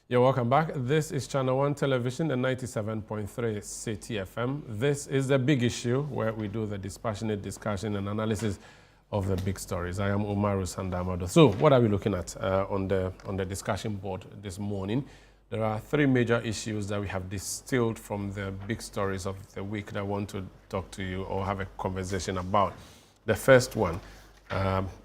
You're welcome back. This is Channel One Television and 97.3 City FM. This is the big issue where we do the dispassionate discussion and analysis of the big stories. I am Umaru Sandamado. So, what are we looking at on the discussion board this morning? There are three major issues that we have distilled from the big stories of the week that I want to talk to you or have a conversation about. The first one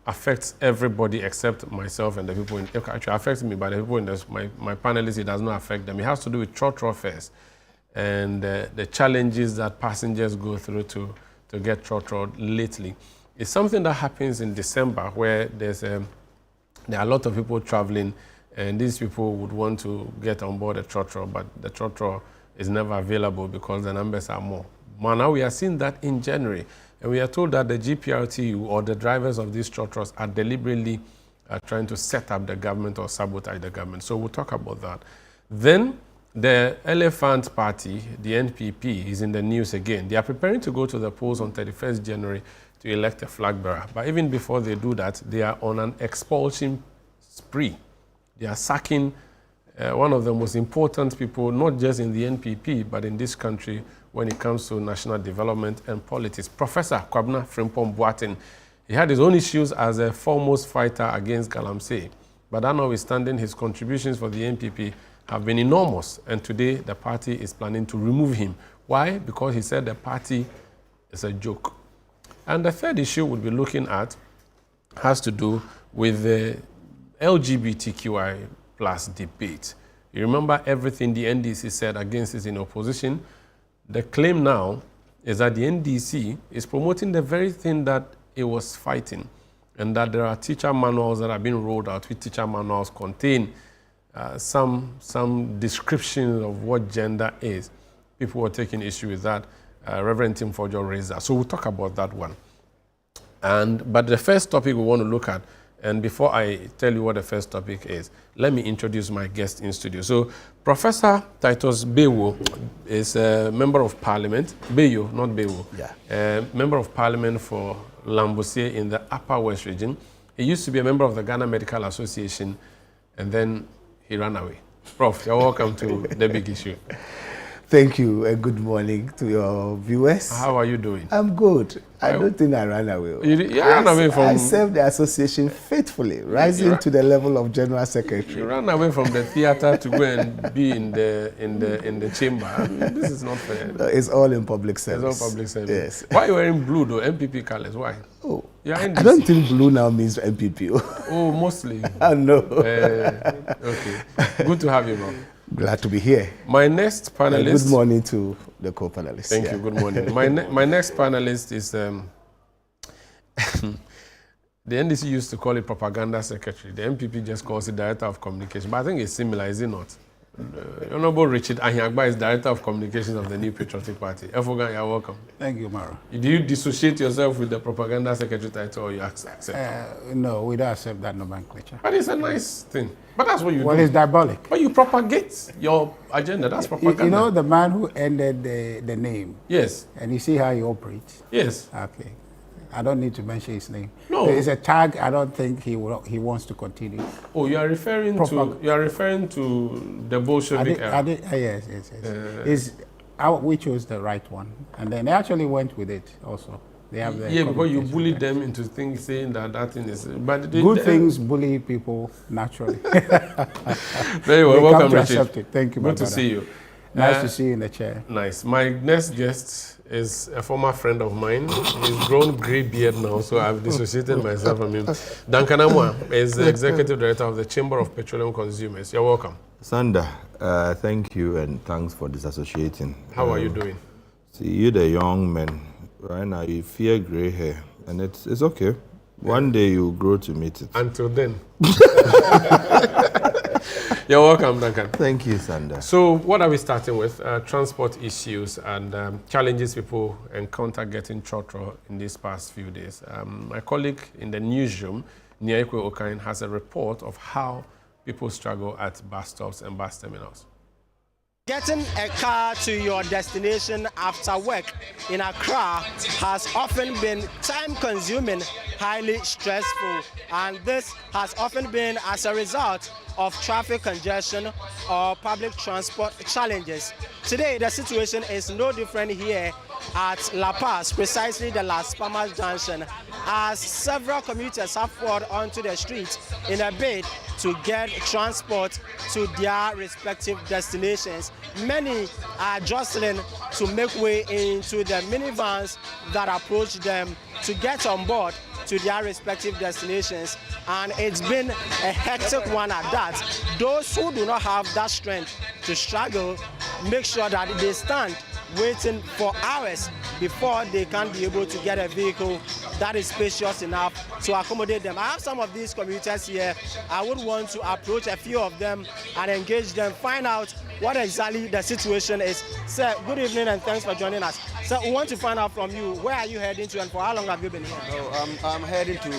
affects everybody except myself and the people in, actually affects me, but the people in this, my panelists, it does not affect them. It has to do with trotro fares and the challenges that passengers go through to get trotro lately. It's something that happens in December where there are a lot of people traveling, and these people would want to get on board a trotro, but the trotro is never available because the numbers are more. Now we are seeing that in January. And we are told that the GPRTU or the drivers of these trotros are deliberately trying to set up the government or sabotage the government. So we'll talk about that. Then the Elephant Party, the NPP, is in the news again. They are preparing to go to the polls on 31st January to elect a flag bearer. But even before they do that, they are on an expulsion spree. They are sacking one of the most important people, not just in the NPP, but in this country, when it comes to national development and politics. Professor Kwabena Frimpong Boateng, he had his own issues as a foremost fighter against Galamsey, but notwithstanding, his contributions for the NPP have been enormous, and today the party is planning to remove him. Why? Because he said the party is a joke. And the third issue we'll be looking at has to do with the LGBTQI plus debate. You remember everything the NDC said against it in opposition. The claim now is that the NDC is promoting the very thing that it was fighting, and that there are teacher manuals that have been rolled out, which teacher manuals contain some description of what gender is. People were taking issue with that. Reverend Tim Fojo raised that. So we'll talk about that one. But the first topic we want to look at, and before I tell you what the first topic is, let me introduce my guest in studio. So, Professor Titus Bewo is a member of parliament, Beyo, not Bewo, member of parliament for Lambosie in the Upper West region. He used to be a member of the Ghana Medical Association, and then he ran away. Prof, you're welcome to the big issue. Thank you, and good morning to your viewers. How are you doing? I'm good. I don't think I ran away. You ran away from... I served the association faithfully, rising to the level of General Secretary. You ran away from the theater to go and be in the chamber. I mean, this is not fair. It's all in public service. It's all public service. Yes. Why are you wearing blue though? NPP colors, why? Oh, I don't think blue now means NPP. Oh, mostly. No. Okay. Good to have you, bro. Glad to be here. My next panelist... Good morning to the co-panelists. Thank you, good morning. My next panelist is... the NDC used to call it propaganda secretary. The NPP just calls it director of communication. But I think it's similar, is it not? Honorable Richard Ahiagba is director of communications of the New Patriotic Party. Efogan, you're welcome. Thank you, Mara. Do you dissociate yourself with the propaganda secretary title, or you accept? No, we don't accept that nomenclature. But it's a nice thing. But that's what you do. Well, it's diabolic. But you propagate your agenda. That's propaganda. You know the man who ended the name? Yes. And you see how he operates? Yes. Okay. I don't need to mention his name. No. It's a tag. I don't think he wants to continue. Oh, you are referring to the Bolshevik era. Yes. We chose the right one, and then they actually went with it also. They have because you bullied them into saying that thing is. But good things bully people naturally. Very well, welcome, Richard. Thank you. Good to see you. Nice to see you in the chair. Nice. My next guest is a former friend of mine. He's grown grey beard now, so I've dissociated myself from him. Duncan Amwa is the executive director of the Chamber of Petroleum Consumers. You're welcome. Sanda, thank you and thanks for disassociating. How are you doing? See, you're the young men. Right now, you fear grey hair, and it's okay. One day you grow to meet it. Until then. You're welcome, Duncan. Thank you, Sanda. So what are we starting with? Transport issues and challenges people encounter getting trotro in these past few days. My colleague in the newsroom, Niaikwe Okain, has a report of how people struggle at bus stops and bus terminals. Getting a car to your destination after work in Accra has often been time-consuming, highly stressful, and this has often been as a result of traffic congestion or public transport challenges. Today, the situation is no different here at La Paz, precisely the Las Palmas Junction, as several commuters have poured onto the streets in a bid to get transport to their respective destinations. Many are jostling to make way into the minivans that approach them to get on board to their respective destinations, and it's been a hectic one at that. Those who do not have that strength to struggle make sure that they stand waiting for hours before they can be able to get a vehicle that is spacious enough to accommodate them. I have some of these commuters here. I would want to approach a few of them and engage them, find out what exactly the situation is. Sir, good evening and thanks for joining us. Sir, we want to find out from you, where are you heading to and for how long have you been here? Oh, I'm heading to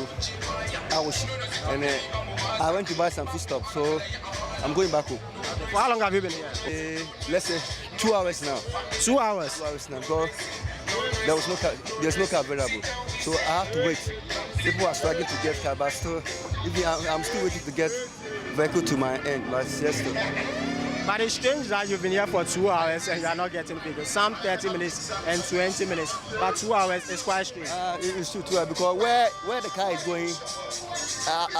Awashi, and I went to buy some food stuff, so I'm going back home. For how long have you been here? Let's say 2 hours now. 2 hours? 2 hours now, because there's no car available, so I have to wait. People are struggling to get car, but still, I'm still waiting to get vehicle to my end, but yes, But it's strange that you've been here for 2 hours and you are not getting vehicles. Some 30 minutes and 20 minutes, but 2 hours is quite strange. It's true, because where the car is going,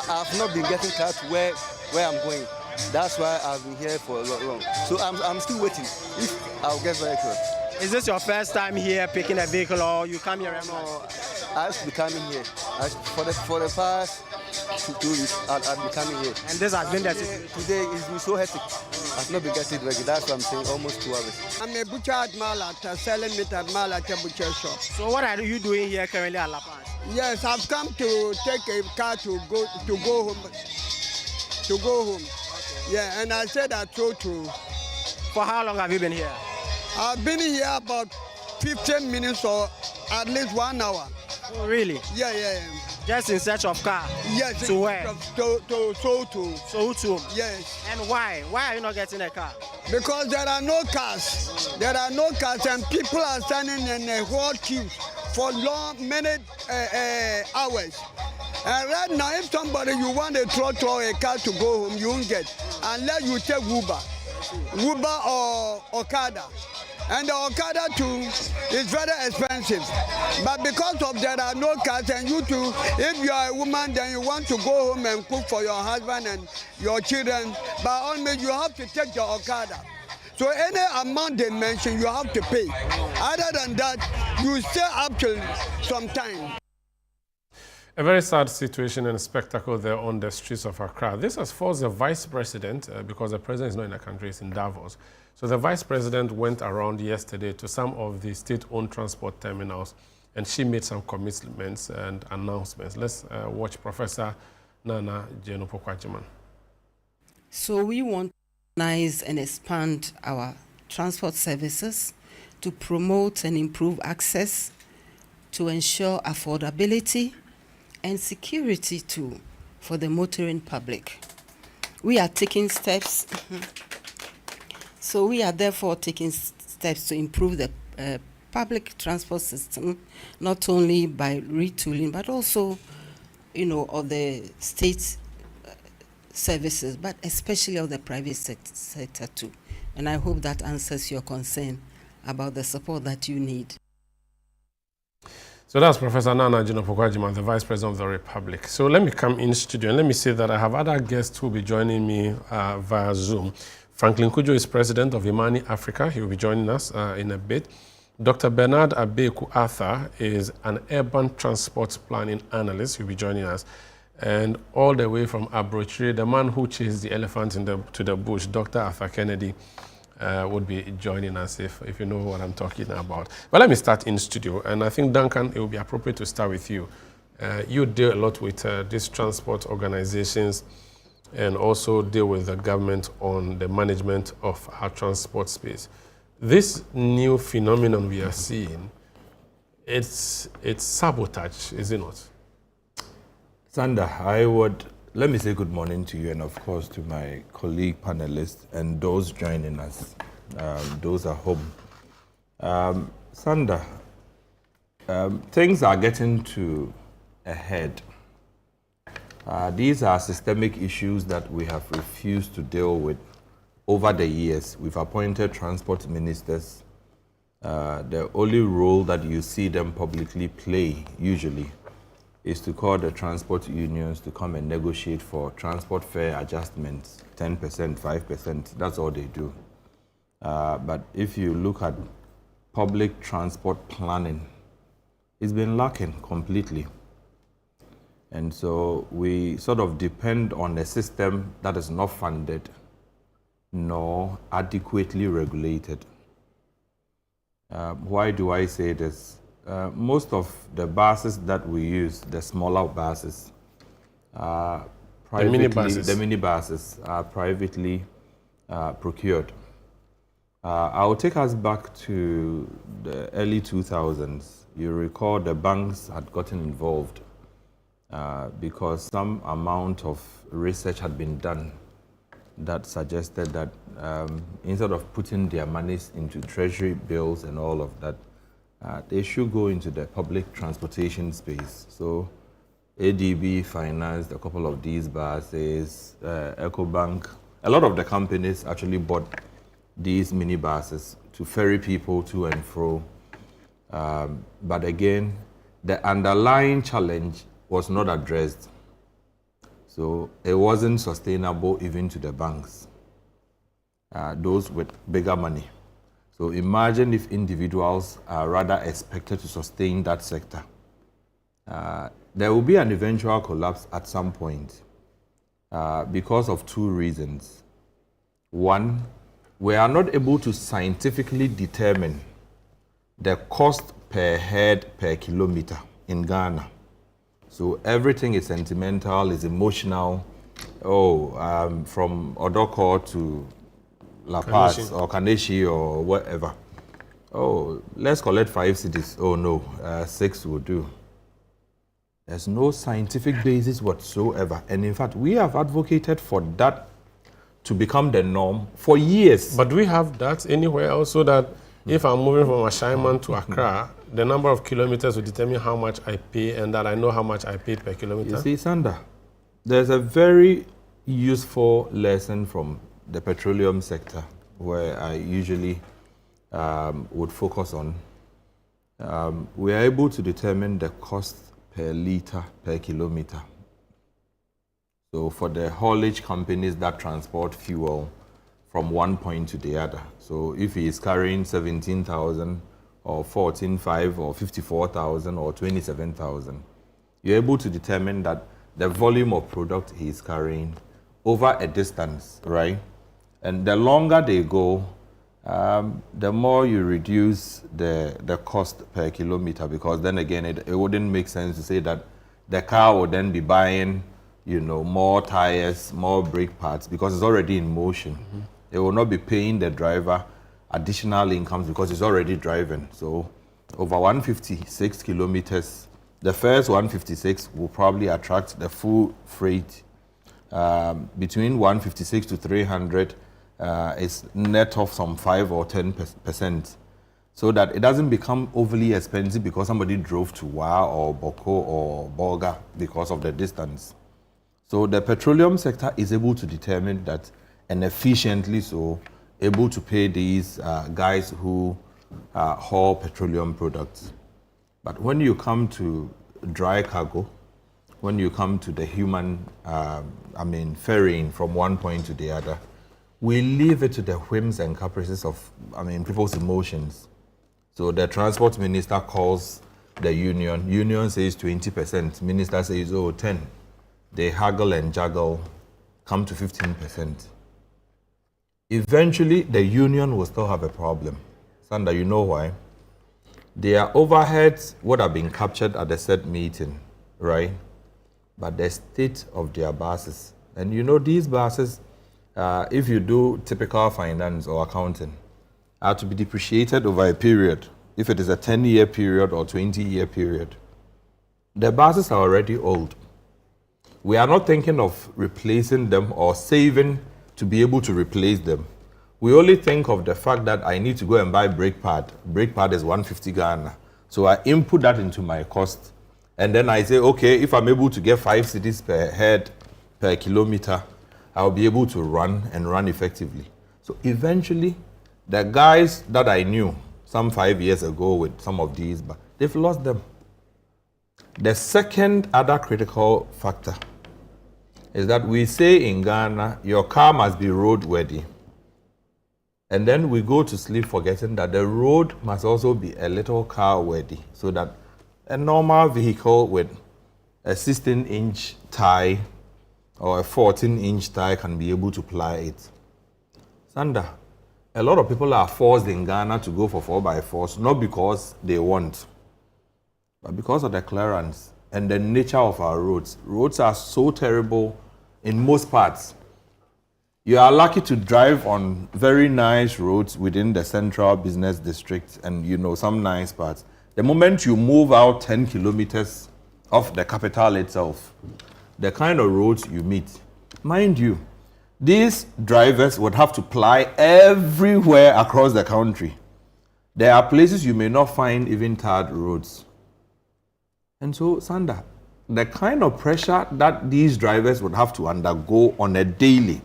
I've not been getting car to where I'm going. That's why I've been here for a long. So I'm still waiting if I'll get vehicle. Is this your first time here picking a vehicle, or you come here every No, I used to be coming here. For the past 2 weeks, I've been coming here. And this has been the situation? Today it's been so hectic. I've not been getting vehicle. That's what I'm saying, almost 2 hours. I'm a butcher at Malata, selling meat at Malata butcher shop. So what are you doing here currently at La Paz? Yes, I've come to take a car to go home. Okay. Yeah, and I said I told you. For how long have you been here? I've been here about 15 minutes or at least 1 hour. Oh, really? Yeah. Just in search of car? Yes. To where? To Soto. Yes. And why? Why are you not getting a car? Because there are no cars. There are no cars, and people are standing in a whole queue for many hours. And right now, if somebody you want a trotro or a car to go home, you won't get unless you take Uber or Okada. And the Okada too is very expensive. But because of there are no cars, and you too, if you are a woman, then you want to go home and cook for your husband and your children, by all means, you have to take the Okada. So any amount they mention, you have to pay. Other than that, you stay up till some time. A very sad situation and spectacle there on the streets of Accra. This has forced the vice president, because the president is not in the country, it's in Davos. So the vice president went around yesterday to some of the state-owned transport terminals, and she made some commitments and announcements. Let's watch Professor Nana Jenopokwajiman. So we want to organize and expand our transport services to promote and improve access, to ensure affordability and security too for the motoring public. We are taking steps. So we are therefore taking steps to improve the public transport system, not only by retooling, but also, of the state services, but especially of the private sector too. And I hope that answers your concern about the support that you need. So that's Professor Nana Jenopokwajiman, the Vice President of the Republic. So let me come in studio and let me say that I have other guests who will be joining me via Zoom. Franklin Kujo is President of Imani Africa. He will be joining us in a bit. Dr. Bernard Abeku Arthur is an urban transport planning analyst. He will be joining us. And all the way from Abrochire, the man who chased the elephant to the bush, Dr. Arthur Kennedy, would be joining us if you know what I'm talking about. But let me start in studio. And I think, Duncan, it would be appropriate to start with you. You deal a lot with these transport organizations and also deal with the government on the management of our transport space. This new phenomenon we are seeing, it's sabotage, is it not? Sander, let me say good morning to you and of course to my colleague panelists and those joining us those at home. Sanda, things are getting to a head. These are systemic issues that we have refused to deal with over the years. We've appointed transport ministers. The only role that you see them publicly play, usually, is to call the transport unions to come and negotiate for transport fare adjustments, 10%, 5%. That's all they do. But if you look at public transport planning, it's been lacking completely. And so we sort of depend on a system that is not funded nor adequately regulated. Why do I say this? Most of the buses that we use, the smaller buses, the minibuses are privately procured. I'll take us back to the early 2000s. You recall the banks had gotten involved because some amount of research had been done that suggested that instead of putting their monies into treasury bills and all of that, they should go into the public transportation space. So ADB financed a couple of these buses, EcoBank. A lot of the companies actually bought these minibuses to ferry people to and fro. But again, the underlying challenge was not addressed. So it wasn't sustainable even to the banks, those with bigger money. So imagine if individuals are rather expected to sustain that sector. There will be an eventual collapse at some point because of two reasons. One, we are not able to scientifically determine the cost per head per kilometer in Ghana. So everything is sentimental, is emotional. From Odoko to La Paz or Kaneshi or whatever. Let's collect 5 cities. No, 6 will do. There's no scientific basis whatsoever. And in fact, we have advocated for that to become the norm for years. But do we have that anywhere else so that if I'm moving from Ashaiman to Accra, the number of kilometers will determine how much I pay and that I know how much I pay per kilometer? You see, Sanda, there's a very useful lesson from the petroleum sector where I usually would focus on. We are able to determine the cost per liter per kilometer. So for the haulage companies that transport fuel from one point to the other. So if he is carrying 17,000 or 14,500 or 54,000 or 27,000, you're able to determine that the volume of product he is carrying over a distance, right? And the longer they go, the more you reduce the cost per kilometer, because then again, it wouldn't make sense to say that the car will then be buying, more tires, more brake parts, because it's already in motion. Mm-hmm. It will not be paying the driver additional incomes because it's already driving. So over 156 kilometers, the first 156 will probably attract the full freight. Between 156 to 300 is net of some 5 or 10%, so that it doesn't become overly expensive because somebody drove to Wa or Boko or Bolga because of the distance. So the petroleum sector is able to determine that, and efficiently so, able to pay these guys who haul petroleum products. But when you come to dry cargo, when you come to the human, ferrying from one point to the other, we leave it to the whims and caprices of, people's emotions. So the transport minister calls the union says 20%, minister says, 10. They haggle and juggle, come to 15%. Eventually, the union will still have a problem. Sanda, you know why? Their overheads would have been captured at the said meeting, right? But the state of their buses, and these buses, if you do typical finance or accounting, are to be depreciated over a period. If it is a 10-year period or 20-year period, the buses are already old. We are not thinking of replacing them or saving to be able to replace them. we only think of the fact that I need to go and buy brake pad. Brake pad is 150 Ghana. So I input that into my cost. And then I say, okay, if I'm able to get 5 cedis per head per kilometer, I'll be able to run and run effectively. So eventually, the guys that I knew some 5 years ago with some of these, but they've lost them. The second other critical factor is that we say in Ghana, your car must be roadworthy. And then we go to sleep forgetting that the road must also be a little car worthy, so that a normal vehicle with a 16-inch tire or a 14-inch tire can be able to ply it. Sanda, a lot of people are forced in Ghana to go for 4x4s, not because they want, but because of the clearance and the nature of our roads. Roads are so terrible in most parts. You are lucky to drive on very nice roads within the central business district and some nice parts. The moment you move out 10 kilometers off the capital itself, the kind of roads you meet, mind you, these drivers would have to ply everywhere across the country. There are places you may not find even tarred roads. And so, Sanda, the kind of pressure that these drivers would have to undergo on a daily,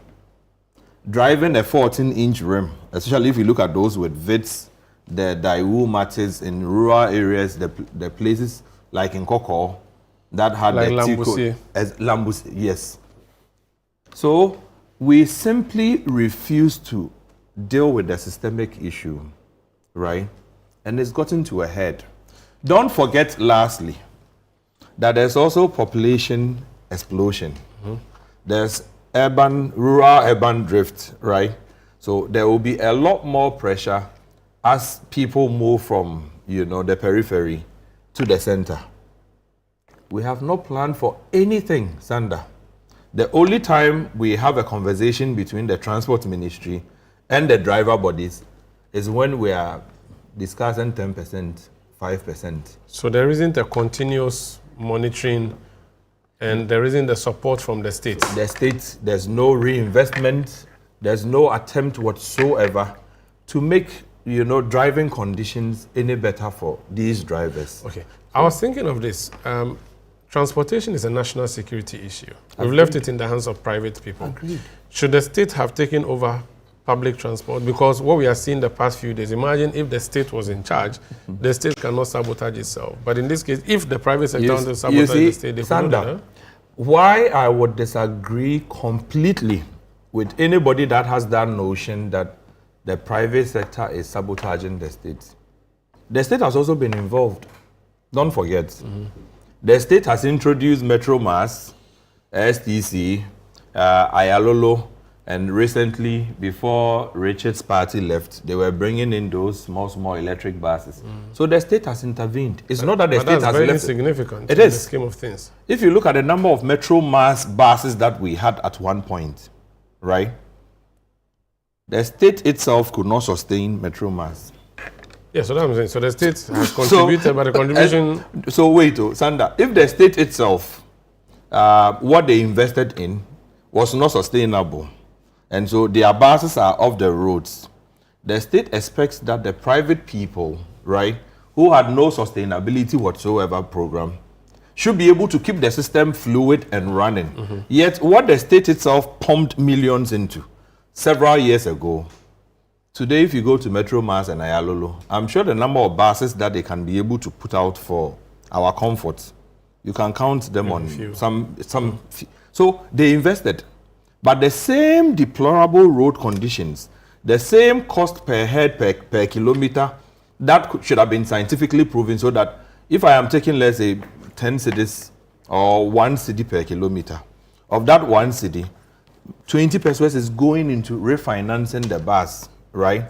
driving a 14-inch rim, especially if you look at those with VITs, the Daewoo Matis in rural areas, the places like in Koko that had like the Lambusi. As Lambusi, yes. So we simply refuse to deal with the systemic issue, right? And it's gotten to a head. Don't forget, lastly, that there's also population explosion. There's rural-urban drift, right? So there will be a lot more pressure as people move from, the periphery to the center. We have no plan for anything, Sanda. The only time we have a conversation between the transport ministry and the driver bodies is when we are discussing 10%, 5%. So there isn't a continuous monitoring and there isn't the support from the state. The state, there's no reinvestment, there's no attempt whatsoever to make, driving conditions any better for these drivers. Okay. I was thinking of this. Transportation is a national security issue. We've left it in the hands of private people. Agreed. Should the state have taken over public transport? Because what we are seeing the past few days, imagine if the state was in charge, the state cannot sabotage itself. But in this case, if the private sector wants to sabotage the state, they could do that. Why I would disagree completely with anybody that has that notion that the private sector is sabotaging the state. The state has also been involved. Don't forget. The state has introduced Metro Mass, STC, Ayalolo, and recently, before Richard's party left, they were bringing in those small electric buses. So the state has intervened. It's not that the state has left. That's very insignificant in the scheme of things. If you look at the number of Metro Mass buses that we had at one point, right? The state itself could not sustain Metro Mass. Yeah, so that's what I'm saying. So the state has contributed, but the contribution... So wait, Sanda, if the state itself, what they invested in was not sustainable, and so their buses are off the roads, the state expects that the private people, right, who had no sustainability whatsoever program, should be able to keep the system fluid and running. Yet what the state itself pumped millions into several years ago, today if you go to Metro Mass and Ayalolo, I'm sure the number of buses that they can be able to put out for our comfort, you can count them on some. So they invested. But the same deplorable road conditions, the same cost per head per kilometer, that should have been scientifically proven, so that if I am taking, let's say, 10 cedis or 1 cedi per kilometer, of that 1 cedi, 20 pesos is going into refinancing the bus, right?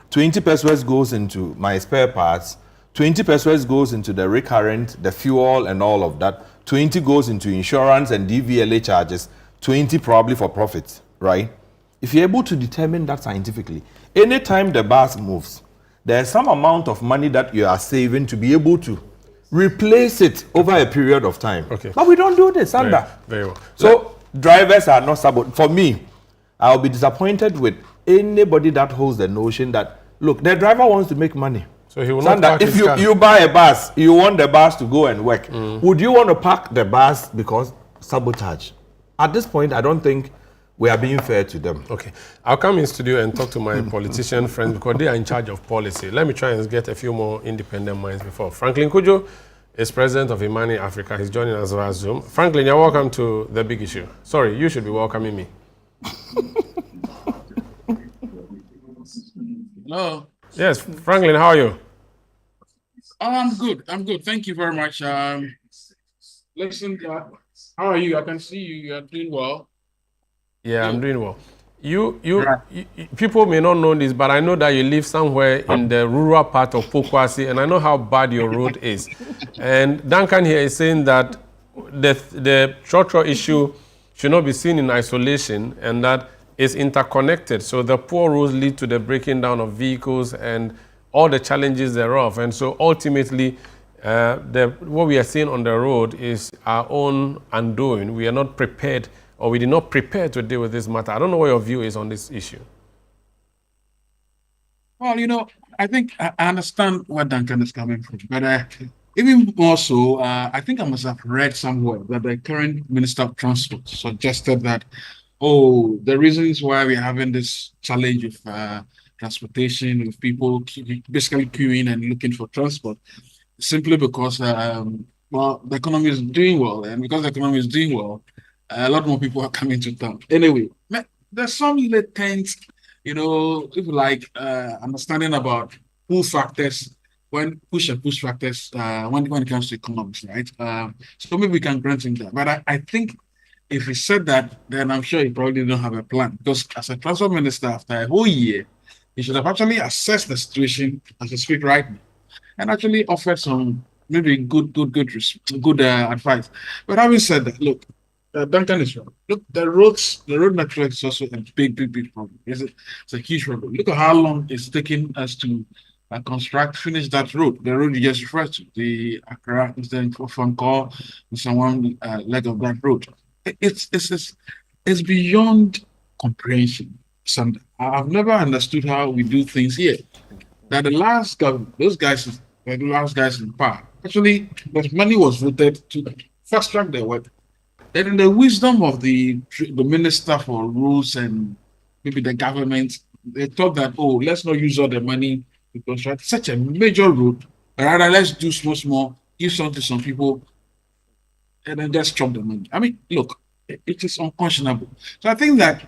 20 pesos goes into my spare parts, 20 pesos goes into the recurrent, the fuel and all of that, 20 goes into insurance and DVLA charges, 20 probably for profit, right? If you're able to determine that scientifically, anytime the bus moves, there's some amount of money that you are saving to be able to replace it over a period of time. Okay. But we don't do this, Sanda. Very well. So drivers are not sabotaged. For me, I'll be disappointed with anybody that holds the notion that, look, the driver wants to make money. So he will not Sanda, park if his car. you buy a bus, you want the bus to go and work. Would you want to park the bus because sabotage? At this point, I don't think we are being fair to them. Okay, I'll come in studio and talk to my politician friends because they are in charge of policy. Let me try and get a few more independent minds before. Franklin Kujo is president of Imani Africa. He's joining us via Zoom. Franklin, you're welcome to The Big Issue. Sorry, you should be welcoming me. Hello. Yes, Franklin, how are you? Oh, I'm good. I'm good. Thank you very much. Listen, how are you? I can see you. You are doing well. Yeah, I'm doing well. You, people may not know this, but I know that you live somewhere in the rural part of Pokwasi, and I know how bad your road is. And Duncan here is saying that the structural issue should not be seen in isolation, and that it's interconnected. So the poor roads lead to the breaking down of vehicles and all the challenges thereof. And so ultimately, what we are seeing on the road is our own undoing. We are not prepared, or we did not prepare to deal with this matter. I don't know what your view is on this issue. Well, I think I understand where Duncan is coming from, but even more so, I think I must have read somewhere that the current Minister of Transport suggested that, the reasons why we're having this challenge of transportation, with people basically queuing and looking for transport, simply because, the economy is doing well, and because the economy is doing well, a lot more people are coming to town. Anyway, there's some latent, if you like, understanding about pull factors, push factors, when it comes to economics, right? So maybe we can grant him that. But I think if he said that, then I'm sure he probably don't have a plan. Because as a transport minister, after a whole year, he should have actually assessed the situation as we speak right now, and actually offered some maybe good advice. But having said that, look, Duncan is wrong. Look, the road network is also a big problem. It's a huge problem. Look at how long it's taking us to finish that road. The road you just referred to, the Accra, the phone call, someone leg of that road. It's beyond comprehension. I've never understood how we do things here. That the last government, the last guys in power, actually, the money was voted to fast track their work. Then in the wisdom of the Minister for Rules and maybe the government, they thought that, let's not use all the money to construct such a major road, but rather let's do small, give some to some people, and then just chop the money. I mean, look, it is unconscionable. So I think that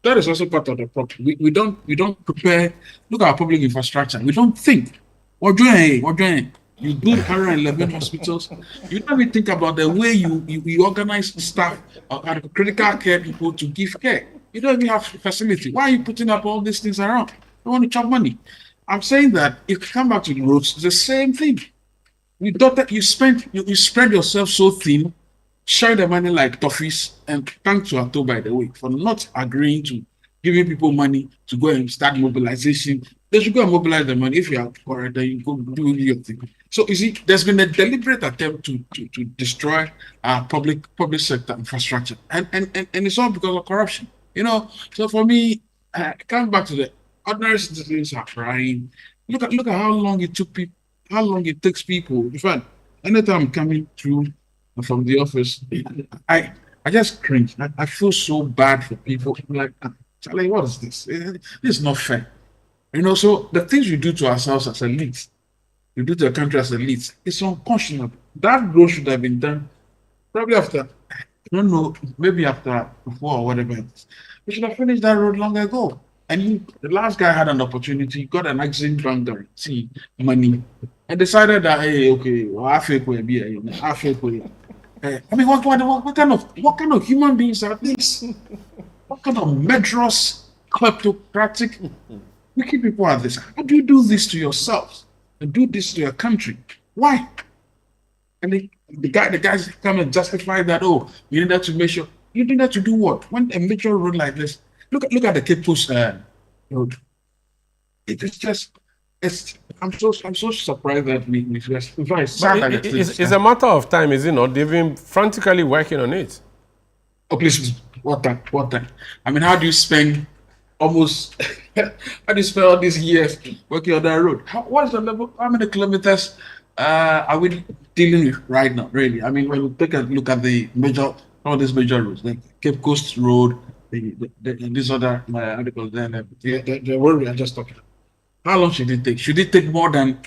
is also part of the problem. We don't prepare. Look at our public infrastructure. We don't think. What doing? You build 111 hospitals. You don't even think about the way you organize staff or critical care people to give care. You don't even have facility. Why are you putting up all these things around? You want to chop money. I'm saying that if you come back to the roads, it's the same thing. You spread yourself so thin, share the money like toffees, and thank to Ato, by the way, for not agreeing to giving people money to go and start mobilization. They should go and mobilize the money. If you are correct, then you go do your thing. So you see, there's been a deliberate attempt to destroy our public sector infrastructure, and it's all because of corruption. So for me, coming back to the ordinary citizens are crying. Look at how long it took people, how long it takes people. In fact, anytime I'm coming through from the office, I just cringe. I feel so bad for people. I'm like, Charlie, what is this? This is not fair. So the things we do to ourselves as elites, we do to the country as elites, it's unconscionable. That road should have been done probably after, I don't know, maybe after 4 or whatever it is. We should have finished that road long ago. And the last guy had an opportunity, got an Exim Bank guarantee money, and decided that, hey, okay, well, I feel I mean, what kind of human beings are these? What kind of murderous, kleptocratic, wicked people are this? How do you do this to yourselves and do this to your country? Why? And the guys come and justify that. You need that to make sure. You need that to do what? When a major road like this, look at the Cape Coast road. It is just. I'm so surprised that it's a matter of time, is it not? They've been frantically working on it. Oh, please, what time? I mean, how do you spend almost, I just spent all these years working on that road. What's the level? How many kilometers are we dealing with right now, really? I mean, when you take a look at all these major roads, like Cape Coast Road, this other, article, the road we are just talking about. How long should it take? Should it take more than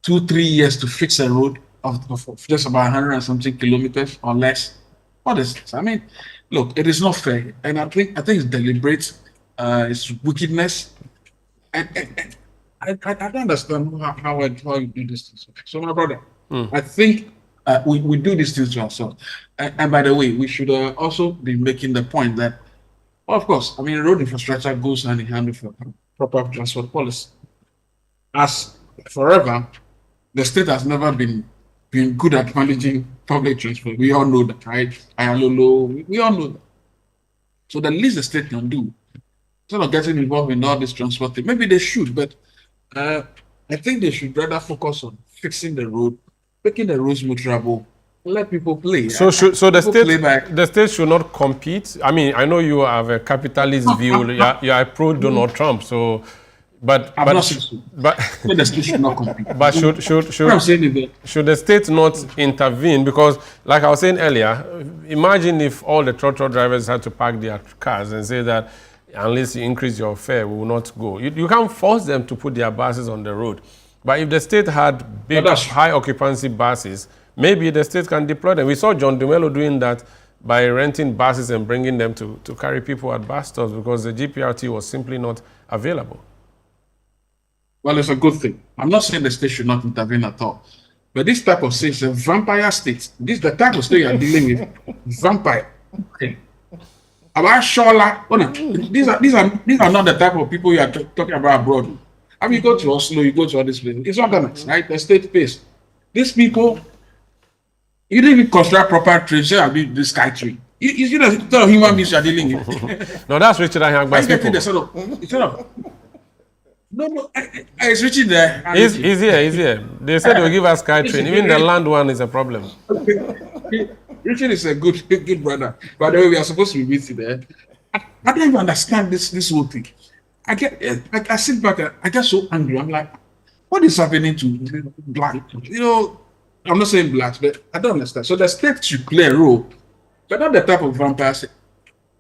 2-3 years to fix a road of just about 100 and something kilometers or less? What is this? I mean, look, it is not fair, and I think it's deliberate. It's wickedness, and I don't understand how you do this things. So, my brother, I think we do these things to ourselves. And by the way, we should also be making the point that, well, of course, I mean, road infrastructure goes hand in hand with proper transport policy. As forever, the state has never been good at managing public transport. We all know that, right? We all know that. So the least the state can do, instead of getting involved in all this transport thing, maybe they should, but I think they should rather focus on fixing the road, making the roads more travel, let people play. So the state should not compete. I mean, I know you have a capitalist view. You are pro Donald Trump, so. But the state should not compete. But should the state not intervene? Because, like I was saying earlier, imagine if all the trotro drivers had to park their cars and say that unless you increase your fare, we will not go. You can't force them to put their buses on the road. But if the state had big, high occupancy buses, maybe the state can deploy them. We saw John Dumelo doing that by renting buses and bringing them to carry people at bus stops because the GPRT was simply not available. Well, it's a good thing. I'm not saying the state should not intervene at all. But this type of state is a vampire state. This is the type of state you are dealing with. Vampire. Okay. About Shola. These are not the type of people you are talking about abroad. I mean, you go to Oslo, you go to all these places. It's organized, right? The state pays. These people, you didn't even construct proper trains. I'll be the sky train. You see the sort of human beings you are dealing with. No, that's Richard Ahangba's people. No, it's Richard there. He's here. They said they'll give us sky train. Even the land one is a problem. Richard is a good brother. By the way, we are supposed to be with you there. I don't even understand this whole thing. I sit back, I get so angry. I'm like, what is happening to black? I'm not saying blacks, but I don't understand. So the state should play a role, but not the type of vampires.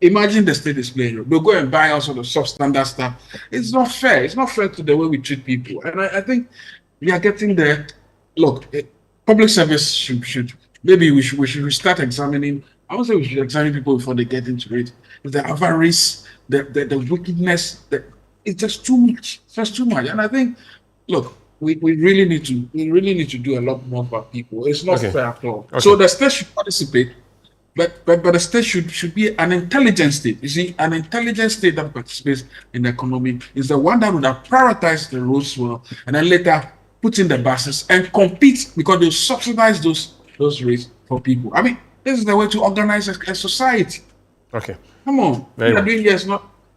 Imagine the state is playing a role. They'll go and buy all sort of substandard stuff. It's not fair. It's not fair to the way we treat people. And I think we are getting there. Look, public service should maybe we should start examining. I would say we should examine people before they get into it. The avarice, the wickedness, it's just too much. It's just too much. And I think, look, we really need to do a lot more for people. It's not fair at all. Okay. So the state should participate, but the state should be an intelligent state. You see, an intelligent state that participates in the economy is the one that would have prioritized the roads well, and then later put in the buses and compete because they subsidize those rates for people. I mean, this is the way to organize a society. Okay. Come on.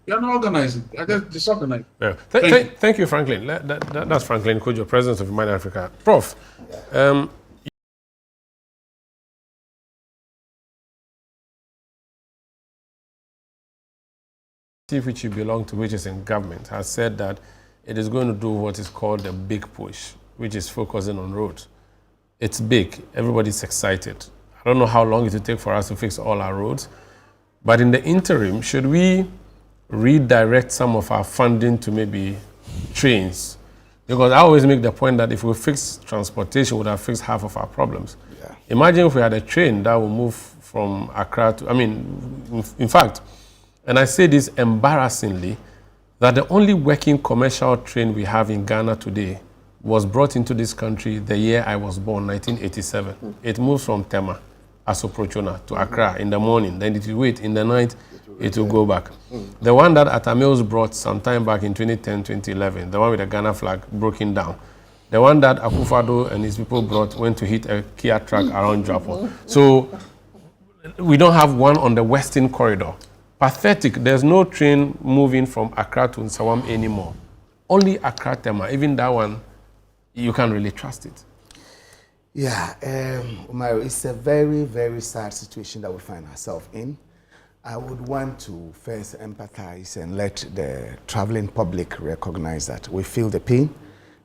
You're not organizing. I just disorganized. Yeah. Thank you, Franklin. That's Franklin Kojo, President of Human Africa. Prof, which you belong to, which is in government, has said that it is going to do what is called the big push, which is focusing on roads. It's big. Everybody's excited. I don't know how long it will take for us to fix all our roads, but in the interim, should we redirect some of our funding to maybe trains? Because I always make the point that if we fix transportation, we would have fixed half of our problems. Yeah. Imagine if we had a train that would move from Accra to, in fact, and I say this embarrassingly, that the only working commercial train we have in Ghana today was brought into this country the year I was born, 1987. It moves from Tema, Asoprochona, to Accra in the morning. Then it will wait in the night, it will go back. The one that Atamils brought sometime back in 2010, 2011, the one with the Ghana flag, broken down. The one that Akufo-Addo and his people brought went to hit a Kia truck around Japan. So we don't have one on the Western Corridor. Pathetic. There's no train moving from Accra to Nsawam anymore. Only Accra Tema. Even that one, you can't really trust it. Yeah, Umar, it's a very, very sad situation that we find ourselves in. I would want to first empathize and let the traveling public recognize that we feel the pain,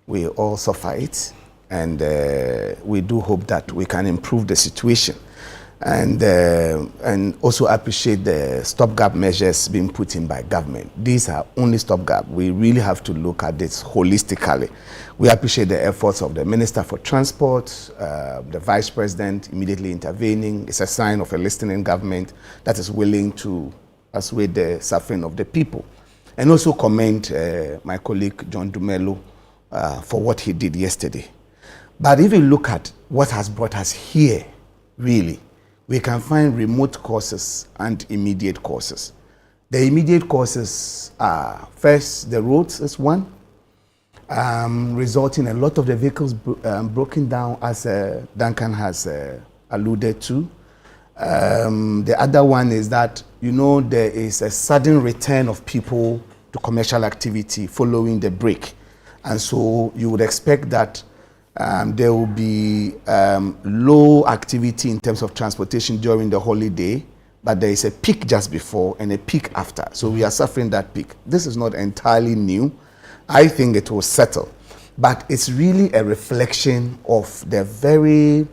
we all suffer it, and we do hope that we can improve the situation. And also appreciate the stopgap measures being put in by government. These are only stopgap. We really have to look at this holistically. We appreciate the efforts of the Minister for Transport, the Vice President immediately intervening. It's a sign of a listening government that is willing to assuage the suffering of the people. And also commend my colleague John Dumelo for what he did yesterday. But if you look at what has brought us here, really, we can find remote causes and immediate causes. The immediate causes are, first, the roads is one, resulting in a lot of the vehicles broken down, as Duncan has alluded to. The other one is that, you know, there is a sudden return of people to commercial activity following the break. And so you would expect that there will be low activity in terms of transportation during the holiday, but there is a peak just before and a peak after. So we are suffering that peak. This is not entirely new. I think it will settle. But it's really a reflection of the very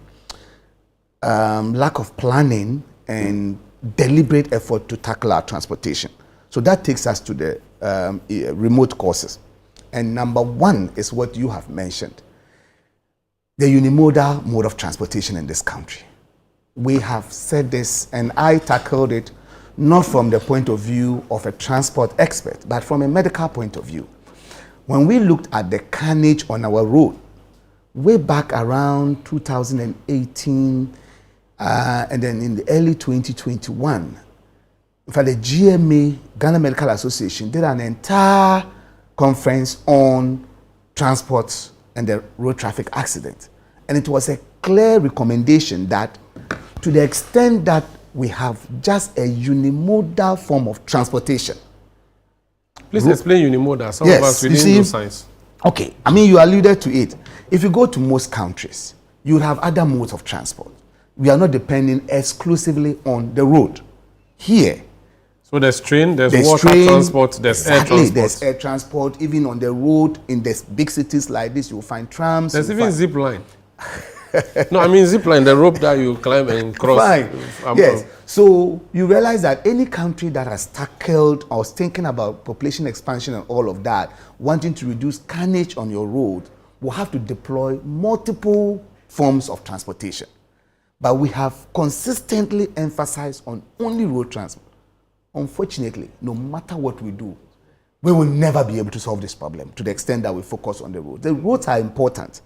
lack of planning and deliberate effort to tackle our transportation. So that takes us to the remote causes. And number one is what you have mentioned. The unimodal mode of transportation in this country. We have said this, and I tackled it not from the point of view of a transport expert, but from a medical point of view. When we looked at the carnage on our road, way back around 2018, and then in the early 2021, in fact, the GMA, Ghana Medical Association, did an entire conference on transport and the road traffic accident. And it was a clear recommendation that to the extent that we have just a unimodal form of transportation. Please explain unimodal. Some of us, we didn't do science. Okay, I mean, you alluded to it. If you go to most countries, you have other modes of transport. We are not depending exclusively on the road. Here, so there's train, there's water transport, there's air transport. There's air transport. Even on the road, in the big cities like this, you'll find trams. There's even zip line. No, I mean zip line, the rope that you climb and cross. Fine. Yes. So you realize that any country that has tackled or is thinking about population expansion and all of that, wanting to reduce carnage on your road, will have to deploy multiple forms of transportation. But we have consistently emphasized on only road transport. Unfortunately, no matter what we do, we will never be able to solve this problem to the extent that we focus on the roads. The roads are important,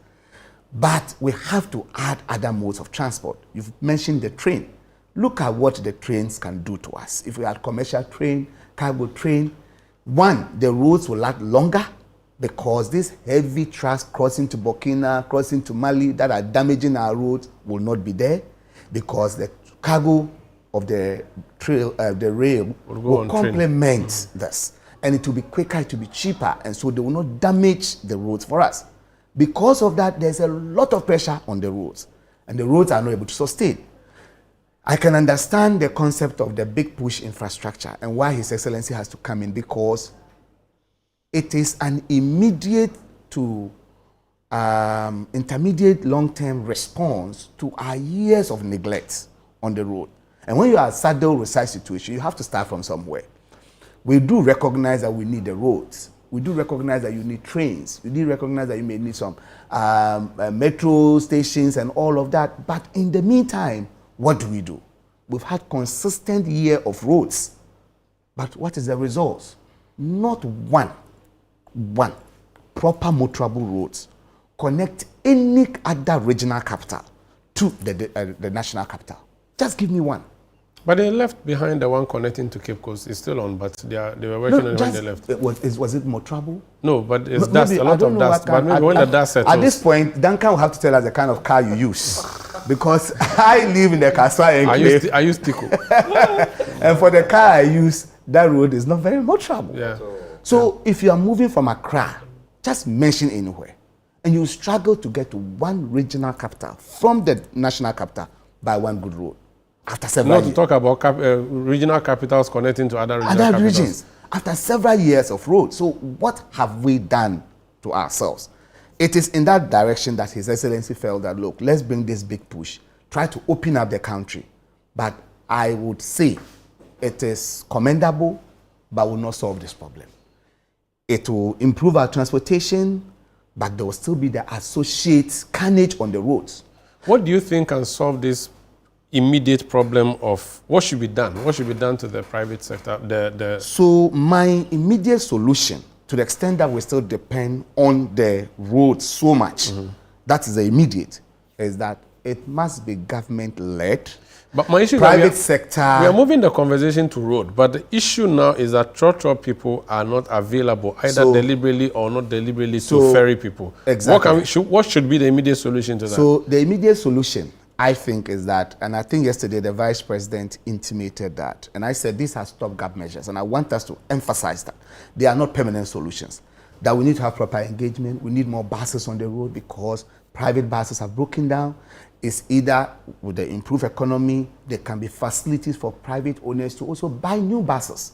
but we have to add other modes of transport. You've mentioned the train. Look at what the trains can do to us. If we had commercial train, cargo train, one, the roads will last longer because these heavy trucks crossing to Burkina, crossing to Mali that are damaging our roads will not be there because the cargo of the rail will complement this, and it will be quicker, it will be cheaper, and so they will not damage the roads for us. Because of that, there's a lot of pressure on the roads, and the roads are not able to sustain. I can understand the concept of the big push infrastructure and why His Excellency has to come in, because it is an immediate to intermediate long-term response to our years of neglect on the road. And when you are saddled with such situation, you have to start from somewhere. We do recognize that we need the roads. We do recognize that you need trains. We do recognize that you may need some metro stations and all of that. But in the meantime, what do? We've had consistent year of roads. But what is the result? Not one proper motorable roads connect any other regional capital to the national capital. Just give me one. But they left behind the one connecting to Cape Coast. It's still on, but they were working on it when they left. Was it more trouble? No, but it's dust, a lot of dust. But maybe when the dust settles. At this point, Duncan will have to tell us the kind of car you use. Because I live in the Kaswa enclave. I use Tico. And for the car I use, that road is not very motorable. Yeah. So if you are moving from Accra, just mention anywhere. And you struggle to get to one regional capital from the national capital by one good road. after several Not years. to talk about regional capitals connecting to other regional capitals. After several years of road. So what have we done to ourselves? It is in that direction that His Excellency felt that, look, let's bring this big push, try to open up the country. But I would say it is commendable, but will not solve this problem. It will improve our transportation, but there will still be the associated carnage on the roads. What do you think can solve this immediate problem of what should be done? What should be done to the private sector? So my immediate solution, to the extent that we still depend on the roads so much, that is the immediate, is that it must be government-led. But my issue private sector. We are moving the conversation to road, but the issue now is that trotro people are not available, either deliberately or not deliberately, to ferry people. Exactly. What should be the immediate solution to that? So the immediate solution, I think, is that, and I think yesterday the Vice President intimated that, and I said these are stopgap measures, and I want us to emphasize that they are not permanent solutions, that we need to have proper engagement, we need more buses on the road because private buses have broken down. Is either with the improved economy, there can be facilities for private owners to also buy new buses.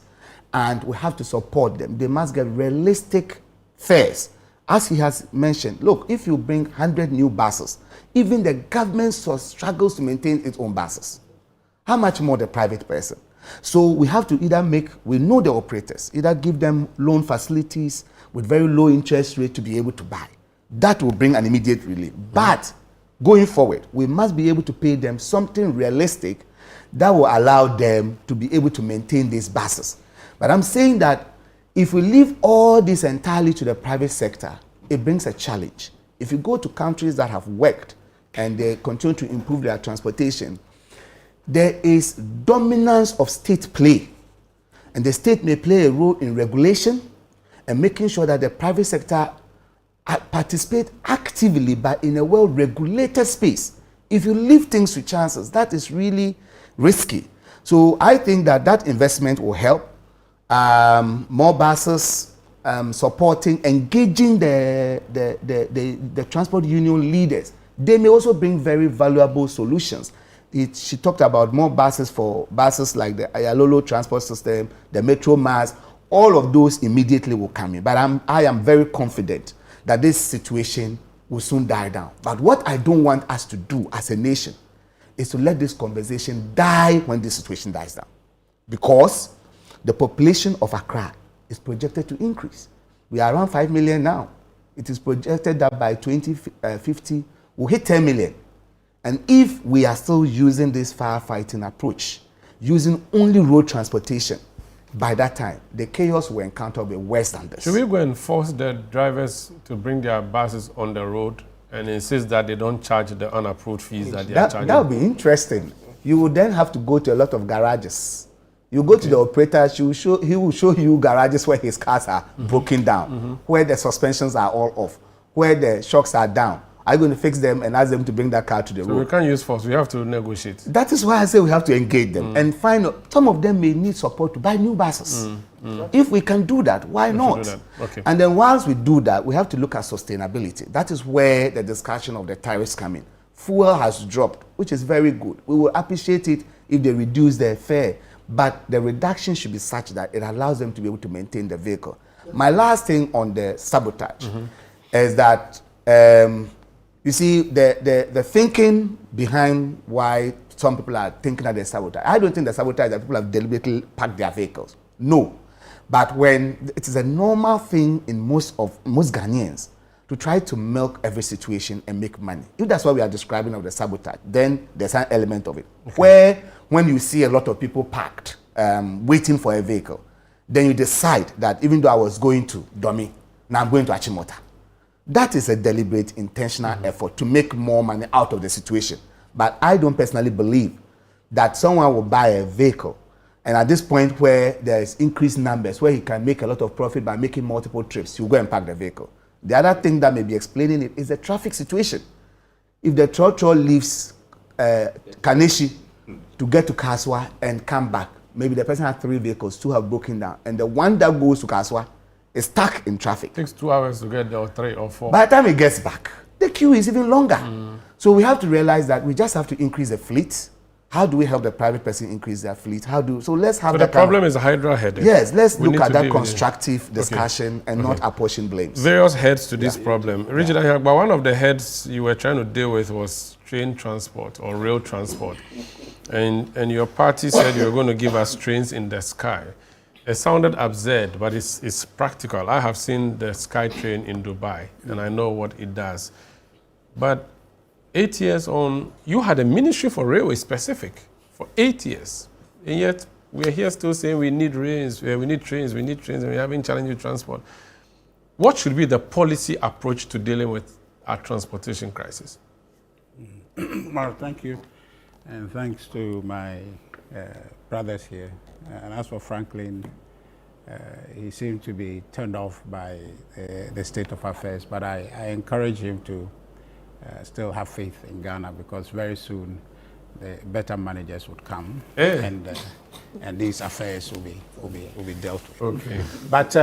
And we have to support them. They must get realistic fares. As he has mentioned, look, if you bring 100 new buses, even the government struggles to maintain its own buses. How much more the private person? So we have to either we know the operators, either give them loan facilities with very low interest rate to be able to buy. That will bring an immediate relief. But going forward, we must be able to pay them something realistic that will allow them to be able to maintain these buses. But I'm saying that if we leave all this entirely to the private sector, it brings a challenge. If you go to countries that have worked and they continue to improve their transportation, there is dominance of state play. And the state may play a role in regulation and making sure that the private sector participate actively, but in a well-regulated space. If you leave things to chances, that is really risky. So I think that investment will help. More buses, supporting, engaging the transport union leaders. They may also bring very valuable solutions. She talked about more buses for buses like the Ayalolo transport system, the Metro Mass. All of those immediately will come in. But I am very confident that this situation will soon die down. But what I don't want us to do as a nation is to let this conversation die when this situation dies down. Because the population of Accra is projected to increase. We are around 5 million now. It is projected that by 2050, we'll hit 10 million. And if we are still using this firefighting approach, using only road transportation, by that time, the chaos we encounter will be worse than this. Should we go and force the drivers to bring their buses on the road and insist that they don't charge the unapproved fees that they are charging? That would be interesting. You would then have to go to a lot of garages. You go to the operator, he will show you garages where his cars are broken down, where the suspensions are all off, where the shocks are down. Are you going to fix them and ask them to bring that car to the road? We can't use force. We have to negotiate. That is why I say we have to engage them and find out. Some of them may need support to buy new buses. If we can do that, why not? Okay. And then once we do that, we have to look at sustainability. That is where the discussion of the tariffs come in. Fuel has dropped, which is very good. We will appreciate it if they reduce their fare, but the reduction should be such that it allows them to be able to maintain the vehicle. My last thing on the sabotage is that you see, the thinking behind why some people are thinking that they're sabotage. I don't think the sabotage that people have deliberately parked their vehicles. No. But when it is a normal thing in most Ghanaians to try to milk every situation and make money. If that's what we are describing of the sabotage, then there's an element of it. Okay. Where when you see a lot of people parked, waiting for a vehicle, then you decide that even though I was going to Domi, now I'm going to Achimota. That is a deliberate, intentional effort to make more money out of the situation. But I don't personally believe that someone will buy a vehicle and at this point where there is increased numbers, where he can make a lot of profit by making multiple trips, he'll go and park the vehicle. The other thing that may be explaining it is the traffic situation. If the trotro leaves Kaneshi to get to Kaswa and come back, maybe the person has 3 vehicles, 2 have broken down, and the one that goes to Kaswa is stuck in traffic. It takes 2 hours to get there, or 3 or 4. By the time it gets back, the queue is even longer. So we have to realize that we just have to increase the fleet, How do we help the private person increase their fleet? So let's have So that the problem is a Hydra headache. Yes, let's We look need at to that deal with it. constructive discussion and not apportion blames. Various heads to this problem. Rigid but one of the heads you were trying to deal with was train transport or rail transport. And your party said you were going to give us trains in the sky. It sounded absurd, but it's practical. I have seen the sky train in Dubai, and I know what it does. But 8 years on, you had a ministry for railway specific for 8 years. And yet, we're here still saying we need trains, we need trains, and we're having challenging transport. What should be the policy approach to dealing with our transportation crisis? Well, thank you. And thanks to my brothers here. And as for Franklin, he seemed to be turned off by the state of affairs, but I encourage him to still have faith in Ghana, because very soon the better managers would come, and these affairs will be dealt with. Okay. But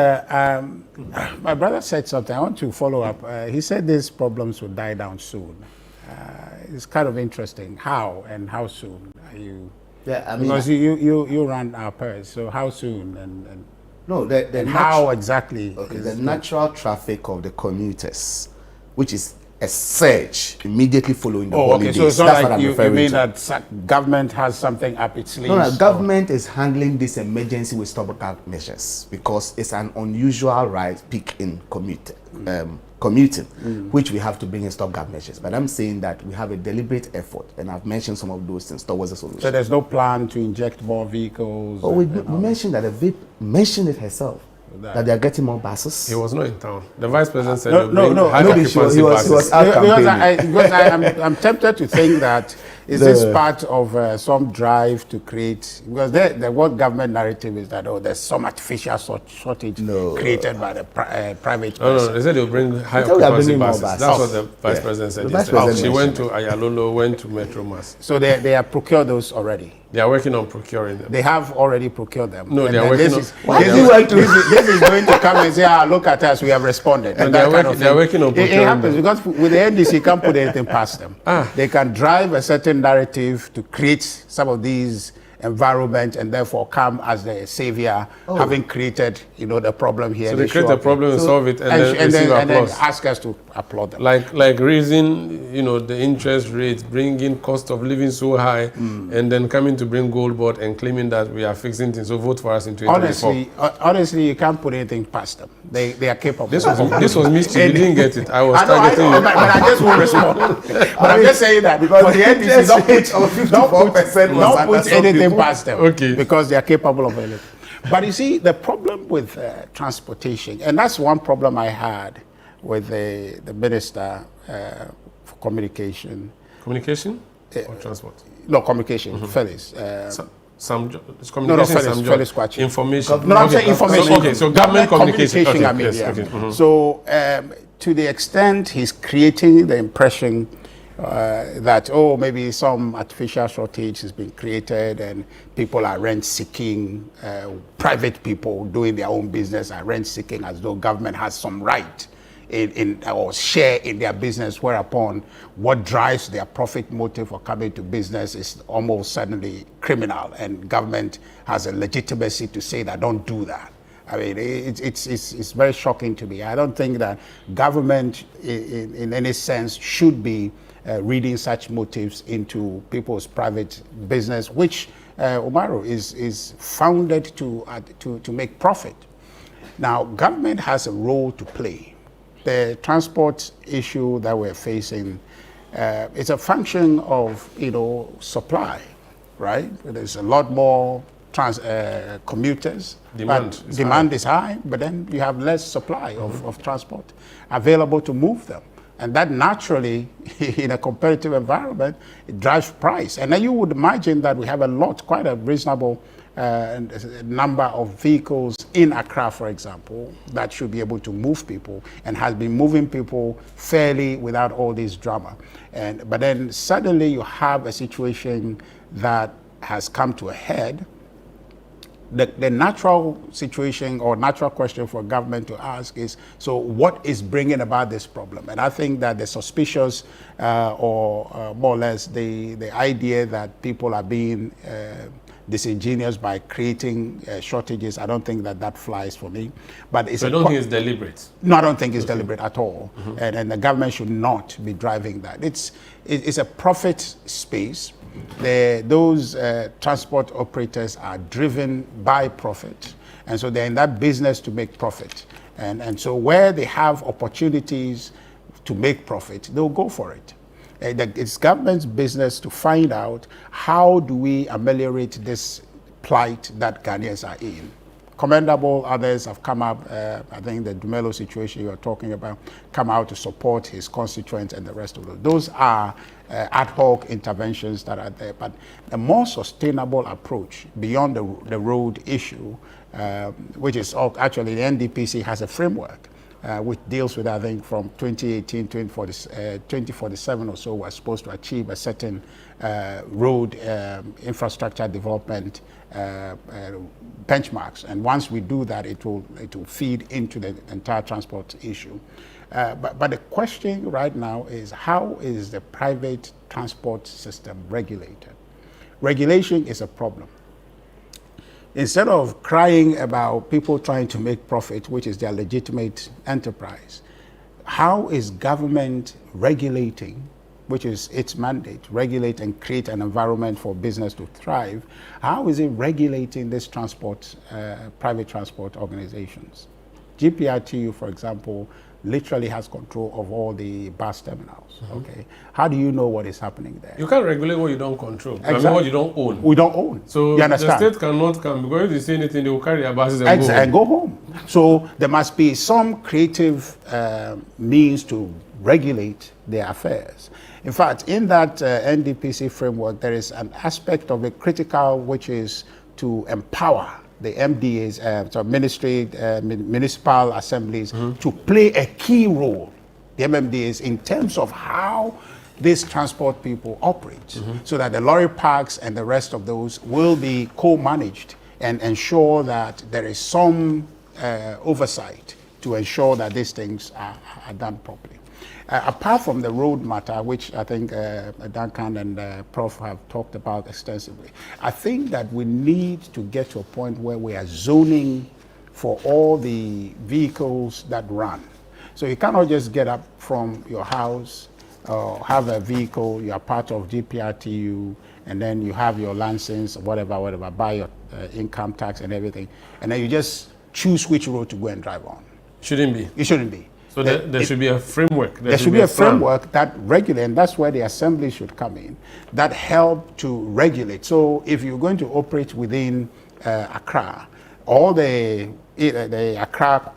my brother said something. I want to follow up. He said these problems will die down soon. It's kind of interesting. How and how soon are you? Yeah, I mean, because you run our pairs. So how soon and no, and how exactly? Okay, the natural traffic of the commuters, which is a surge immediately following the holidays. Okay, so it's not That's what like I'm you referring mean to. that government has something up its sleeves? No, government is handling this emergency with stopgap measures because it's an unusual peak in commuting, which we have to bring in stopgap measures. But I'm saying that we have a deliberate effort, and I've mentioned some of those things towards a solution. So there's no plan to inject more vehicles? Oh, we mentioned that the VIP mentioned it herself. That they are getting more buses. He was not in town. The vice president said he was out campaigning. Because I'm tempted to think that this part of some drive to create, because the what government narrative is that there's some artificial shortage created by the private person. No, they said they'll bring high occupancy buses. That's what the vice president said yesterday. She went to Ayalolo, went to Metro Mass. So they have procured those already. They are working on procuring them. They have already procured them. No, they are working on... This is going to come and say, look at us, we have responded. And they are working on procuring It happens because with the NDC, you can't put anything past them. They can drive a certain narrative to create some of these environment and therefore come as the savior, having created, the problem here. So they create the problem and solve it, and then ask us to applaud them. Like raising, the interest rates, bringing cost of living so high, and then coming to bring gold board and claiming that we are fixing things. So vote for us in 2024. Honestly, you can't put anything past them. They are capable. This was mischief. You didn't get it. I was targeting you. But I just won't respond. But I'm just saying that because the NPC don't put anything past them, because they are capable of anything. But you see, the problem with transportation, and that's one problem I had with the Minister for Communication. Communication or transport? No, communication, Felix. Felix Kwachi. Information. No, I'm saying information. Okay, so government communication. I mean, So to the extent he's creating the impression that maybe some artificial shortage has been created and people are rent seeking, private people doing their own business are rent seeking as though government has some right in or share in their business, whereupon what drives their profit motive for coming to business is almost suddenly criminal, and government has a legitimacy to say that don't do that. I mean, it's very shocking to me. I don't think that government in any sense should be reading such motives into people's private business, which Umaru is founded to make profit. Now, government has a role to play. The transport issue that we're facing is a function of supply, right? There's a lot more commuters. Demand is high, but then you have less supply of transport available to move them. And that naturally, in a competitive environment, it drives price. And then you would imagine that we have quite a reasonable number of vehicles in Accra, for example, that should be able to move people and has been moving people fairly without all this drama. But then suddenly you have a situation that has come to a head the natural situation or natural question for government to ask is, so what is bringing about this problem? And I think that the suspicious or more or less the idea that people are being disingenuous by creating shortages, I don't think that that flies for me. But it's so I don't think it's deliberate. No, I don't think it's deliberate at all. And the government should not be driving that. It's a profit space. Those transport operators are driven by profit. And so they're in that business to make profit. And so where they have opportunities to make profit, they'll go for it. It's government's business to find out how do we ameliorate this plight that Ghanaians are in. Commendable, others have come up, I think the Dumelo situation you are talking about, come out to support his constituents and the rest of those. Those are ad hoc interventions that are there. But the more sustainable approach beyond the road issue, which is actually the NDPC has a framework which deals with, I think, from 2018, 2047 or so, we're supposed to achieve a certain road infrastructure development benchmarks. And once we do that, it will feed into the entire transport issue. But the question right now is, how is the private transport system regulated? Regulation is a problem. Instead of crying about people trying to make profit, which is their legitimate enterprise, how is government regulating, which is its mandate, regulate and create an environment for business to thrive? How is it regulating this transport, private transport organizations? GPRTU, for example, literally has control of all the bus terminals. Okay, how do you know what is happening there? You can't regulate what you don't control. Exactly. I mean, what you don't own. We don't own. So you understand? the state cannot come, because if they say anything, they will carry their buses and go home. So there must be some creative means to regulate their affairs. In fact, in that NDPC framework, there is an aspect of it critical, which is to empower the MDAs, so municipal assemblies, to play a key role, the MMDAs, in terms of how these transport people operate, so that the lorry parks and the rest of those will be co-managed and ensure that there is some oversight to ensure that these things are done properly. Apart from the road matter, which I think Duncan and Prof have talked about extensively, I think that we need to get to a point where we are zoning for all the vehicles that run. So you cannot just get up from your house, have a vehicle, you are part of GPRTU, and then you have your license, whatever, buy your income tax and everything, and then you just choose which road to go and drive on. Shouldn't be. It shouldn't be. So there should be a framework. There should be a framework that regulates, and that's where the assembly should come in, that help to regulate. So if you're going to operate within Accra, all the Accra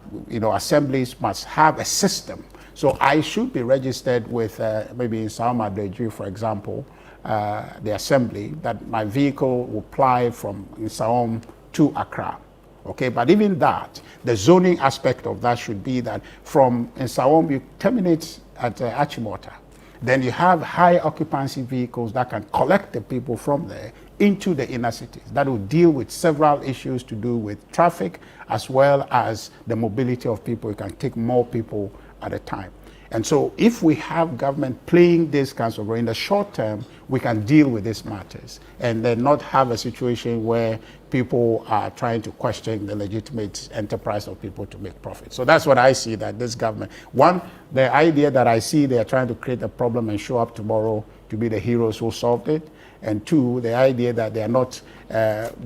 assemblies must have a system. So I should be registered with maybe in Saomadeju, for example, the assembly, that my vehicle will ply from Saom to Accra. Okay, but even that, the zoning aspect of that should be that from Nsawam you terminate at Achimota. Then you have high occupancy vehicles that can collect the people from there into the inner cities. That will deal with several issues to do with traffic as well as the mobility of people. You can take more people at a time. And so if we have government playing this kinds of role in the short term, we can deal with these matters and then not have a situation where people are trying to question the legitimate enterprise of people to make profit. So that's what I see that this government, one, the idea that I see they are trying to create a problem and show up tomorrow to be the heroes who solved it. And two, the idea that they are not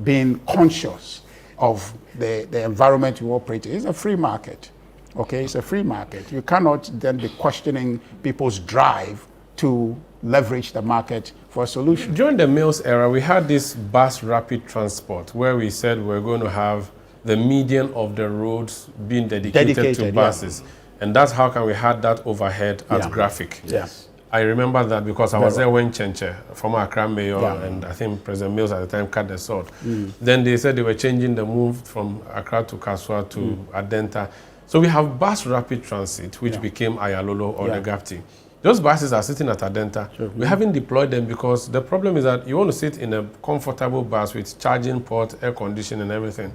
being conscious of the environment we operate in. It's a free market. Okay, it's a free market. You cannot then be questioning people's drive to leverage the market for a solution. During the Mills era, we had this bus rapid transport where we said we're going to have the median of the roads being dedicated to buses. Yeah. And that's how come we had that overhead at Graphic. Yes. I remember that because I was there when Chenche, former Accra mayor, and I think President Mills at the time cut the sword. Then they said they were changing the move from Accra to Kaswa to Adenta. So we have bus rapid transit, which became Ayalolo or the Gapti. Those buses are sitting at Adenta. Sure. We haven't deployed them because the problem is that you want to sit in a comfortable bus with charging port, air conditioning and everything,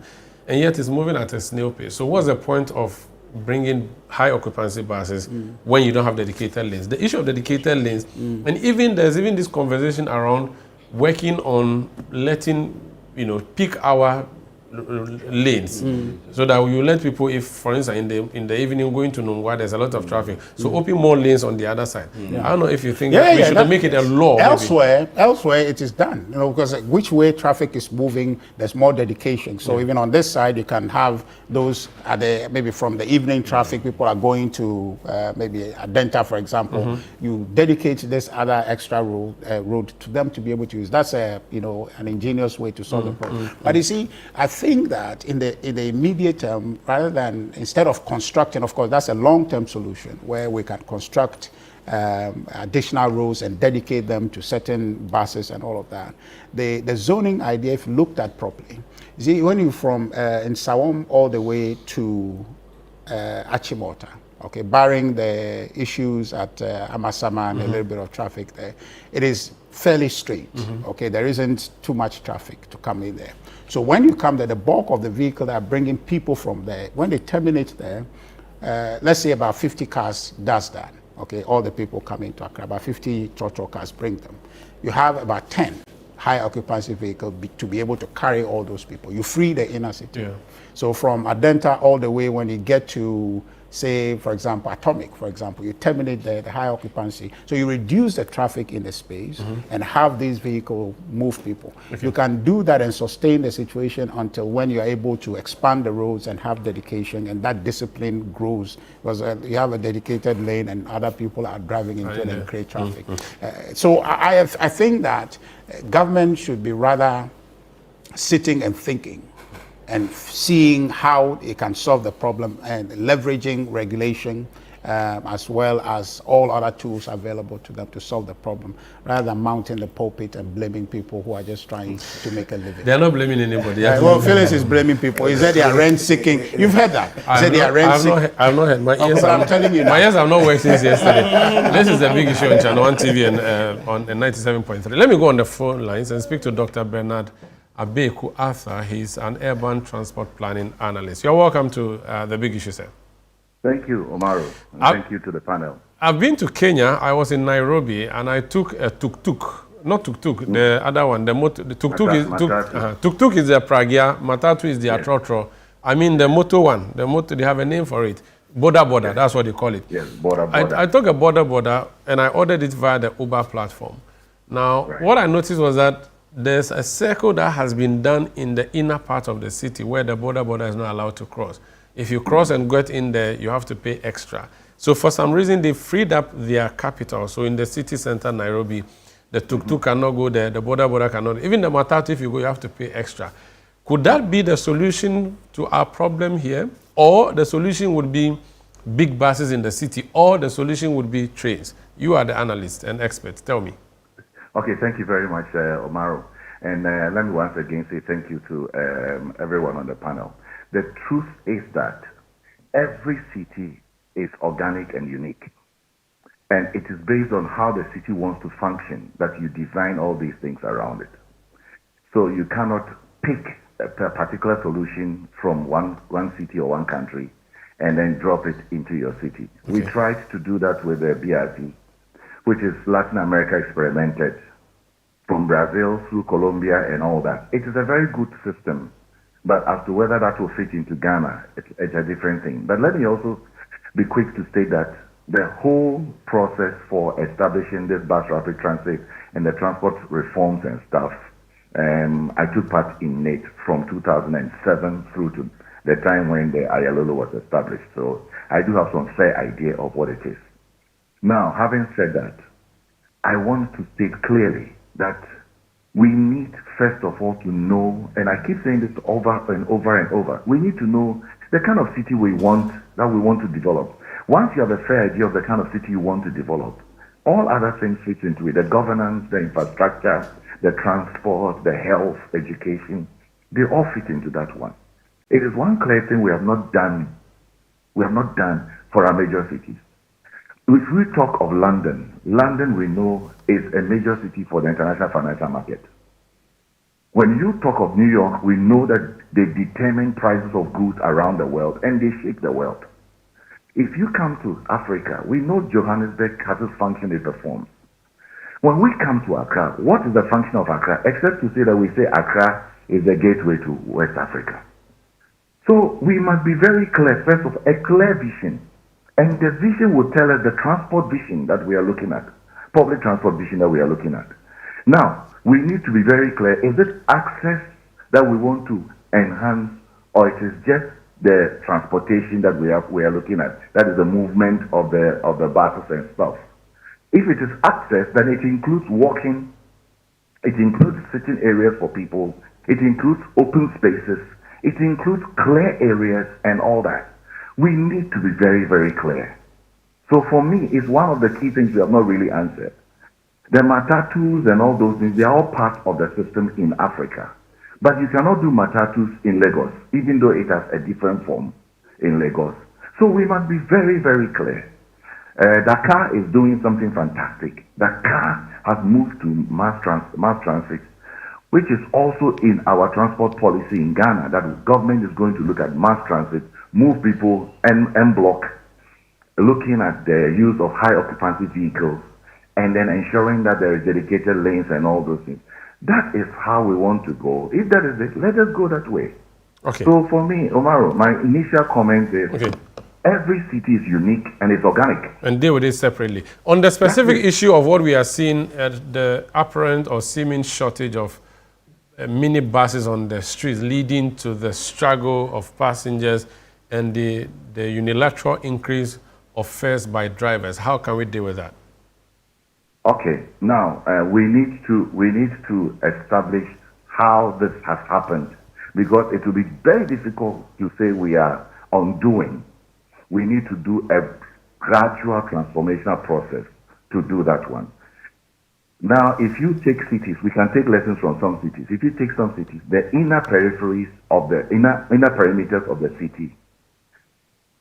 and yet it's moving at a snail pace. So what's the point of bringing high occupancy buses when you don't have dedicated lanes? The issue of dedicated lanes, and there's even this conversation around working on letting, peak hour lanes, so that you let people, if for instance in the evening going to Nungwa there's a lot of traffic, so open more lanes on the other side. I don't know if you think that we should make it a law. Elsewhere it is done, because which way traffic is moving, there's more dedication. So even on this side you can have those maybe from the evening traffic, people are going to maybe Adenta, for example. You dedicate this other extra road to them to be able to use. That's an ingenious way to solve the problem. But you see, I think that in the immediate term, rather than, instead of constructing, of course, that's a long-term solution where we can construct additional roads and dedicate them to certain buses and all of that. The zoning idea, if looked at properly, you see, when you from in Sawam all the way to Achimota, okay, barring the issues at Amasama and a little bit of traffic there, it is fairly straight. Okay, there isn't too much traffic to come in there. So when you come there, the bulk of the vehicle that are bringing people from there, when they terminate there, let's say about 50 cars does that. Okay, all the people come into Accra, about 50 trotro cars bring them. You have about 10 high occupancy vehicles to be able to carry all those people. You free the inner city. Yeah. So from Adenta all the way, when you get to, say, for example, Atomic, for example, you terminate the high occupancy. So you reduce the traffic in the space and have these vehicles move people. Okay. You can do that and sustain the situation until when you're able to expand the roads and have dedication, and that discipline grows, because you have a dedicated lane and other people are driving into it and create traffic. So I think that government should be rather sitting and thinking and seeing how it can solve the problem and leveraging regulation as well as all other tools available to them to solve the problem, rather than mounting the pulpit and blaming people who are just trying to make a living. They're not blaming anybody. Well, Phyllis is blaming people. He said they are rent seeking. You've heard that. He said they are rent seeking. I've not heard. My ears, I'm telling you. My ears have not worked since yesterday. This is the big issue on ChannelOne TV and on 97.3. Let me go on the phone lines and speak to Dr. Bernard Abeku Arthur. He's an urban transport planning analyst. You're welcome to the big issue, sir. Thank you, Omaru, and thank you to the panel. I've been to Kenya. I was in Nairobi, and I took a tuk-tuk. Not tuk-tuk, the other one. The tuk-tuk is tuk-tuk is the Pragya, Matatu is the Atrotro. I mean the motor one. The motor, they have a name for it. Border, yes. That's what they call it. Yes, border. I took a border, and I ordered it via the Uber platform. Now, what I noticed was that there's a circle that has been done in the inner part of the city where the border is not allowed to cross. If you cross and get in there, you have to pay extra. So for some reason, they freed up their capital. So in the city center, Nairobi, the tuk-tuk cannot go there, the border cannot. Even the matatu, if you go, you have to pay extra. Could that be the solution to our problem here? Or the solution would be big buses in the city, or the solution would be trains? You are the analyst and expert. Tell me. Okay, thank you very much, Omaru. And let me once again say thank you to everyone on the panel. The truth is that every city is organic and unique. And it is based on how the city wants to function that you design all these things around it. So you cannot pick a particular solution from one city or one country and then drop it into your city. Okay. We tried to do that with the BRT, which is Latin America experimented from Brazil through Colombia and all that. It is a very good system, but as to whether that will fit into Ghana, it's a different thing. But let me also be quick to state that the whole process for establishing this bus rapid transit and the transport reforms and stuff, I took part in it from 2007 through to the time when the ILO was established. So I do have some fair idea of what it is. Now, having said that, I want to state clearly that we need, first of all, to know, and I keep saying this over and over and over, we need to know the kind of city we want to develop. Once you have a fair idea of the kind of city you want to develop, all other things fit into it. The governance, the infrastructure, the transport, the health, education, they all fit into that one. It is one clear thing we have not done for our major cities. if we talk of London, London we know is a major city for the international financial market. When you talk of New York, we know that they determine prices of goods around the world and they shape the world. If you come to Africa, we know Johannesburg has its function it performs. When we come to Accra, what is the function of Accra? Except to say that we say Accra is the gateway to West Africa. So we must be very clear, first of all, a clear vision. And the vision will tell us the transport vision that we are looking at, public transport vision that we are looking at. Now, we need to be very clear. Is it access that we want to enhance, or it is just the transportation that we are looking at? That is the movement of the buses and stuff. If it is access, then it includes walking, it includes sitting areas for people, it includes open spaces, it includes clear areas and all that. We need to be very, very clear. So for me, it's one of the key things we have not really answered. The matatus and all those things, they are all part of the system in Africa. But you cannot do matatus in Lagos, even though it has a different form in Lagos. So we must be very, very clear. Dakar is doing something fantastic. Dakar has moved to mass transit, which is also in our transport policy in Ghana, that the government is going to look at mass transit, move people en bloc, looking at the use of high occupancy vehicles, and then ensuring that there is dedicated lanes and all those things. That is how we want to go. If that is it, let us go that way. Okay. So for me, Omaru, my initial comment is, every city is unique and it's organic. And deal with it separately. On the specific issue of what we are seeing at the apparent or seeming shortage of mini buses on the streets, leading to the struggle of passengers and the unilateral increase of fares by drivers, how can we deal with that? Okay, now we need to establish how this has happened, because it will be very difficult to say we are undoing. We need to do a gradual transformational process to do that one. Now, if you take cities, we can take lessons from some cities. If you take some cities, the inner peripheries of the inner perimeters of the city,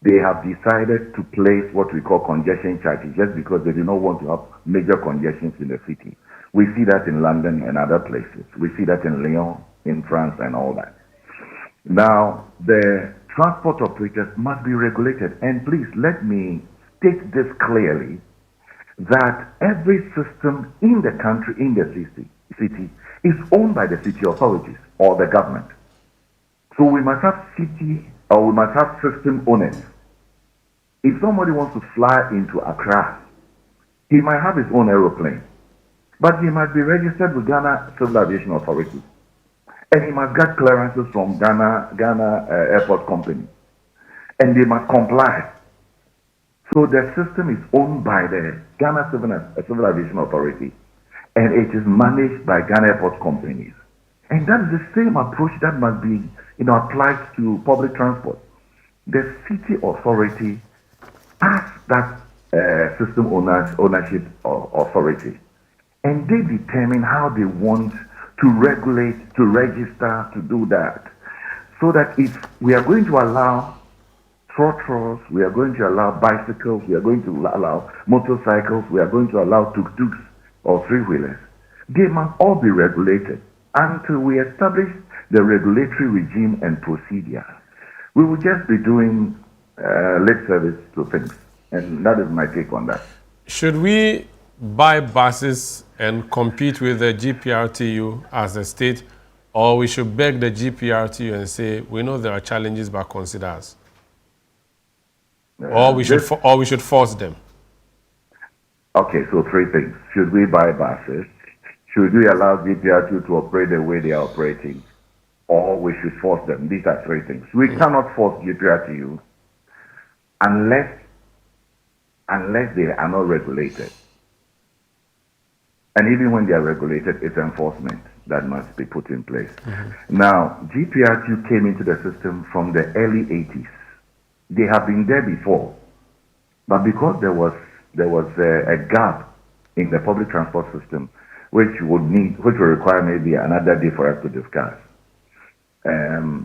they have decided to place what we call congestion charges just because they do not want to have major congestions in the city. We see that in London and other places. We see that in Lyon, in France, and all that. Now, the transport operators must be regulated. And please, let me state this clearly, that every system in the country, in the city, is owned by the city authorities or the government. So we must have system owners. If somebody wants to fly into Accra, he might have his own aeroplane, but he must be registered with Ghana Civil Aviation Authority, and he must get clearances from Ghana Airport Company, and they must comply. So the system is owned by the Ghana Civil Aviation Authority, and it is managed by Ghana Airport companies. And that is the same approach that must be applied to public transport. The city authority has that system ownership authority, and they determine how they want to regulate, to register, to do that. So that if we are going to allow trotros, we are going to allow bicycles, we are going to allow motorcycles, we are going to allow tuk-tuks or three-wheelers, they must all be regulated. Until we establish the regulatory regime and procedure, we will just be doing lip service to things. And that is my take on that. Should we buy buses and compete with the GPRTU as a state, or we should beg the GPRTU and say, we know there are challenges, but consider us? Or we should force them? Okay, so three things. Should we buy buses? Should we allow GPRTU to operate the way they are operating? Or we should force them? These are three things. We cannot force GPRTU unless they are not regulated. And even when they are regulated, it's enforcement that must be put in place. Now, GPRTU came into the system from the early 80s. They have been there before, but because there was a gap in the public transport system, which would require maybe another day for us to discuss.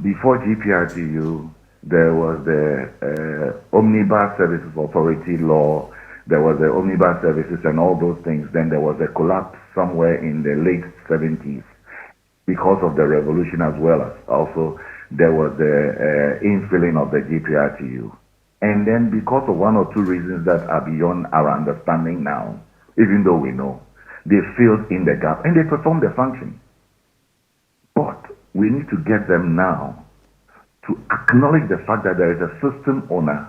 Before GPRTU, there was the Omnibus Services Authority law There was the omnibus services and all those things. Then there was a collapse somewhere in the late 70s because of the revolution, as well as also there was the infilling of the GPRTU. And then because of one or two reasons that are beyond our understanding now, even though we know, they filled in the gap and they performed the function. But we need to get them now to acknowledge the fact that there is a system owner.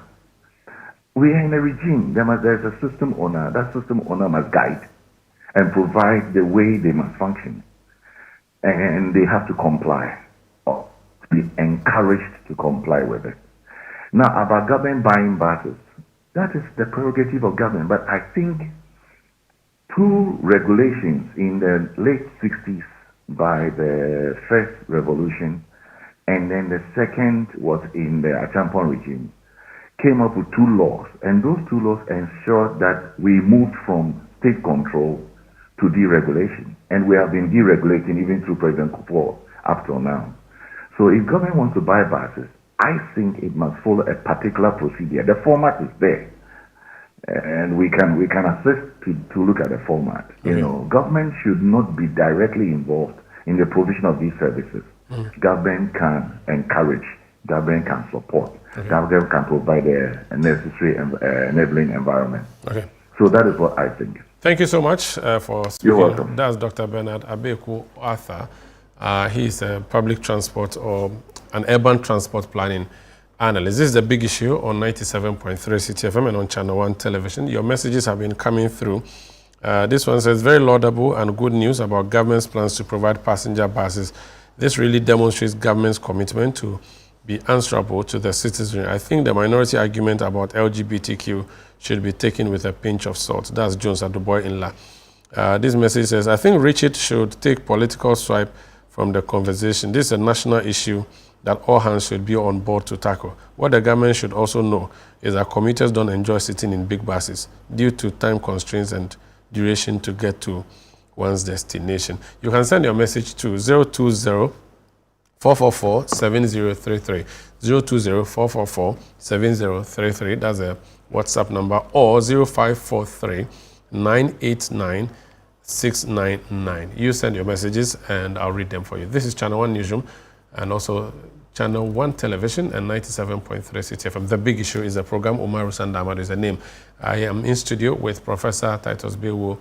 We are in a regime. There is a system owner. That system owner must guide and provide the way they must function. And they have to comply, or be encouraged to comply with it. Now, about government buying buses, that is the prerogative of government. But I think two regulations in the late 60s by the first revolution, and then the second was in the Achampon regime, came up with two laws. And those two laws ensured that we moved from state control to deregulation. And we have been deregulating even through President Kufuor up till now. So if government wants to buy buses, I think it must follow a particular procedure. The format is there. And we can assist to look at the format. Okay. You know, government should not be directly involved in the provision of these services. Government can encourage, government can support, government can provide a necessary enabling environment. Okay. So that is what I think. Thank you so much for speaking. You're welcome. That's Dr. Bernard Abeku Arthur. He's a public transport or an urban transport planning analyst. This is the big issue on 97.3 CTFM and on ChannelOne television. Your messages have been coming through. This one says, very laudable and good news about government's plans to provide passenger buses. This really demonstrates government's commitment to be answerable to the citizenry. I think the minority argument about LGBTQ should be taken with a pinch of salt. That's Jones Aduboy Inla. This message says, I think Richard should take political swipe from the conversation. This is a national issue that all hands should be on board to tackle. What the government should also know is that commuters don't enjoy sitting in big buses due to time constraints and duration to get to one's destination. You can send your message to 020-444-7033. 020-444-7033. That's a WhatsApp number, or 0543-989-699. You send your messages and I'll read them for you. This is ChannelOne Newsroom and also ChannelOne Television and 97.3 CTFM. The big issue is the program. Umaru Sandamadu is the name. I am in studio with Professor Titus Beyu,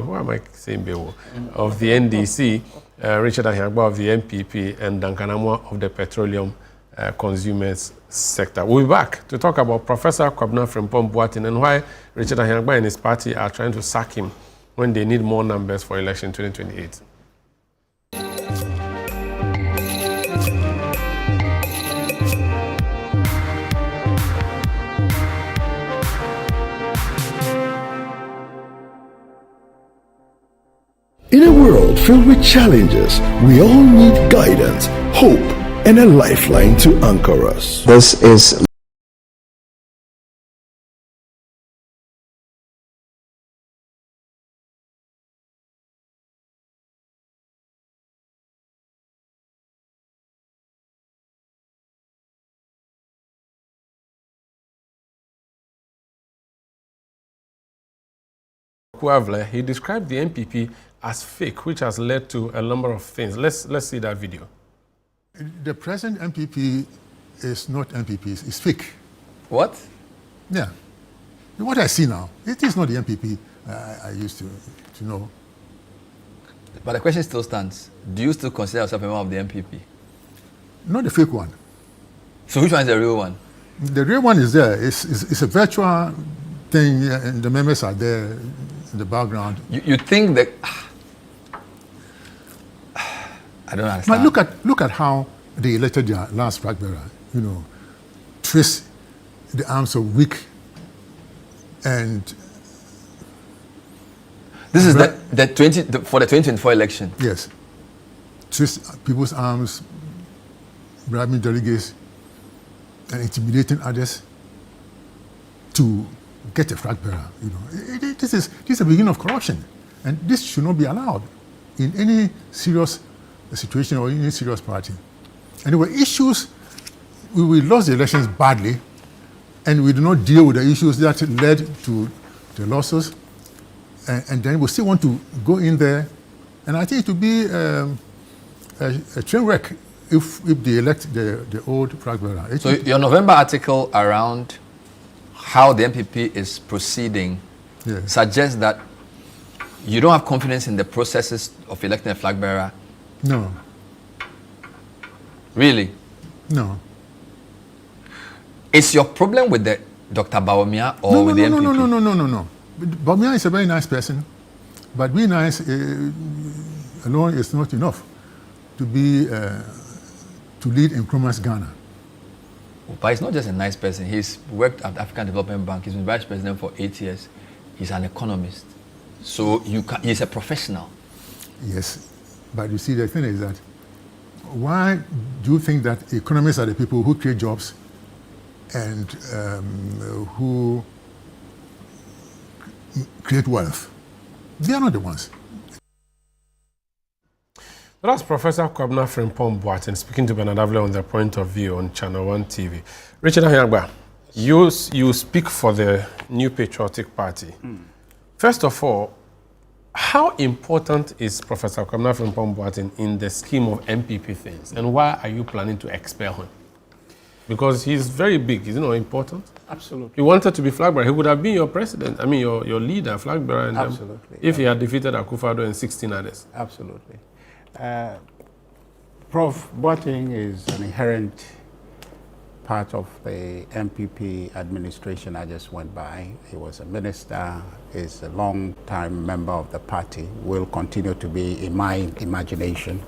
why am I saying Beyu, of the NDC, Richard Ahiagba of the NPP, and Duncan Amwa of the Petroleum Consumers Sector. We'll be back to talk about Professor Kwabena Frimpong Boateng and why Richard Ahiagba and his party are trying to sack him when they need more numbers for election 2028. In a world filled with challenges, we all need guidance, hope, and a lifeline to anchor us. This is He described the NPP as fake, which has led to a number of things. Let's see that video. The present NPP is not NPP, it's fake. What? Yeah. What I see now, it is not the NPP I used to know. But the question still stands. Do you still consider yourself a member of the NPP? Not the fake one. So which one is the real one? The real one is there. It's a virtual thing, and the members are there in the background. You think that... I don't understand. But look at how they elected their last flag bearer. You know, twist the arms of weak and. This is for the 2024 election. Yes, twist people's arms, bribing delegates, and intimidating others to get a flag bearer. You know, this is the beginning of corruption, and this should not be allowed in any serious situation or any serious party. And there were issues, we lost the elections badly, and we did not deal with the issues that led to the losses, and then we still want to go in there. And I think it would be a train wreck if they elect the old flag bearer. So your November article around how the NPP is proceeding suggests that you don't have confidence in the processes of electing a flag bearer? No. Really? No. Is your problem with the Dr. Bawumia or with the NPP? No. Bawumia is a very nice person, but being nice alone is not enough to be to lead Nkrumah's Ghana. But he's not just a nice person. He's worked at the African Development Bank. He's been vice president for 8 years. He's an economist. So he's a professional. Yes, but you see, the thing is that why do you think that economists are the people who create jobs and who create wealth? They are not the ones. That's Professor Kwabena Frimpong Boateng speaking to Bernard Avle on their point of view on ChannelOne TV. Richard Ahyagba, you speak for the New Patriotic Party. First of all, how important is Professor Kwabena Frimpong Boateng in the scheme of NPP things, and why are you planning to expel him? Because he's very big, isn't it important? Absolutely. He wanted to be flag bearer. He would have been your president, your leader, flag bearer, and Absolutely. If he had defeated Akufo-Addo and 16 others. Absolutely. Prof. Boateng is an inherent part of the NPP administration I just went by. He was a minister, is a long-time member of the party, will continue to be in my imagination.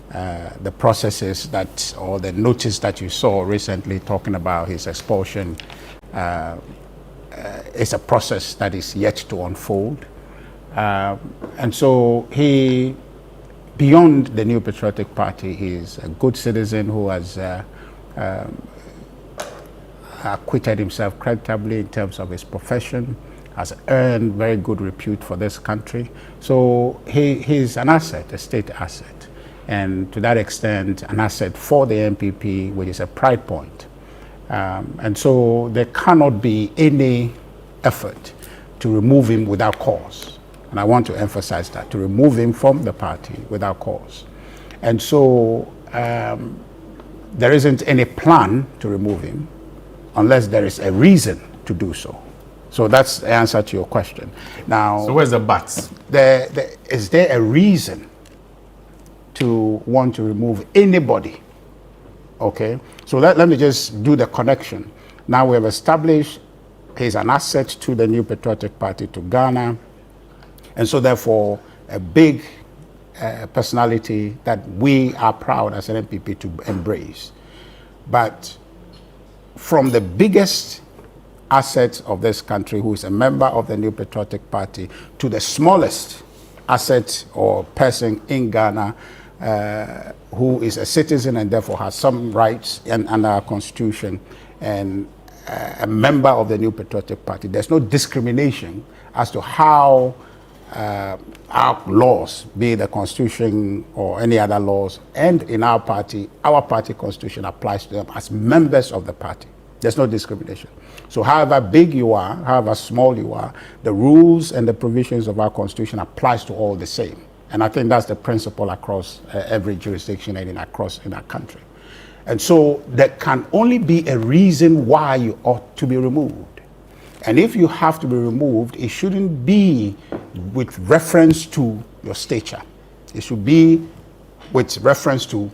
The processes that, or the notice that you saw recently talking about his expulsion is a process that is yet to unfold. And so he, beyond the New Patriotic Party, he is a good citizen who has acquitted himself creditably in terms of his profession, has earned very good repute for this country. So he's an asset, a state asset. And to that extent, an asset for the NPP, which is a pride point. And so there cannot be any effort to remove him without cause. And I want to emphasize that, to remove him from the party without cause. And so there isn't any plan to remove him unless there is a reason to do so. So that's the answer to your question. Now, so where's the but? Is there a reason to want to remove anybody? Okay, so let me just do the connection. Now we have established he's an asset to the New Patriotic Party, to Ghana, and so therefore a big personality that we are proud as an NPP to embrace. But from the biggest asset of this country, who is a member of the New Patriotic Party, to the smallest asset or person in Ghana, who is a citizen and therefore has some rights under our constitution, and a member of the New Patriotic Party. There's no discrimination as to how our laws, be it the constitution or any other laws, and in our party constitution applies to them as members of the party. There's no discrimination. So however big you are, however small you are, the rules and the provisions of our constitution applies to all the same. And I think that's the principle across every jurisdiction and across in our country. And so there can only be a reason why you ought to be removed. And if you have to be removed, it shouldn't be with reference to your stature. It should be with reference to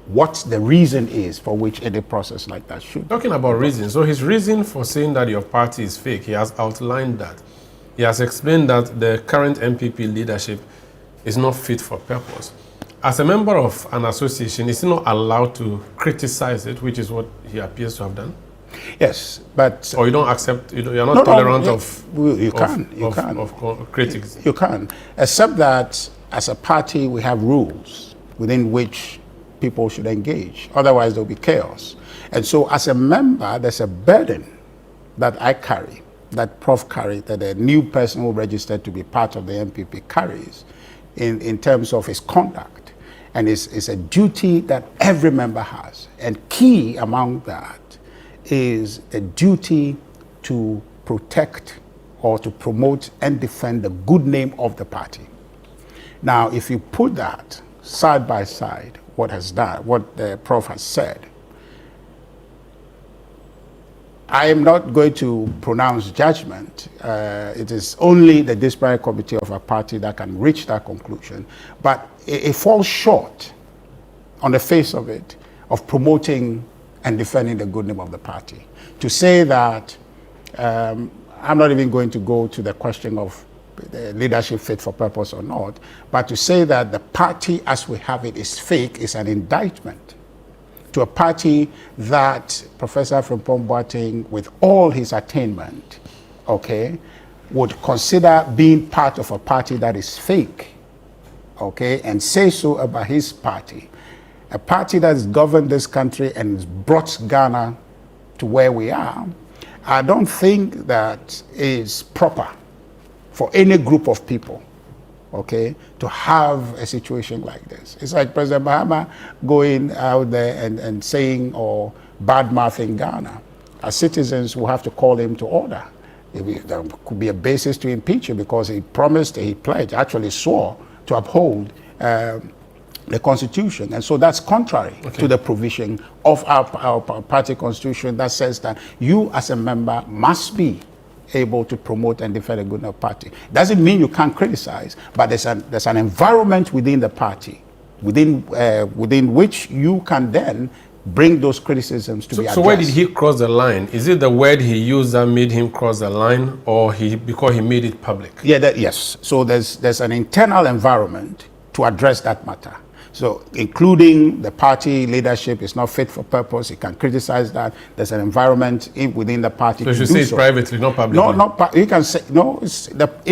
what the reason is for which any process like that should. Talking about reason, so his reason for saying that your party is fake, he has outlined that. He has explained that the current NPP leadership is not fit for purpose. As a member of an association, is he not allowed to criticize it, which is what he appears to have done? Yes, but... Or you don't accept, you're not tolerant of critics? You can, except that as a party we have rules within which people should engage. Otherwise there will be chaos. And so as a member, there's a burden that I carry, that Prof carried, that a new person who registered to be part of the NPP carries in terms of his conduct. And it's a duty that every member has. And key among that is a duty to protect or to promote and defend the good name of the party. Now, if you put that side by side, what the Prof has said, I am not going to pronounce judgment. It is only the disciplinary committee of a party that can reach that conclusion. But it falls short, on the face of it, of promoting and defending the good name of the party. To say that, I'm not even going to go to the question of the leadership fit for purpose or not, but to say that the party as we have it is fake is an indictment to a party that Professor Frimpong Boateng, with all his attainment, okay, would consider being part of a party that is fake, okay, and say so about his party. A party that has governed this country and has brought Ghana to where we are. I don't think that is proper for any group of people, okay, to have a situation like this. It's like President Mahama going out there and saying or bad-mouthing Ghana. As citizens will have to call him to order. There could be a basis to impeach him because he promised, he pledged, actually swore to uphold the Constitution. And so that's contrary to the provision of our party constitution that says that you as a member must be able to promote and defend a good enough party. Doesn't mean you can't criticize, but there's an environment within the party, within which you can then bring those criticisms to be addressed. So where did he cross the line? Is it the word he used that made him cross the line, or because he made it public? Yeah, yes. So there's an internal environment to address that matter. So including the party leadership is not fit for purpose. You can criticize that. There's an environment within the party. So you should say it privately, not publicly. No, not you can say no.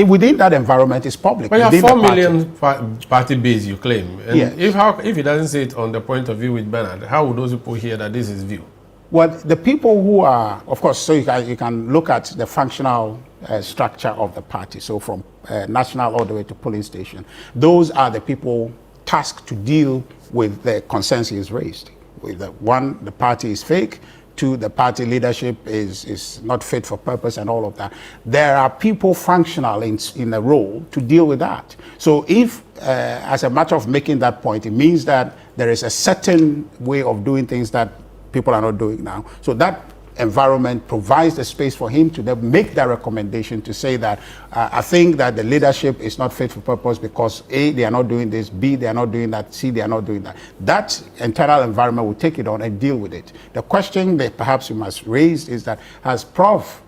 Within that environment is public. But you have 4 million party base, you claim. And yes. If he doesn't say it on the point of view with Bernard, how would those people hear that this is view? Well, the people who are, of course, so you can look at the functional structure of the party. So from national all the way to polling station, those are the people tasked to deal with the concerns he has raised. With one, the party is fake. 2, the party leadership is not fit for purpose and all of that. There are people functional in the role to deal with that. So if, as a matter of making that point, it means that there is a certain way of doing things that people are not doing now. So that environment provides the space for him to then make that recommendation to say that I think that the leadership is not fit for purpose because A, they are not doing this, B, they are not doing that, C, they are not doing that. That internal environment will take it on and deal with it. The question that perhaps you must raise is that has Prof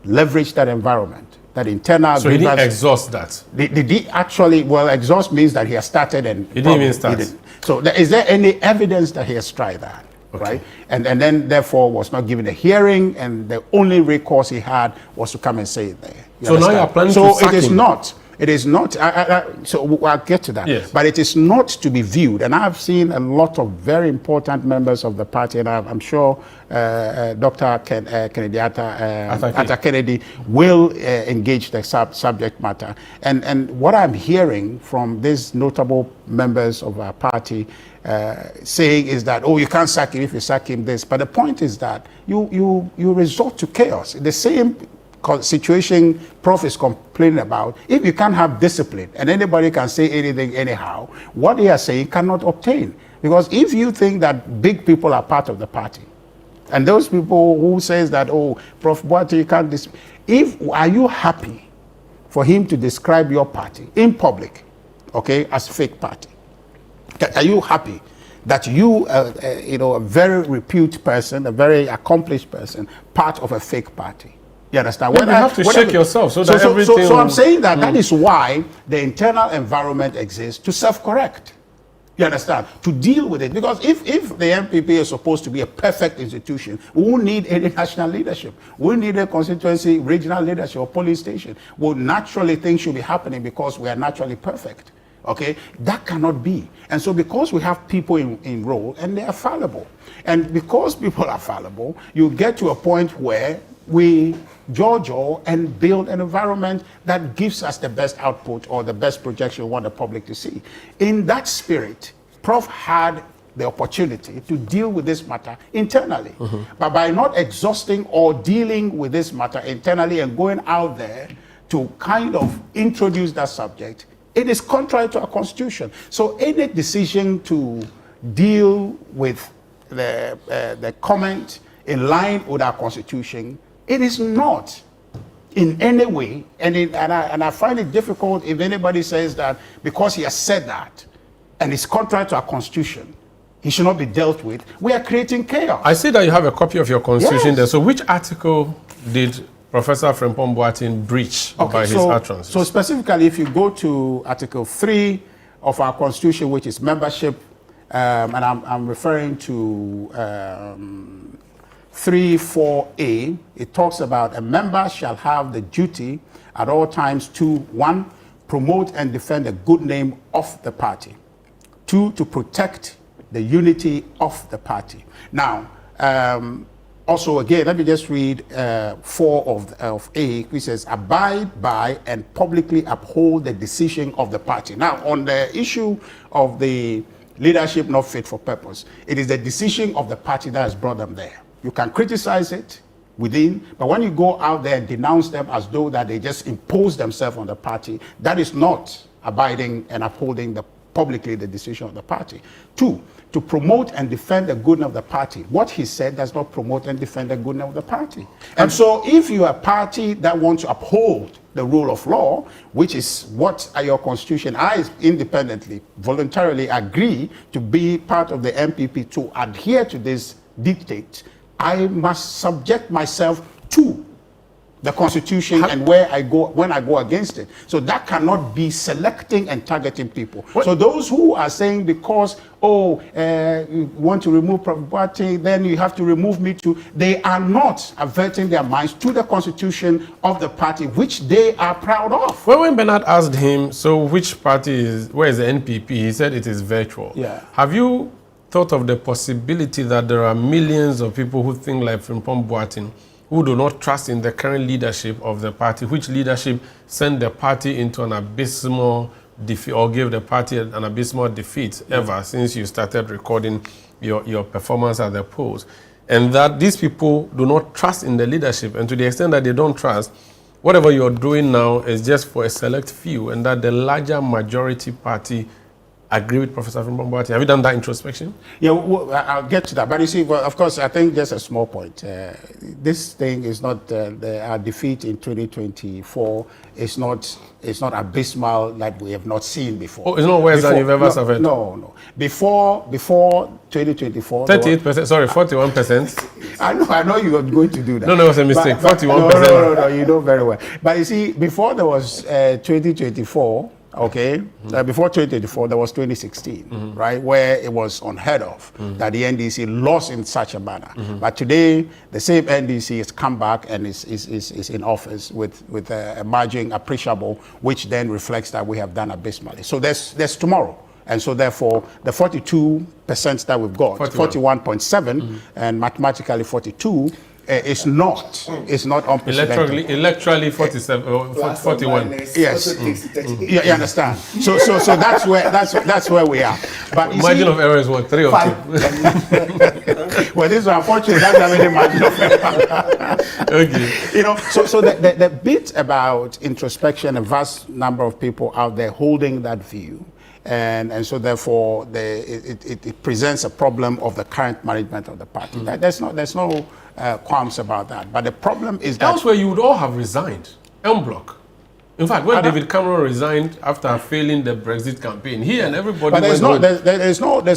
leveraged that environment? That internal. So he didn't exhaust that. Did he actually? Well, exhaust means that he has started and he didn't even start. So is there any evidence that he has tried that? Okay. Right, and then therefore was not given a hearing, and the only recourse he had was to come and say it there. So now you are planning to sack him. So it is not. So I'll get to that. Yes. But it is not to be viewed. And I've seen a lot of very important members of the party, and I'm sure Dr. Kennedy Atta Kennedy will engage the subject matter. And what I'm hearing from these notable members of our party saying is that, oh, you can't sack him if you sack him this. But the point is that you resort to chaos. The same situation Prof is complaining about. If you can't have discipline and anybody can say anything anyhow, what they are saying cannot obtain. Because if you think that big people are part of the party, and those people who says that, oh, Prof Boateng can't are you happy for him to describe your party in public, okay, as fake party? Are you happy that you, a very reputed person, a very accomplished person, part of a fake party? You understand? Well, you have to shake yourself so that everything... So I'm saying that that is why the internal environment exists, to self-correct. You understand? To deal with it. Because if the NPP is supposed to be a perfect institution, we won't need any national leadership. We need a constituency, regional leadership, or police station. Well, naturally things should be happening because we are naturally perfect. Okay, that cannot be. And so because we have people in role and they are fallible, and because people are fallible, you get to a point where we judge and build an environment that gives us the best output or the best projection we want the public to see. In that spirit, Prof had the opportunity to deal with this matter internally. But by not exhausting or dealing with this matter internally and going out there to kind of introduce that subject, it is contrary to our constitution. So any decision to deal with the comment in line with our constitution, it is not in any way, and I find it difficult if anybody says that because he has said that and it's contrary to our constitution, he should not be dealt with. We are creating chaos. I see that you have a copy of your constitution Yes. there. So which article did Professor Frimpong Boateng breach by his utterances? So specifically, if you go to Article 3 of our constitution, which is membership, and I'm referring to 3.4a, it talks about a member shall have the duty at all times to, 1, promote and defend the good name of the party. 2, to protect the unity of the party. Now, also again, let me just read 4 of A, which says, abide by and publicly uphold the decision of the party. Now, on the issue of the leadership not fit for purpose, it is the decision of the party that has brought them there. You can criticize it within, but when you go out there and denounce them as though that they just impose themselves on the party, that is not abiding and upholding publicly the decision of the party. 2, to promote and defend the goodness of the party. What he said does not promote and defend the goodness of the party. And so if you are a party that wants to uphold the rule of law, which is what your constitution, I independently, voluntarily agree to be part of the NPP to adhere to this dictate, I must subject myself to the constitution and where I go when I go against it. So that cannot be selecting and targeting people. So those who are saying because you want to remove Prof. Boateng, then you have to remove me too, they are not averting their minds to the constitution of the party, which they are proud of. Well, when Bernard asked him, so which party is, where is the NPP? He said it is virtual. Yeah. Have you thought of the possibility that there are millions of people who think like Frimpong Boateng, who do not trust in the current leadership of the party, which leadership sent the party into an abysmal defeat or gave the party an abysmal defeat ever since you started recording your performance at the polls, and that these people do not trust in the leadership, and to the extent that they don't trust, whatever you're doing now is just for a select few, and that the larger majority party agree with Professor Frimpong Boateng. Have you done that introspection? Yeah, well, I'll get to that. But you see, well, of course, I think just a small point. This thing is not, our defeat in 2024 is not abysmal like we have not seen before. Oh, it's not worse than you've ever suffered? No. Before 2024... 38%, sorry, 41%. I know you are going to do that. No, it was a mistake, 41%. No, you know very well. But you see, before there was 2024, okay, before 2024, there was 2016, right, where it was unheard of that the NDC lost in such a manner. But today, the same NDC has come back and is in office with a margin appreciable, which then reflects that we have done abysmally. So there's tomorrow. And so therefore, the 42% that we've got, 41.7, and mathematically 42, it's not unprecedented. Electorally 47, 41. Yes, you understand. So that's where we are. But margin of error is what, 3 or 2? Well, this is unfortunate. That's not really margin of error. Okay. You know, so the bit about introspection, a vast number of people out there holding that view. And so therefore it presents a problem of the current management of the party. There's no qualms about that. But the problem is that elsewhere you would all have resigned en bloc. In fact, when David Cameron resigned after failing the Brexit campaign, he and everybody. But there's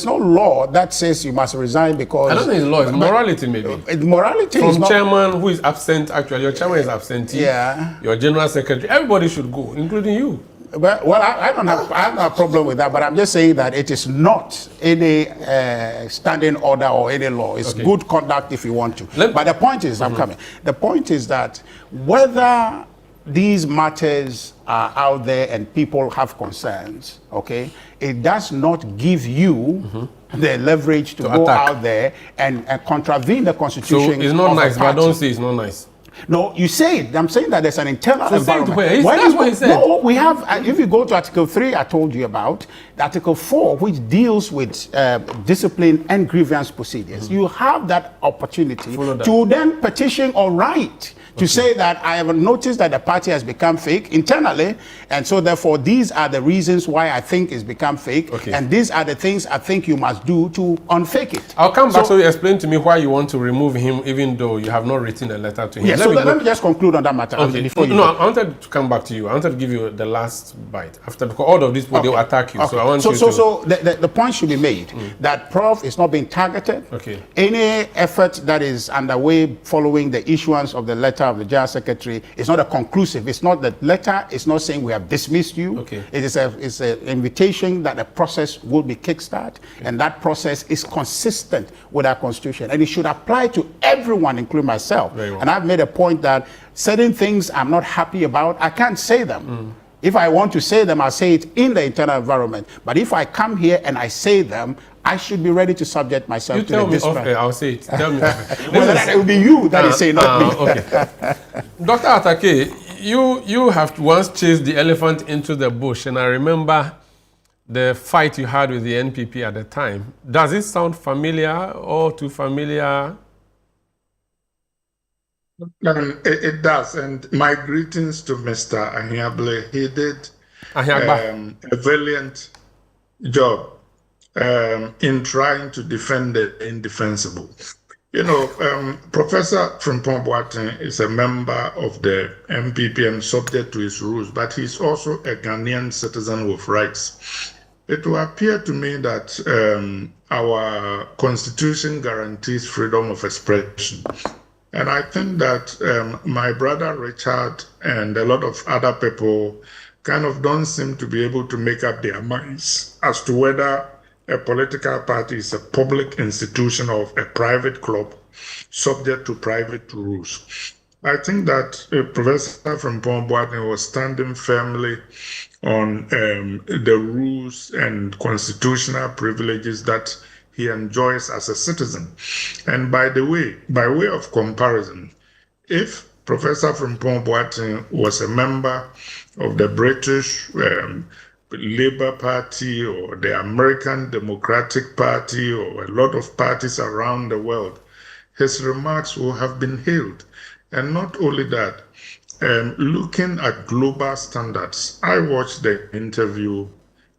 no law that says you must resign because I don't think it's law. It's morality, maybe. Morality from is not, chairman who is absent. Actually, your chairman is absentee. Yeah. Your general secretary. Everybody should go, including you. Well, I have no problem with that, but I'm just saying that it is not any standing order or any law. It's good conduct if you want to. But the point is, I'm coming. The point is that whether these matters are out there and people have concerns, okay, it does not give you the leverage to go attack out there and contravene the constitution. So it's not nice, but don't say it's not nice. No, you say it. I'm saying that there's an internal so environment. Say it where? That's what he said. No, we have, if you go to Article 3, I told you about, Article 4, which deals with discipline and grievance procedures, you have that opportunity to then petition or write to say that I have noticed that the party has become fake internally, and so therefore these are the reasons why I think it's become fake, and these are the things I think you must do to unfake it. I'll come back so you explain to me why you want to remove him even though you have not written a letter to him. Yes, let me just conclude on that matter. Okay. I wanted to come back to you. I wanted to give you the last bite. After, because all of these people, they will attack you. So I want you to... So the point should be made that Prof is not being targeted. Any effort that is underway following the issuance of the letter of the General Secretary is not a conclusive. It's not the letter. It's not saying we have dismissed you. It is an invitation that the process will be kickstarted, and that process is consistent with our Constitution, and it should apply to everyone, including myself. And I've made a point that certain things I'm not happy about, I can't say them. If I want to say them, I'll say it in the internal environment. But if I come here and I say them, I should be ready to subject myself to the discipline. I'll say it. Tell me. Well, it will be you that is saying, not me. Okay. Dr. Atake, you have once chased the elephant into the bush, and I remember the fight you had with the NPP at the time. Does it sound familiar or too familiar? It does, and my greetings to Mr. Ahiable. He did a valiant job in trying to defend the indefensible. You know, Professor Frimpong Boateng is a member of the NPP and subject to his rules, but he's also a Ghanaian citizen with rights. It will appear to me that our constitution guarantees freedom of expression. And I think that my brother Richard and a lot of other people kind of don't seem to be able to make up their minds as to whether a political party is a public institution or a private club subject to private rules. I think that Professor Frimpong Boateng was standing firmly on the rules and constitutional privileges that he enjoys as a citizen. And by the way, by way of comparison, if Professor Frimpong Boateng was a member of the British Labour Party or the American Democratic Party or a lot of parties around the world, his remarks will have been hailed. And not only that, looking at global standards, I watched the interview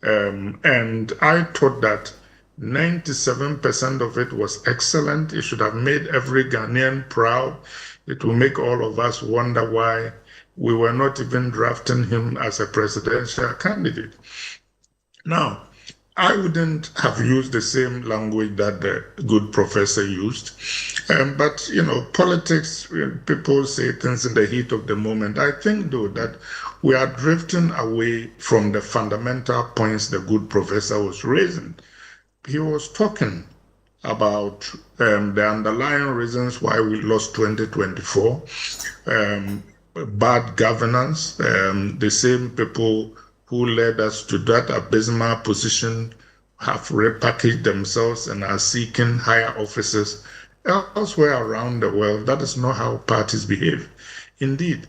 and I thought that 97% of it was excellent. It should have made every Ghanaian proud. It will make all of us wonder why we were not even drafting him as a presidential candidate. Now, I wouldn't have used the same language that the good professor used. But, you know, politics, people say things in the heat of the moment. I think, though, that we are drifting away from the fundamental points the good professor was raising. He was talking about the underlying reasons why we lost 2024, bad governance, the same people who led us to that abysmal position have repackaged themselves and are seeking higher offices elsewhere around the world. That is not how parties behave. Indeed,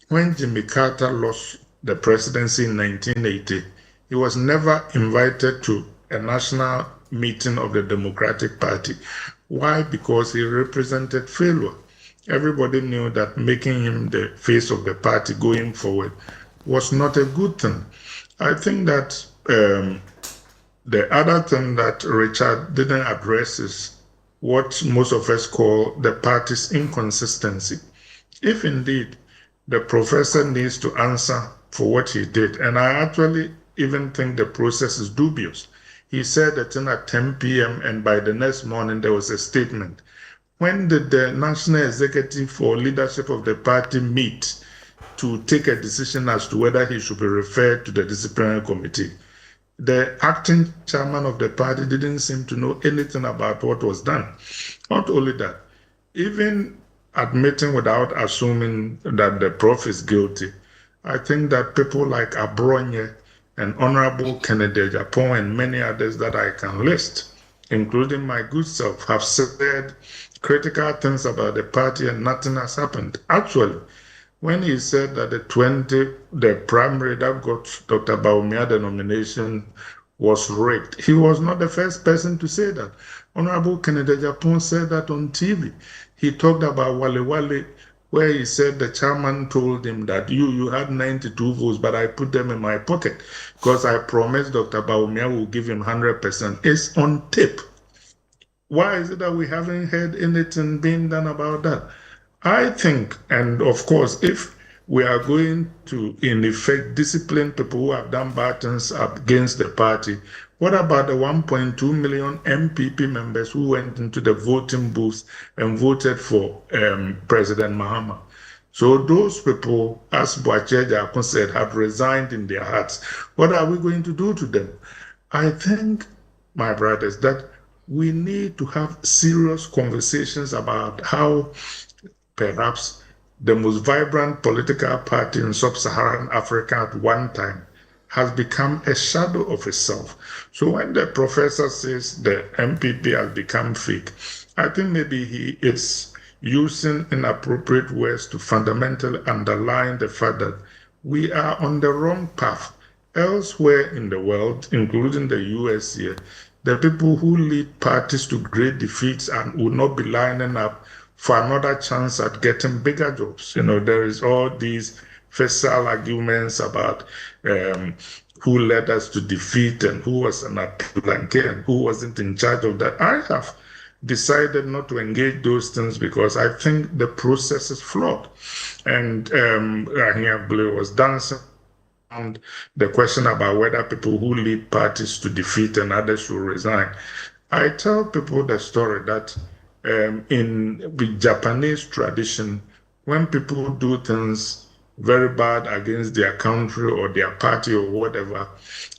when Jimmy Carter lost the presidency in 1980, he was never invited to a national meeting of the Democratic Party. Why? Because he represented failure. Everybody knew that making him the face of the party going forward was not a good thing. I think that the other thing that Richard didn't address is what most of us call the party's inconsistency. If indeed the professor needs to answer for what he did, and I actually even think the process is dubious. He said the thing at 10 p.m. and by the next morning there was a statement. When did the National Executive for Leadership of the party meet to take a decision as to whether he should be referred to the disciplinary committee? The acting chairman of the party didn't seem to know anything about what was done. Not only that, even admitting without assuming that the prof is guilty, I think that people like Abronye and Honorable Kennedy Japan and many others that I can list, including my good self, have said critical things about the party and nothing has happened. Actually, when he said that the primary that got Dr. Baumia the nomination was rigged, he was not the first person to say that. Honorable Kennedy Japan said that on TV. He talked about Wale Wale, where he said the chairman told him that you had 92 votes, but I put them in my pocket because I promised Dr. Baumia will give him 100%. It's on tape. Why is it that we haven't heard anything being done about that? I think, and of course, if we are going to, in effect, discipline people who have done bad things against the party, what about the 1.2 million NPP members who went into the voting booths and voted for President Mahama? So those people, as Boacheja said, have resigned in their hearts. What are we going to do to them? I think, my brothers, that we need to have serious conversations about how perhaps the most vibrant political party in sub-Saharan Africa at one time has become a shadow of itself. So when the professor says the NPP has become fake, I think maybe he is using inappropriate words to fundamentally underline the fact that we are on the wrong path. Elsewhere in the world, including the US here, the people who lead parties to great defeats and will not be lining up for another chance at getting bigger jobs. You know, there is all these facile arguments about who led us to defeat and who was an Atlanke and who wasn't in charge of that. I have decided not to engage those things because I think the process is flawed. And Rahia Blue was dancing on the question about whether people who lead parties to defeat and others should resign. I tell people the story that in the Japanese tradition, when people do things very bad against their country or their party or whatever,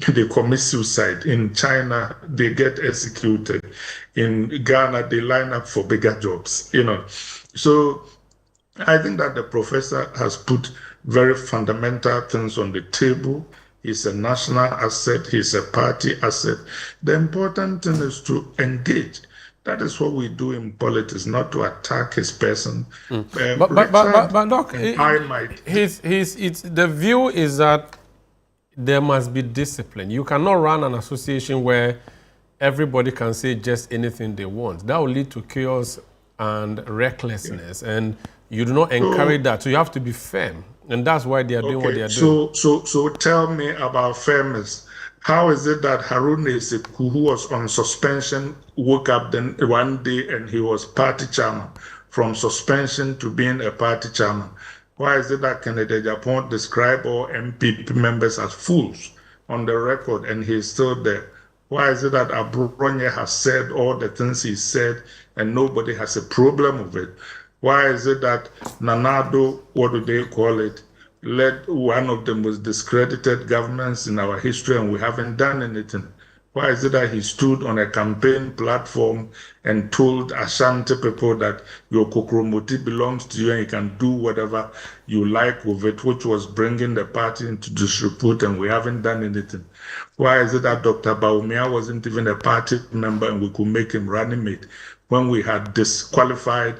they commit suicide. In China, they get executed. In Ghana, they line up for bigger jobs, you know. So I think that the professor has put very fundamental things on the table. He's a national asset. He's a party asset. The important thing is to engage. That is what we do in politics, not to attack his person. But Doc, the view is that there must be discipline. You cannot run an association where everybody can say just anything they want. That will lead to chaos and recklessness, and you do not encourage that. So you have to be firm, and that's why they are doing what they are doing. So tell me about fairness. How is it that Haruna Iseku, who was on suspension, woke up then one day and he was party chairman, from suspension to being a party chairman? Why is it that Kennedy Japan described all NPP members as fools on the record and he's still there? Why is it that Abronye has said all the things he said and nobody has a problem with it? Why is it that Nanado, what do they call it, led one of the most discredited governments in our history and we haven't done anything? Why is it that he stood on a campaign platform and told Ashanti people that your Kokromoti belongs to you and you can do whatever you like with it, which was bringing the party into disrepute, and we haven't done anything? Why is it that Dr. Baumia wasn't even a party member and we could make him running mate when we had disqualified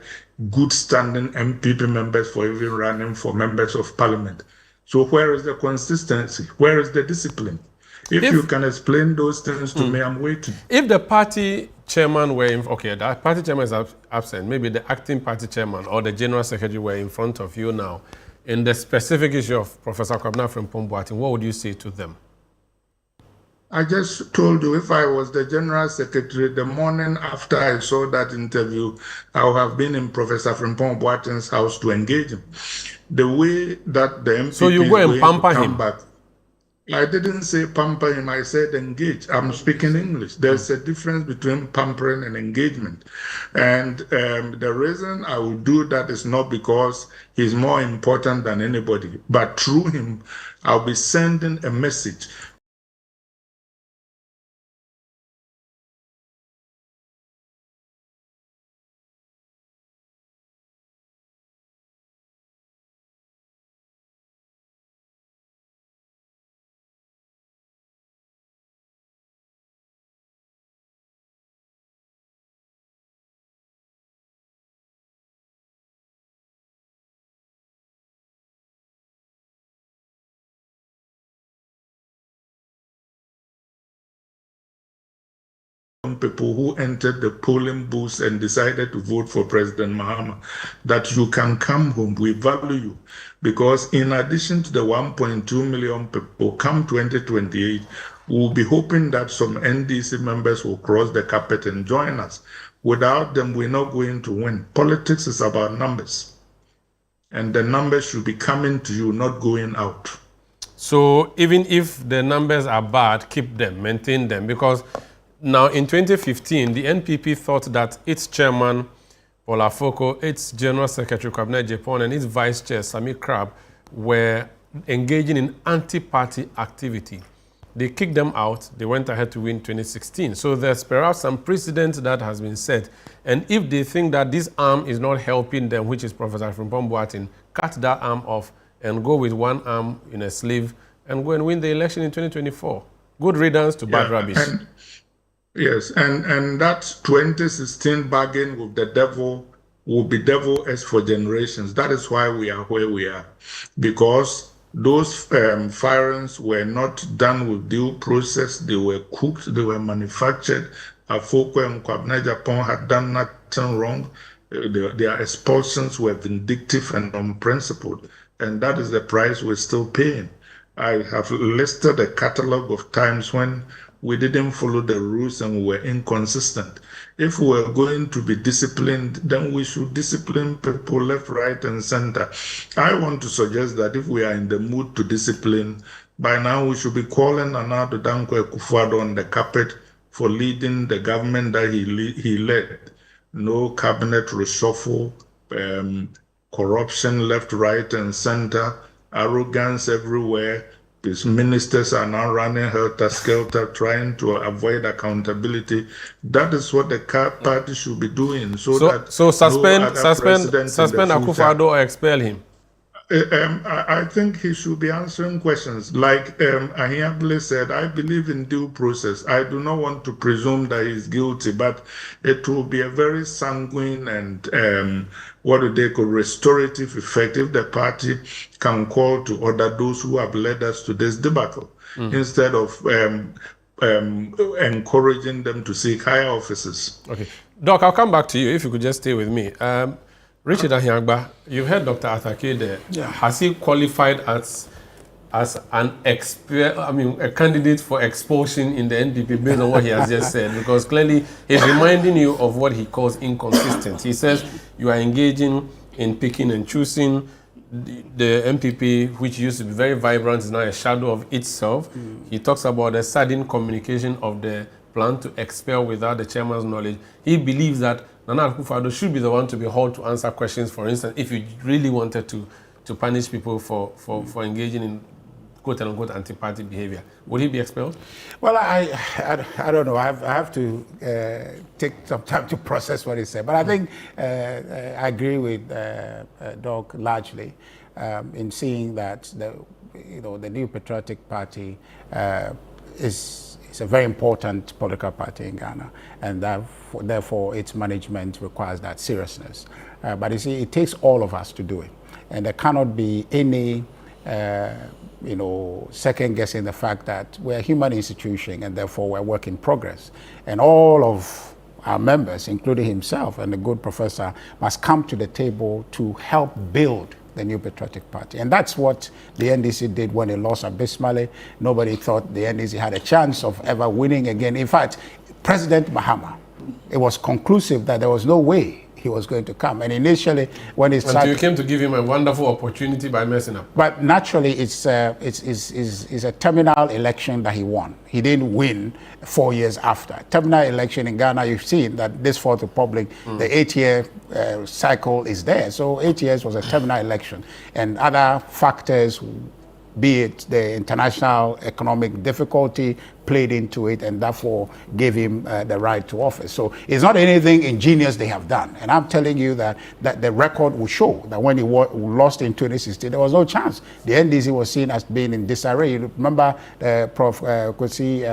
good standing NPP members for even running for members of parliament? So where is the consistency? Where is the discipline? If you can explain those things to me, I'm waiting. If the party chairman were, the party chairman is absent, maybe the acting party chairman or the general secretary were in front of you now, in the specific issue of Professor Kwabena Frimpong Boateng, what would you say to them? I just told you, if I was the general secretary, the morning after I saw that interview, I would have been in Professor Frimpong Boateng's house to engage him. The way that the MPP so you go and pamper him. Back, I didn't say pamper him, I said engage. I'm speaking English. There's a difference between pampering and engagement. And the reason I will do that is not because he's more important than anybody, but through him, I'll be sending a message people who entered the polling booths and decided to vote for President Mahama, that you can come home. We value you. Because in addition to the 1.2 million people, come 2028, we'll be hoping that some NDC members will cross the carpet and join us. Without them, we're not going to win. Politics is about numbers. And the numbers should be coming to you, not going out. So even if the numbers are bad, keep them, maintain them. Because now in 2015, the NPP thought that its chairman, Paul Afoko, its General Secretary, Kwabena Japan, and its Vice Chair, Sami Krab, were engaging in anti-party activity. They kicked them out. They went ahead to win 2016. So there's perhaps some precedent that has been set. And if they think that this arm is not helping them, which is Professor Frimpong Boateng, cut that arm off and go with one arm in a sleeve and go and win the election in 2024. Good riddance to bad rubbish. Yes, and that 2016 bargain with the devil will be devil-esque for generations. That is why we are where we are. Because those firings were not done with due process. They were cooked, they were manufactured. Afoko and Kwabena Japan had done nothing wrong. Their expulsions were vindictive and unprincipled. And that is the price we're still paying. I have listed a catalog of times when we didn't follow the rules and we were inconsistent. If we were going to be disciplined, then we should discipline people left, right, and center. I want to suggest that if we are in the mood to discipline, by now we should be calling Nana-Addo Dankwa Akufo-Addo on the carpet for leading the government that he led. No cabinet reshuffle, corruption left, right, and center, arrogance everywhere. These ministers are now running helter-skelter, trying to avoid accountability. That is what the party should be doing. So suspend Akufo-Addo or expel him. I think he should be answering questions. Like Ahiabule said, I believe in due process. I do not want to presume that he's guilty, but it will be a very sanguine and what do they call restorative effect if the party can call to order those who have led us to this debacle instead of encouraging them to seek higher offices. Okay. Doc, I'll come back to you if you could just stay with me. Richard Ahiagba, you heard Dr. Atake there. Yeah. Has he qualified as a candidate for expulsion in the NPP based on what he has just said? Because clearly he's reminding you of what he calls inconsistency. He says you are engaging in picking and choosing. The NPP, which used to be very vibrant, is now a shadow of itself. He talks about the sudden communication of the plan to expel without the chairman's knowledge. He believes that Nana Akufo-Addo should be the one to be held to answer questions. For instance, if you really wanted to punish people for engaging in quote-unquote anti-party behavior, would he be expelled? Well, I don't know. I have to take some time to process what he said. But I think I agree with Doc largely in seeing that the New Patriotic Party is a very important political party in Ghana, and therefore its management requires that seriousness. But you see, it takes all of us to do it, and there cannot be any second guessing the fact that we're a human institution and therefore we're a work in progress. And all of our members, including himself and the good professor, must come to the table to help build the New Patriotic Party. And that's what the NDC did when they lost abysmally. Nobody thought the NDC had a chance of ever winning again. In fact, President Mahama, it was conclusive that there was no way he was going to come. And initially, when he started... Until you came to give him a wonderful opportunity by messing up. But naturally, it's a terminal election that he won. He didn't win 4 years after. Terminal election in Ghana, you've seen that this Fourth Republic, the 8-year cycle is there. So 8 years was a terminal election. And other factors, be it the international economic difficulty, played into it and therefore gave him the right to office. So it's not anything ingenious they have done. And I'm telling you that the record will show that when he lost in 2016, there was no chance. The NDC was seen as being in disarray. You remember Prof. Kwesi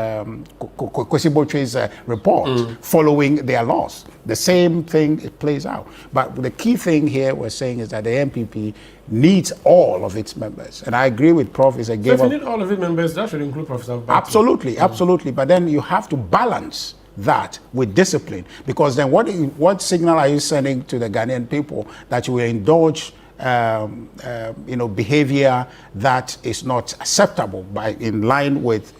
Botwe's report following their loss. The same thing, it plays out. But the key thing here we're saying is that the NPP needs all of its members. And I agree with Prof. Is a game. So if you need all of its members, that should include Professor Batu. Absolutely. Absolutely, but then you have to balance that with discipline. Because then what signal are you sending to the Ghanaian people that you will indulge behavior that is not acceptable in line with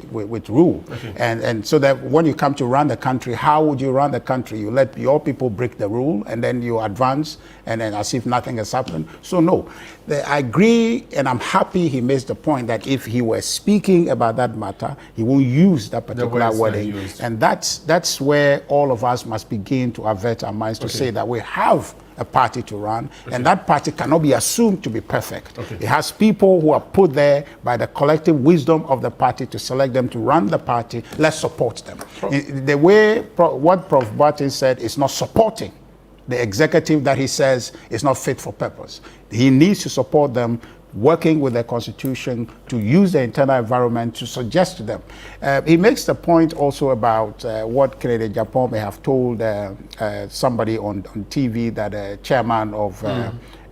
rule. Okay. And so that when you come to run the country, how would you run the country? You let your people break the rule and then you advance and then as if nothing has happened. So no, I agree, and I'm happy he makes the point that if he were speaking about that matter, he won't use that particular wording. And that's where all of us must begin to avert our minds to say that we have a party to run, and that party cannot be assumed to be perfect. It has people who are put there by the collective wisdom of the party to select them to run the party. Let's support them. The way what Prof. Barton said is not supporting the executive that he says is not fit for purpose. He needs to support them, working with the constitution to use the internal environment to suggest to them. He makes the point also about what Kennedy Japan may have told somebody on TV, that a chairman of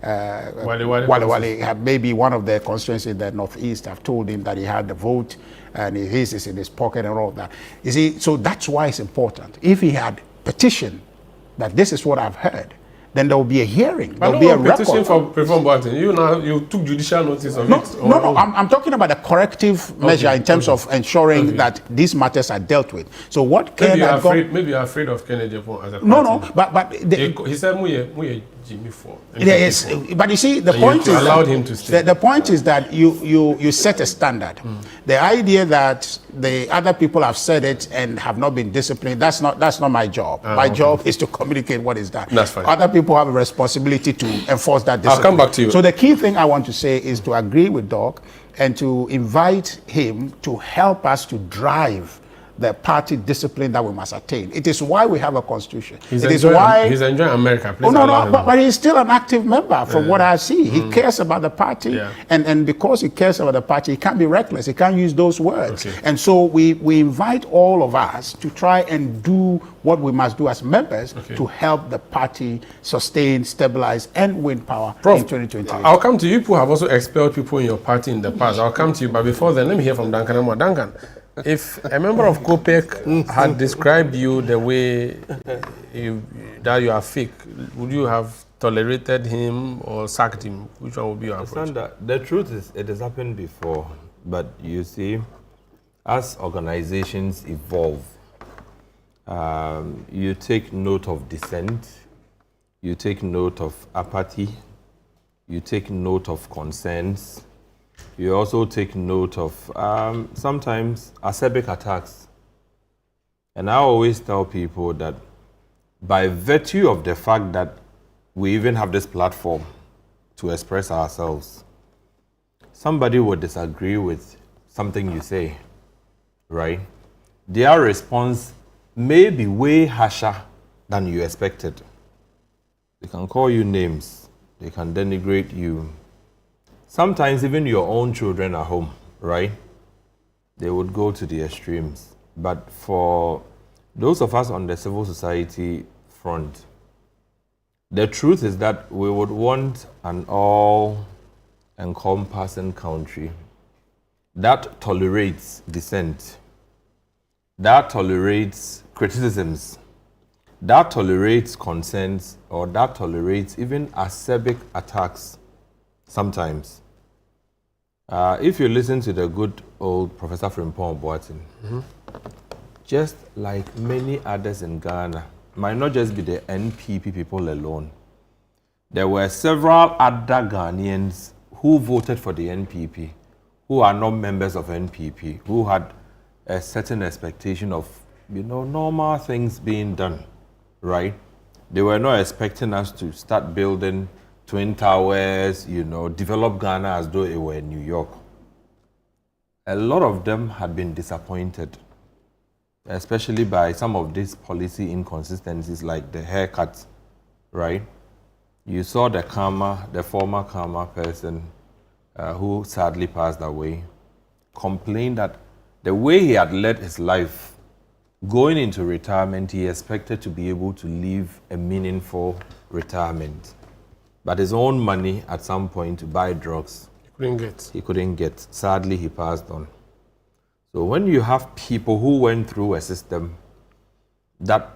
Wale, maybe one of the constituencies in the Northeast, have told him that he had the vote and his is in his pocket and all of that. You see, so that's why it's important. If he had petitioned that this is what I've heard, then there will be a hearing. There will be a petition for Reform Barton. You took judicial notice of it. No, I'm talking about a corrective measure in terms of ensuring that these matters are dealt with. So what maybe you're afraid of Kennedy as a party. No, but he said Muye Jimmy for. Yes, but you see, the point is allowed him to stay. The point is that you set a standard. The idea that the other people have said it and have not been disciplined, that's not my job. My job is to communicate what is done. That's fine. Other people have a responsibility to enforce that discipline. I'll come back to you. So the key thing I want to say is to agree with Doc and to invite him to help us to drive the party discipline that we must attain. It is why we have a constitution. He's enjoying America. Please but he's still an active member from what I see. He cares about the party, and because he cares about the party, he can't be reckless. He can't use those words. And so we invite all of us to try and do what we must do as members to help the party sustain, stabilize, and win power in 2028. I'll come to you. People have also expelled people in your party in the past. I'll come to you, but before then, let me hear from Duncan Amwa. Duncan, if a member of COPEC had described you the way that you are fake, would you have tolerated him or sacked him? Which one would be your approach? The truth is, it has happened before. But you see, as organizations evolve, you take note of dissent, you take note of apathy, you take note of concerns. You also take note of sometimes acerbic attacks. And I always tell people that by virtue of the fact that we even have this platform to express ourselves, somebody would disagree with something you say, right? Their response may be way harsher than you expected. They can call you names. They can denigrate you. Sometimes even your own children at home, right? They would go to the extremes. But for those of us on the civil society front, the truth is that we would want an all-encompassing country that tolerates dissent, that tolerates criticisms, that tolerates concerns, or that tolerates even acerbic attacks sometimes. If you listen to the good old Professor Frimpong Boateng, just like many others in Ghana, might not just be the NPP people alone. There were several other Ghanaians who voted for the NPP, who are not members of NPP, who had a certain expectation of, normal things being done, right? They were not expecting us to start building Twin Towers, develop Ghana as though it were New York. A lot of them had been disappointed, especially by some of these policy inconsistencies like the haircut, right? You saw the former Karma person who sadly passed away, complained that the way he had led his life, going into retirement, he expected to be able to live a meaningful retirement. But his own money at some point to buy drugs, he couldn't get. Sadly, he passed on. So when you have people who went through a system that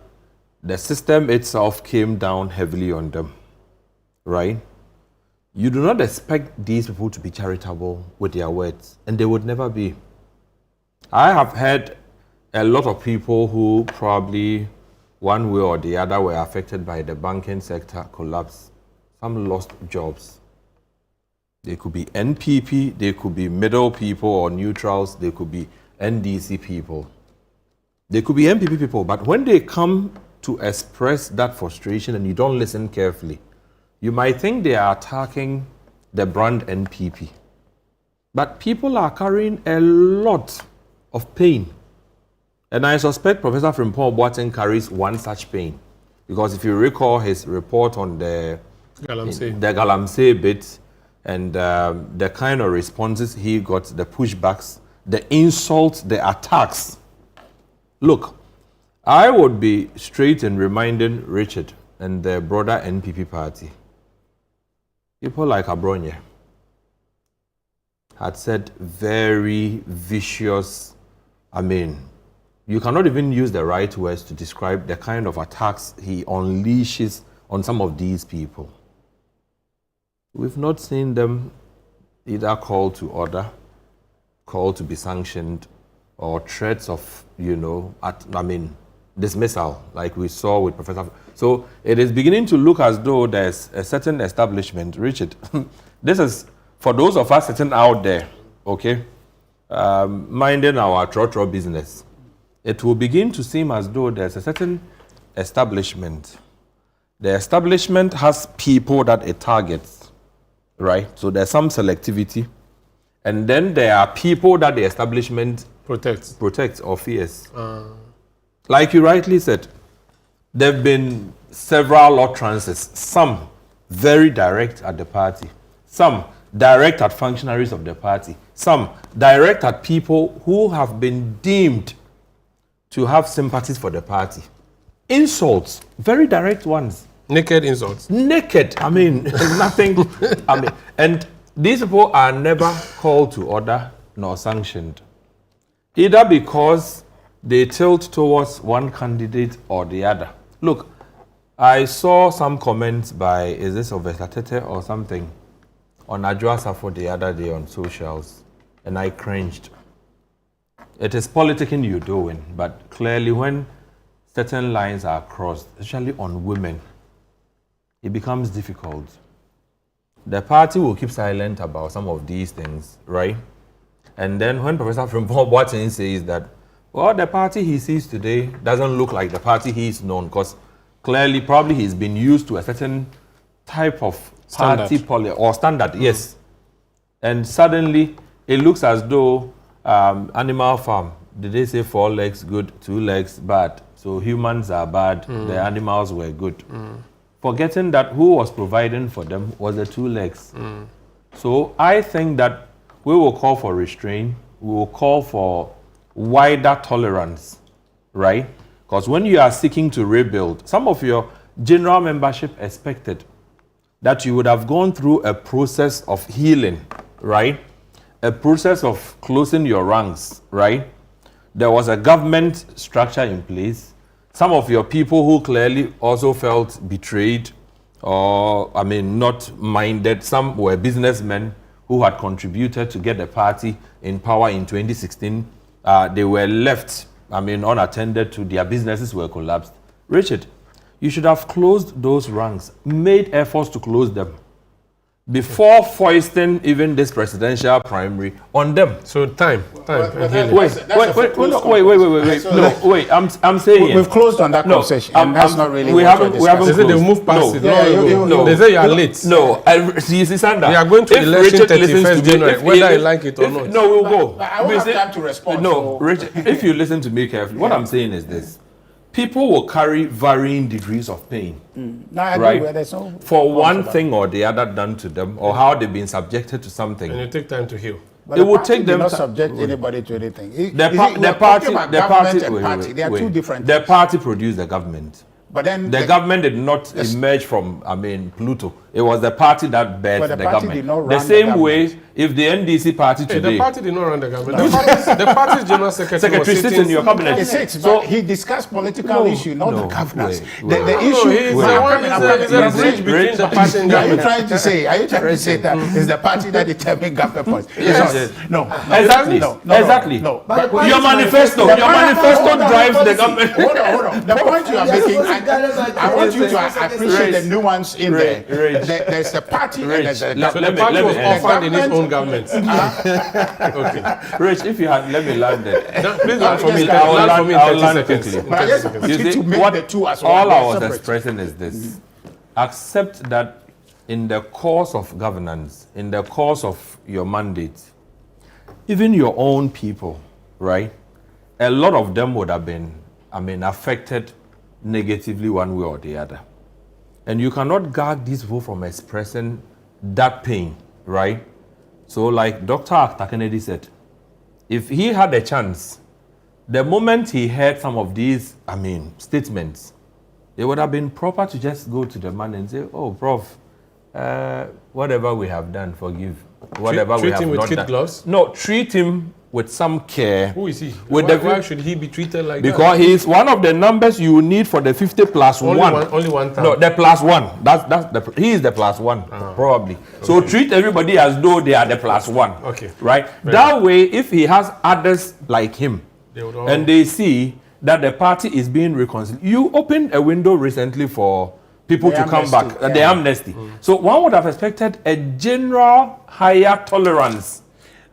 the system itself came down heavily on them, right? You do not expect these people to be charitable with their words, and they would never be. I have heard a lot of people who probably one way or the other were affected by the banking sector collapse. Some lost jobs. They could be NPP, they could be middle people or neutrals, they could be NDC people. They could be NPP people, but when they come to express that frustration and you don't listen carefully, you might think they are attacking the brand NPP. But people are carrying a lot of pain. And I suspect Professor Frimpong Boateng carries one such pain. Because if you recall his report on the Galamsey bit and the kind of responses he got, the pushbacks, the insults, the attacks. Look, I would be straight in reminding Richard and the broader NPP party. People like Abronye had said very vicious, you cannot even use the right words to describe the kind of attacks he unleashes on some of these people. We've not seen them either call to order, call to be sanctioned, or threats of, dismissal, like we saw with Professor. So it is beginning to look as though there's a certain establishment. Richard, this is for those of us sitting out there, okay, minding our trotro business. It will begin to seem as though there's a certain establishment. The establishment has people that it targets, right? So there's some selectivity. And then there are people that the establishment protects or fears. Like you rightly said, there have been several utterances, some very direct at the party, some direct at functionaries of the party, some direct at people who have been deemed to have sympathies for the party. Insults, very direct ones. Naked insults. Naked, nothing. And these people are never called to order nor sanctioned. Either because they tilt towards one candidate or the other. Look, I saw some comments by, is this Ovesatete or something, on Adwoa Safo the other day on socials, and I cringed. It is politicking you're doing, but clearly when certain lines are crossed, especially on women, it becomes difficult. The party will keep silent about some of these things, right? And then when Professor Frimpong Boateng says that, well, the party he sees today doesn't look like the party he is known, because clearly probably he's been used to a certain type of party standard, yes. And suddenly it looks as though Animal Farm, did they say 4 legs good, 2 legs bad? So humans are bad, the animals were good. Forgetting that who was providing for them was the 2 legs. So I think that we will call for restraint, we will call for wider tolerance, right? Because when you are seeking to rebuild, some of your general membership expected that you would have gone through a process of healing, right? A process of closing your ranks, right? There was a government structure in place. Some of your people who clearly also felt betrayed or, not minded. Some were businessmen who had contributed to get the party in power in 2016. They were left, unattended to, their businesses were collapsed. Richard, you should have closed those ranks, made efforts to close them before foisting even this presidential primary on them. So time. Wait. I'm saying we've closed on that conversation. That's not really. We haven't. They say they move past it. No. They say you are late. No, Sandra. We are going to election 31st January, whether I like it or not. No, we'll go. I won't have time to respond. No, Richard. If you listen to me carefully, what I'm saying is this: people will carry varying degrees of pain. No, I right? agree. There's no for one thing or the other done to them, or how they've been subjected to something. And it take time to heal. But it will take them not subject anybody to anything. The party, they are two different things. The party produced the government. But then the government did not emerge from, Pluto. It was the party that birthed But the party did not government. run The same the way, if the NDC party today... the party did not run the government. The party's general secretary sits in your cabinet. He sits, but he discussed political issue, not the governance. The issue... He's a bridge between the party and government. Are you trying to say that it's the party that determines government policy? Yes. No. Exactly. Exactly. No. Your manifesto drives the government. Hold on. The point you are making, I want you to appreciate the nuance in there. There's a party and there's a government. So the party was offered in its own government. Okay. Rich, if you had let me land there. Please land for me. I'll land quickly. But I just want you to make the two as all one. I was expressing is this. Accept that in the course of governance, in the course of your mandate, even your own people, right? A lot of them would have been, affected negatively one way or the other. And you cannot gag these people from expressing that pain, right? So like Dr. Arthur Kennedy said, if he had a chance, the moment he heard some of these, statements, it would have been proper to just go to the man and say, oh, Prof, whatever we have done, forgive. Whatever we have him with not kid done. gloves? No, treat him with some care. Who is he? Why should he be treated like because that? Because he's one of the numbers you need for the 50 plus only one. Only one time. No, the plus one. He is the plus one, probably. Okay. So treat everybody as though they are the plus one. Okay. Right? That way, if he has others like him, and they see that the party is being reconciled. You opened a window recently for people to come back, the amnesty. So one would have expected a general higher tolerance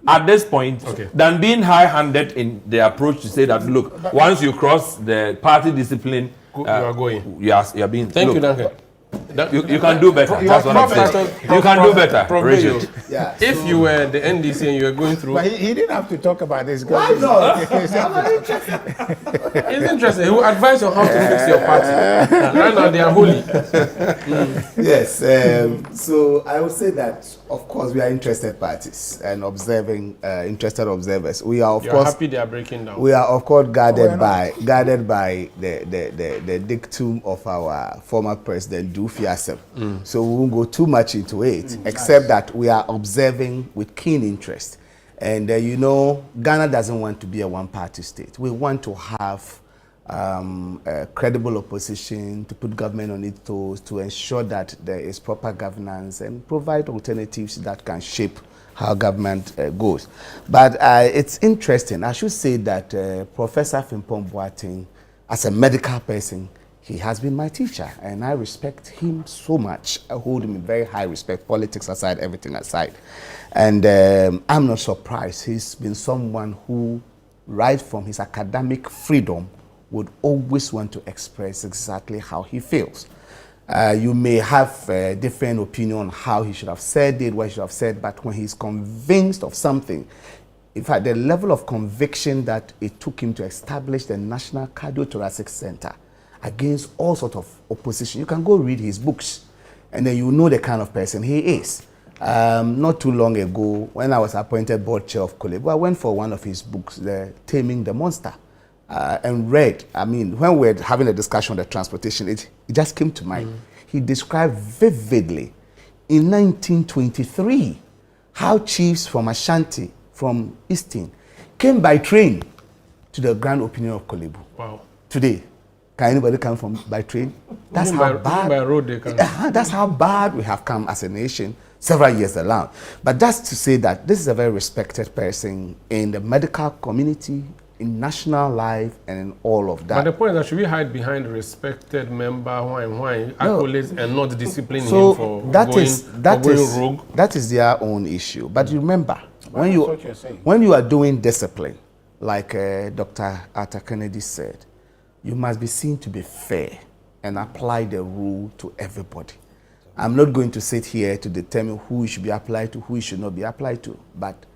at this point than being high-handed in the approach to say that, look, once you cross the party discipline, you are going. You are being... Thank you, Duncan. You can do better. That's what I'm saying. You can do better, Richard. Yeah. If you were the NDC and you were going through... But he didn't have to talk about this. Why not? It's interesting. He will advise on how to fix your party. Right now, they are holy. Yes. So I would say that, of course, we are interested parties and interested observers. We are, of course, happy they are breaking down. We are, of course, guarded by the dictum of our former president, Dufiasem. So we won't go too much into it, except that we are observing with keen interest. And Ghana doesn't want to be a one-party state. We want to have a credible opposition, to put government on its toes, to ensure that there is proper governance and provide alternatives that can shape how government goes. But it's interesting. I should say that Professor Frimpong Boateng, as a medical person, he has been my teacher, and I respect him so much. I hold him in very high respect, politics aside, everything aside. And I'm not surprised. He's been someone who, right from his academic freedom, would always want to express exactly how he feels. You may have a different opinion on how he should have said it, what he should have said, but when he's convinced of something, in fact, the level of conviction that it took him to establish the National Cardiothoracic Center against all sorts of opposition, you can go read his books, and then you know the kind of person he is. Not too long ago, when I was appointed board chair of Kolebu, I went for one of his books, The Taming the Monster, and read. When we were having a discussion on the transportation, it just came to mind. He described vividly in 1923 how chiefs from Ashanti, from Easton, came by train to the grand opening of Kolebu. Wow. Today, can anybody come by train? That's how bad. By road they can. That's how bad we have come as a nation several years along. But that's to say that this is a very respected person in the medical community, in national life, and in all of that. But the point is that should we hide behind respected member, accolades, and not discipline him for going rogue? That is their own issue. But remember, when you are doing discipline, like Dr. Arthur Kennedy said, you must be seen to be fair and apply the rule to everybody. I'm not going to sit here to determine who it should be applied to, who it should not be applied to. But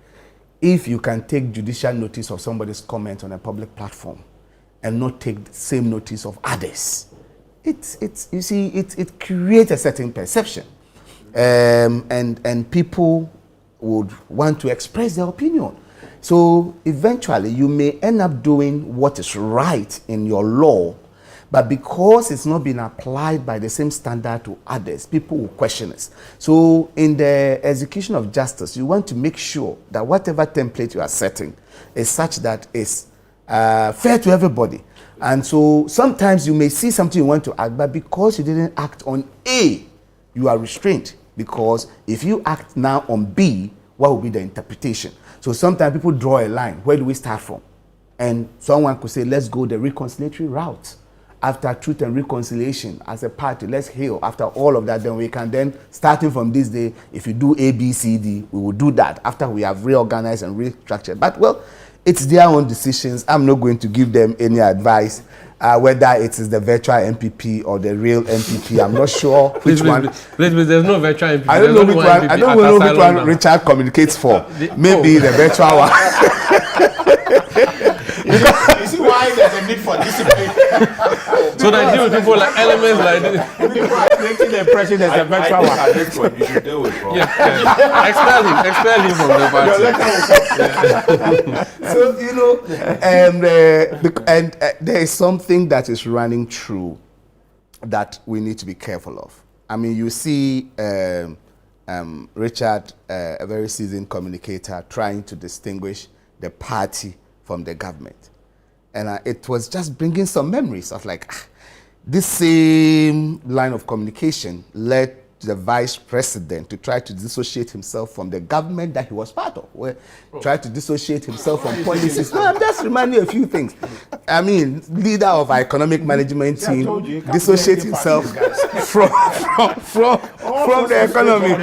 if you can take judicial notice of somebody's comment on a public platform and not take the same notice of others, it creates a certain perception. And people would want to express their opinion. So eventually you may end up doing what is right in your law, But because it's not been applied by the same standard to others, people will question us. So in the execution of justice, you want to make sure that whatever template you are setting is such that it's fair to everybody. And so sometimes you may see something you want to act, but because you didn't act on A, you are restrained. Because if you act now on B, what will be the interpretation? So sometimes people draw a line. Where do we start from? And someone could say, let's go the reconciliatory route. After Truth and Reconciliation as a party, let's heal. After all of that, then we can then, starting from this day, if you do A, B, C, D, we will do that after we have reorganized and restructured. But well, it's their own decisions. I'm not going to give them any advice, whether it is the virtual NPP or the real NPP. I'm not sure which one. Please, there's no virtual NPP. I don't know which one. I don't know which one Richard communicates for. Maybe the virtual one. You see why there's a need for discipline? So that deal with people like elements like this. People are making the impression there's a virtual one. You should deal with problems. Expel him from the party. So, you know, and there is something that is running true that we need to be careful of. I mean, you see Richard, a very seasoned communicator, trying to distinguish the party from the government. And it was just bringing some memories of like, this same line of communication led the vice president to try to dissociate himself from the government that he was part of, try to dissociate himself from policies. No, I'm just reminding you a few things. I mean, leader of our economic management team dissociate himself from the economy.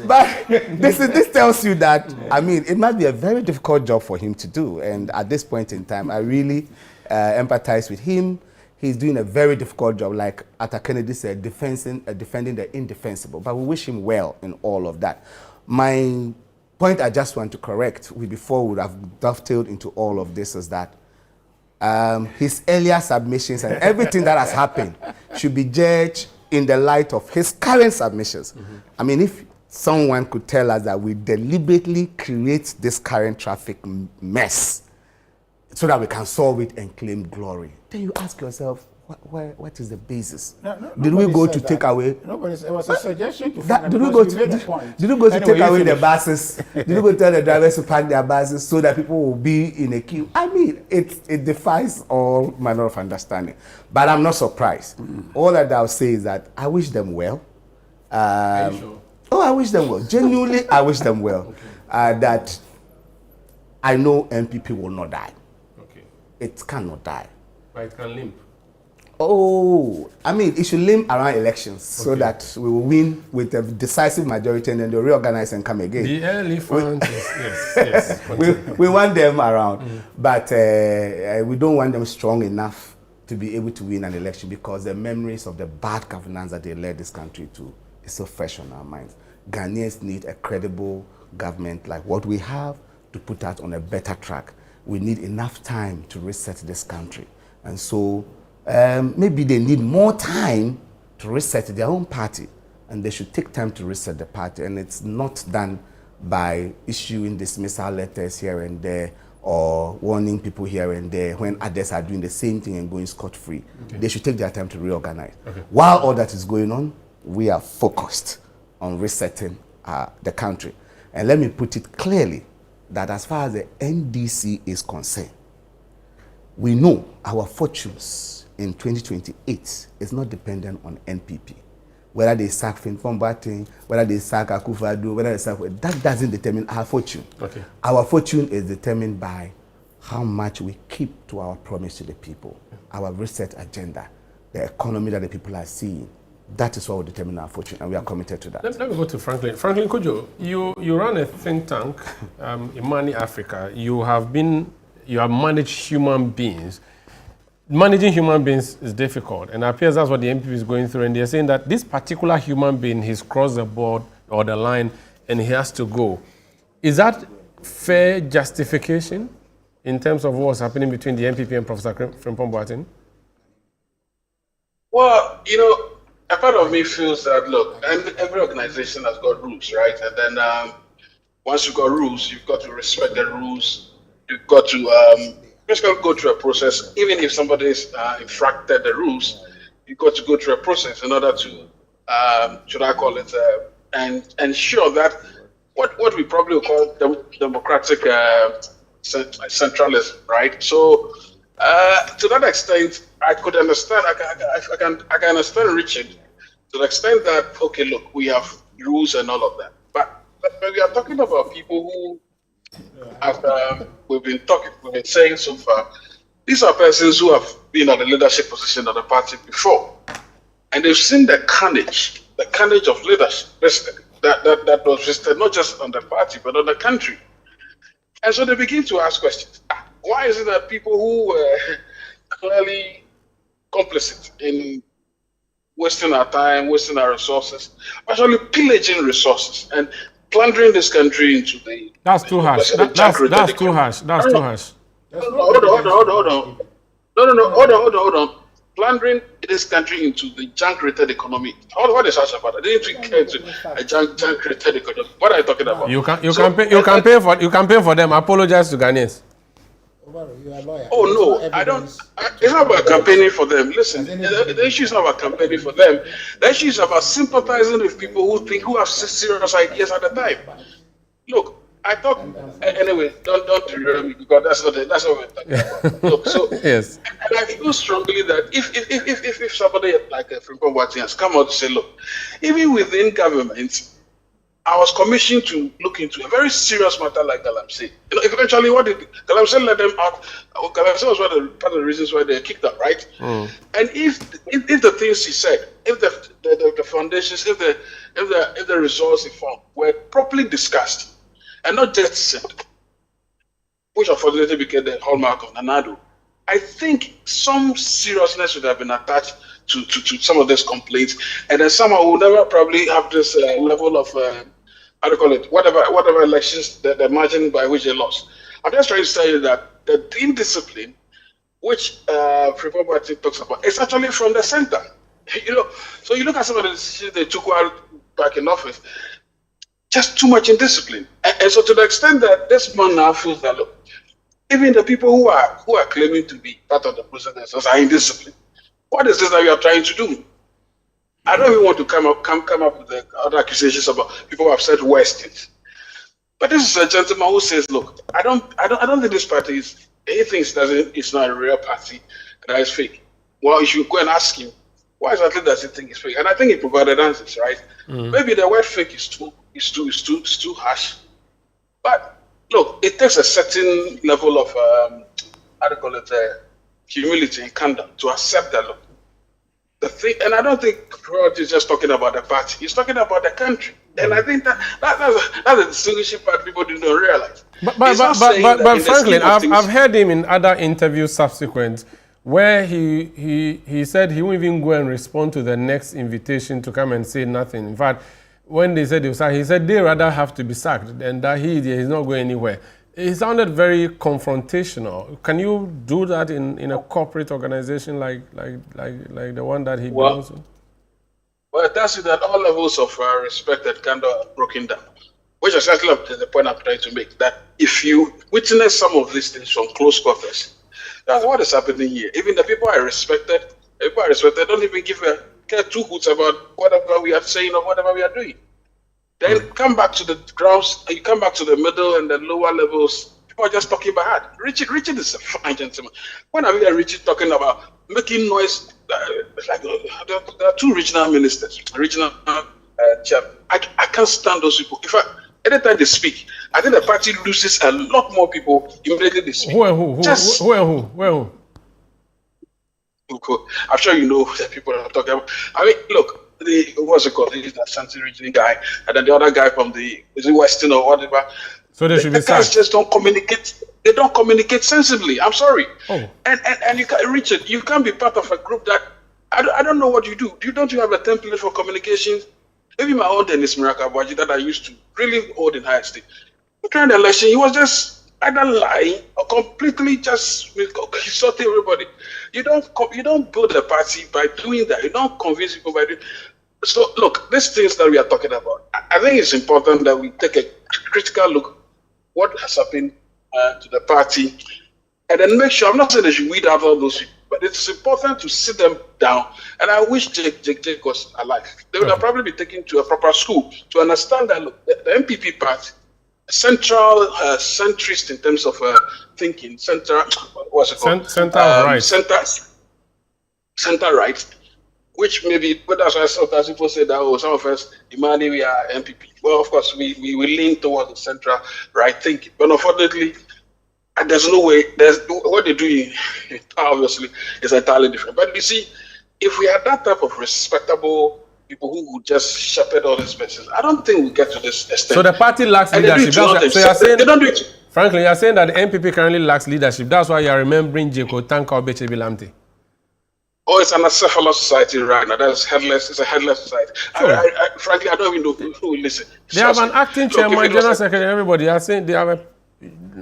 But this tells you that, I mean, it must be a very difficult job for him to do. And at this point in time, I really empathize with him. He's doing a very difficult job, like Arthur Kennedy said, defending the indefensible. But we wish him well in all of that. My point I just want to correct, before we would have dovetailed into all of this, is that his earlier submissions and everything that has happened should be judged in the light of his current submissions. I mean, if someone could tell us that we deliberately create this current traffic mess so that we can solve it and claim glory, then you ask yourself, what is the basis? Did we go to take away? Nobody said it was a suggestion to Did we go to take away the buses? Did we go tell the drivers to park their buses so that people will be in a queue? I mean, it defies all manner of understanding. But I'm not surprised. All that I'll say is that I wish them well. Are you sure? Oh, I wish them well. Genuinely, I wish them well. That I know NPP will not die. It cannot die. But it can limp. Oh, I mean, it should limp around elections so that we will win with a decisive majority and then they'll reorganize and come again. The elephant yes. We want them around, but we don't want them strong enough to be able to win an election because the memories of the bad governance that they led this country to is so fresh on our minds. Ghanaians need a credible government like what we have to put us on a better track. We need enough time to reset this country. And so maybe they need more time to reset their own party. And they should take time to reset the party. And it's not done by issuing dismissal letters here and there or warning people here and there when others are doing the same thing and going scot-free. Okay. They should take their time to reorganize. Okay. While all that is going on, we are focused on resetting the country. And let me put it clearly, that as far as the NDC is concerned, we know our fortunes in 2028 is not dependent on NPP. Whether they sack Frimpong Boateng, whether they sack Akufo-Addo, whether they sack, that doesn't determine our fortune. Okay. Our fortune is determined by how much we keep to our promise to the people, our reset agenda, the economy that the people are seeing. That is what will determine our fortune, and we are committed to that. Let me go to Franklin. Franklin Kojo, you run a think tank, Imani Africa. You have managed human beings. Managing human beings is difficult, and it appears that's what the NPP is going through. And they're saying that this particular human being, he's crossed the board or the line, and he has to go. Is that fair justification in terms of what's happening between the NPP and Professor Frimpong Boateng? Well, you know, a part of me feels that, look, every organization has got rules, right? And then once you've got rules, you've got to respect the rules. You've got to basically go through a process. Even if somebody's infracted the rules, you got to go through a process in order to, should I call it, and ensure that what we probably call democratic centralism, right? So to that extent, I could understand. I can understand Richard to the extent that, okay, look, we have rules and all of that, but we are talking about people who, as we've been saying so far, these are persons who have been at the leadership position of the party before, and they've seen the carnage of leadership that was visited not just on the party but on the country, and so they begin to ask questions. Why is it that people who were clearly complicit in wasting our time, wasting our resources, actually pillaging resources and plundering this country into the... That's too harsh. That's too harsh. That's too harsh. Hold on. Hold on. Plundering this country into the junk-rated economy. What is harsh about it? They didn't get into a junk-rated economy. What are you talking about? You can pay for them. Apologize to Ghanaians. Oh no, I don't. It's not about campaigning for them. Listen, the issue is not about campaigning for them. The issue is about sympathizing with people who have serious ideas at the time. Look, I thought anyway. Don't derail me, because that's what we're talking about. Look, so yes, and I feel strongly that if somebody like Frimpong Boateng has come out to say, look, even within government, I was commissioned to look into a very serious matter like Galamsey. Eventually, what did Galamsey let them out? Galamsey was part of the reasons why they kicked out, right? And if the things he said, if the foundations, if the results he found were properly discussed and not jettisoned, which unfortunately became the hallmark of Nanado, I think some seriousness would have been attached to some of these complaints, and then somehow we'll never probably have this level of how do you call it, whatever elections, the margin by which they lost. I'm just trying to tell you that the indiscipline, which Frimpong Boateng talks about, is actually from the center. So you look at some of the decisions they took while back in office, just too much indiscipline. And so to the extent that this man now feels that, look, even the people who are claiming to be part of the process are indisciplined. What is this that we are trying to do? I don't even want to come up with the other accusations about people who have said worse things. But this is a gentleman who says, look, I don't think this party is, he thinks it's not a real party, that is fake. Well, you should go and ask him, why exactly does he think it's fake? And I think he provided answers, right? Maybe the word fake is too harsh. But look, it takes a certain level of how do you call it, humility and candor to accept that, look, the thing, and I don't think Robert is just talking about the party, he's talking about the country. And I think that's a distinguishing part people do not realize. But Franklin, I've heard him in other interviews subsequent where he said he won't even go and respond to the next invitation to come and say nothing. In fact, when they said he was sacked, he said they rather have to be sacked and that he's not going anywhere. It sounded very confrontational. Can you do that in a corporate organization like the one that he belongs to? Well, it tells you that all levels of respect and candor are broken down, which is exactly the point I'm trying to make. That if you witness some of these things from close quarters, that's what is happening here. Even the people I respected, don't even care two hoots about whatever we are saying or whatever we are doing. Then come back to the grounds, and you come back to the middle and the lower levels. People are just talking about Richard is a fine gentleman. When I hear Richard talking about making noise, like there are two regional ministers, regional chairman. I can't stand those people. In fact, anytime they speak, I think the party loses a lot more people immediately they speak. Who and who? I'm sure you know the people that I'm talking about. I mean, look. What's it called? He's the Ashanti regional guy, and then the other guy from the Western or whatever. So they should be sacked. The guys just don't communicate. They don't communicate sensibly. I'm sorry. And you can't, Richard, you can't be part of a group that I don't know what you do. Don't you have a template for communication? Maybe my own Dennis Mirakabaji that I used to really hold in high esteem. During the election, he was just either lying or completely just insulting everybody. You don't build a party by doing that. You don't convince people by doing. So look, these things that we are talking about, I think it's important that we take a critical look what has happened to the party and then make sure, I'm not saying they should weed out all those people, but it's important to sit them down. And I wish Jake was alive. They would have probably been taken to a proper school to understand that, look, the NPP party, central centrist in terms of thinking, what's it called? Center right. Center right, which maybe, but that's why sometimes people say that, oh, some of us, Imani, we are NPP. Well, of course, we lean towards the central right thinking. But unfortunately, there's no way, what they're doing, obviously, is entirely different. But you see, if we had that type of respectable people who would just shepherd all these messages, I don't think we get to this extent. So the party lacks leadership. So you're saying, they don't do it. Frankly, you're saying that the NPP currently lacks leadership. That's why you're remembering Jeko Tanka Obechebi Lamte. Oh, it's an acephalous society right now. That's headless. It's a headless society. Sure. Frankly, I don't even know who will listen. They have an acting chairman, general secretary, everybody. I'm saying they have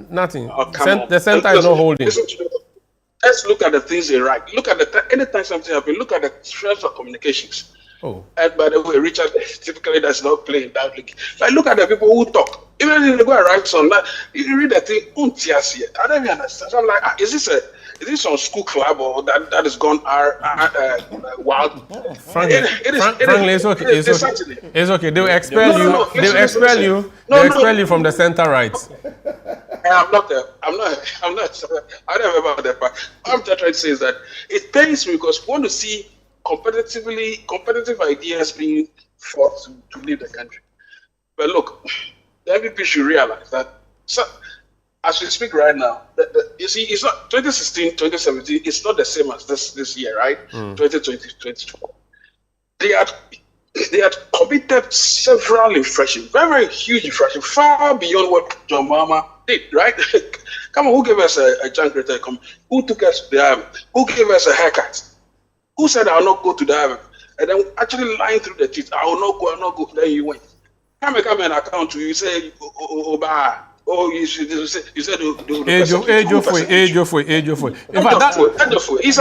nothing. Oh, the center is not holding. Let's look at the things they write. Look at anytime something happens, look at the threads of communications. Oh. And by the way, Richard typically does not play in that league. But look at the people who talk. Even if they go and write some, you read the thing, I don't even understand. So I'm like, is this some school club or that is gone wild? Frankly, it's okay. It's okay. They will expel you. They will expel you. They will expel you from the center right. I'm not there. I don't know about that part. What I'm trying to say is that it pains me because we want to see competitive ideas being fought to lead the country. But look, the NPP should realize that as we speak right now, you see, it's not 2016, 2017, it's not the same as this year, right? 2020, 2022. They had committed several infractions, very, very huge infractions, far beyond what John Mahama did, right? Come on, who gave us a junk return? Who took us to the army? Who gave us a haircut? Who said I will not go to the army? And then actually lying through the teeth, I will not go. Then you went. Come and account to you. You say, oh, you said he's a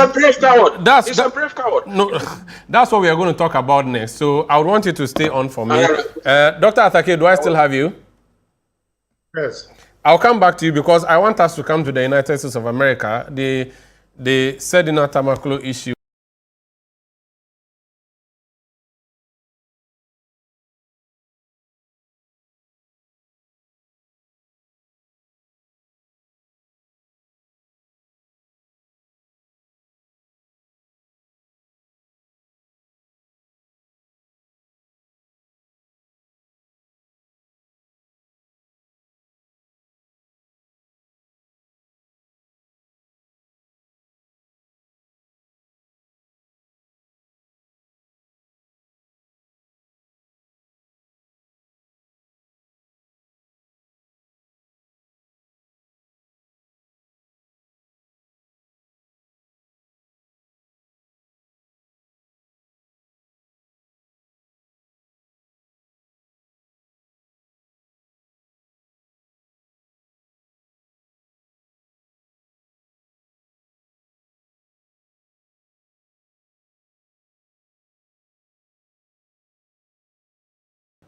brave coward. He's a brave coward. No, that's what we are going to talk about next. So I would want you to stay on for me. Dr. Atake, do I still have you? Yes. I'll come back to you because I want us to come to the United States of America. The Sedina Tamaklo issue.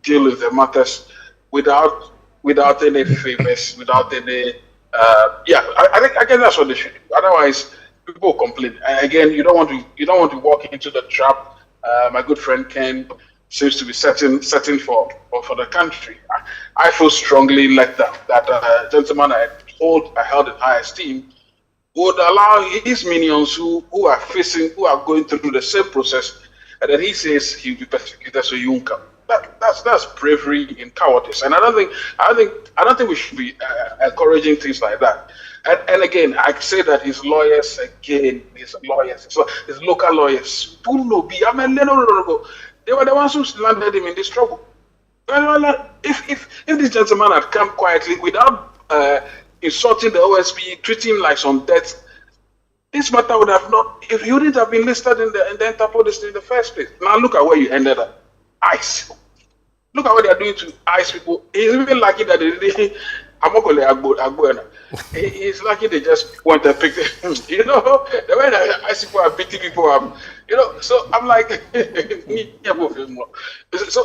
Deal with the matters without any favors, without any I guess that's what they should do. Otherwise, people complain. Again, you don't want to walk into the trap. My good friend Ken seems to be setting for the country. I feel strongly like that gentleman I held in high esteem would allow his minions who are going through the same process, and then he says he'll be persecuted, so you won't come. That's bravery in cowardice, and I don't think we should be encouraging things like that. And again, I say that his lawyers, so his local lawyers, they were the ones who landed him in this trouble. If this gentleman had come quietly without insulting the OSP, treating him like some debt, this matter would have not. If he wouldn't have been listed in the Interpol list in the first place. Now look at where you ended up. ICE. Look at what they are doing to ICE people. He's even lucky that they didn't. He's lucky they just want to pick them. You know, the way that ICE people are beating people up. You know, so I'm like, so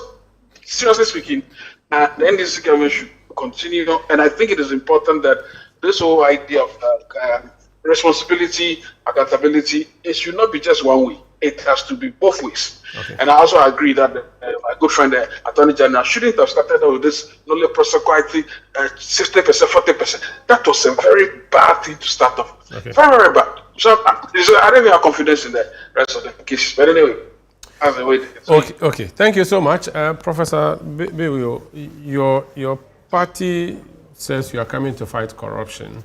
seriously speaking, the NDC government should continue, and I think it is important that this whole idea of responsibility, accountability, it should not be just one way. It has to be both ways. Okay. And I also agree that my good friend, the Attorney General, shouldn't have started with this only prosecuting 60%, 40%. That was a very bad thing to start off. Okay. Very, very bad. So I don't have confidence in the rest of the cases. But anyway, that's the way it is. Okay. Thank you so much. Professor Biwio, your party says you are coming to fight corruption.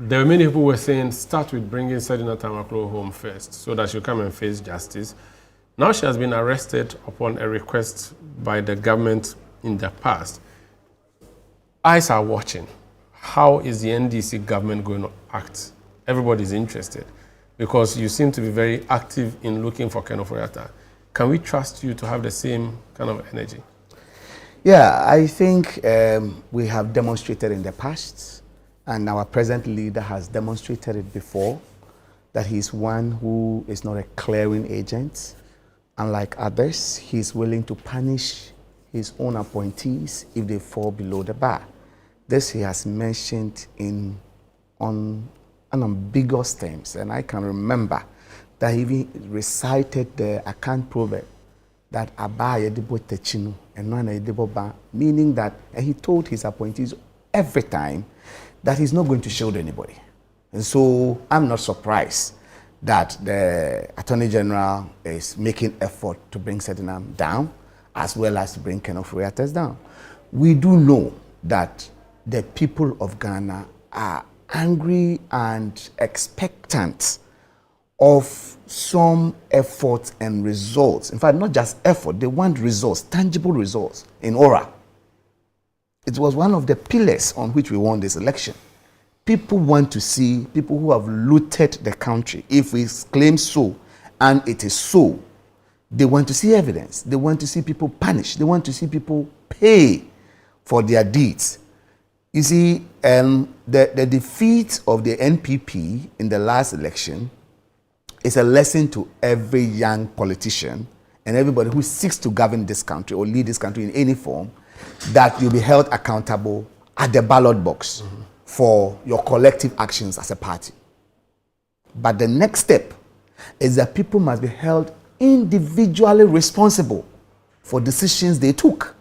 There were many people who were saying, start with bringing Sedina Tamaklo home first so that she'll come and face justice. Now she has been arrested upon a request by the government in the past. Eyes are watching. How is the NDC government going to act? Everybody's interested because you seem to be very active in looking for Ken Ofori-Atta. Can we trust you to have the same kind of energy? Yeah, I think we have demonstrated in the past, and our present leader has demonstrated it before, that he's one who is not a clearing agent. Unlike others, he's willing to punish his own appointees if they fall below the bar. This he has mentioned on unambiguous terms, and I can remember that he even recited the Akan proverb that Abaya debo techinu and Nana debo ba, meaning that he told his appointees every time that he's not going to shield anybody. And so I'm not surprised that the Attorney General is making effort to bring Sedinam down as well as to bring Ken Ofori-Atta down. We do know that the people of Ghana are angry and expectant of some effort and results. In fact, not just effort, they want results, tangible results in aura. It was one of the pillars on which we won this election. People want to see people who have looted the country. If we claim so, and it is so, they want to see evidence. They want to see people punished. They want to see people pay for their deeds. You see, the defeat of the NPP in the last election is a lesson to every young politician and everybody who seeks to govern this country or lead this country in any form, that you'll be held accountable at the ballot box for your collective actions as a party. But the next step is that people must be held individually responsible for decisions they took.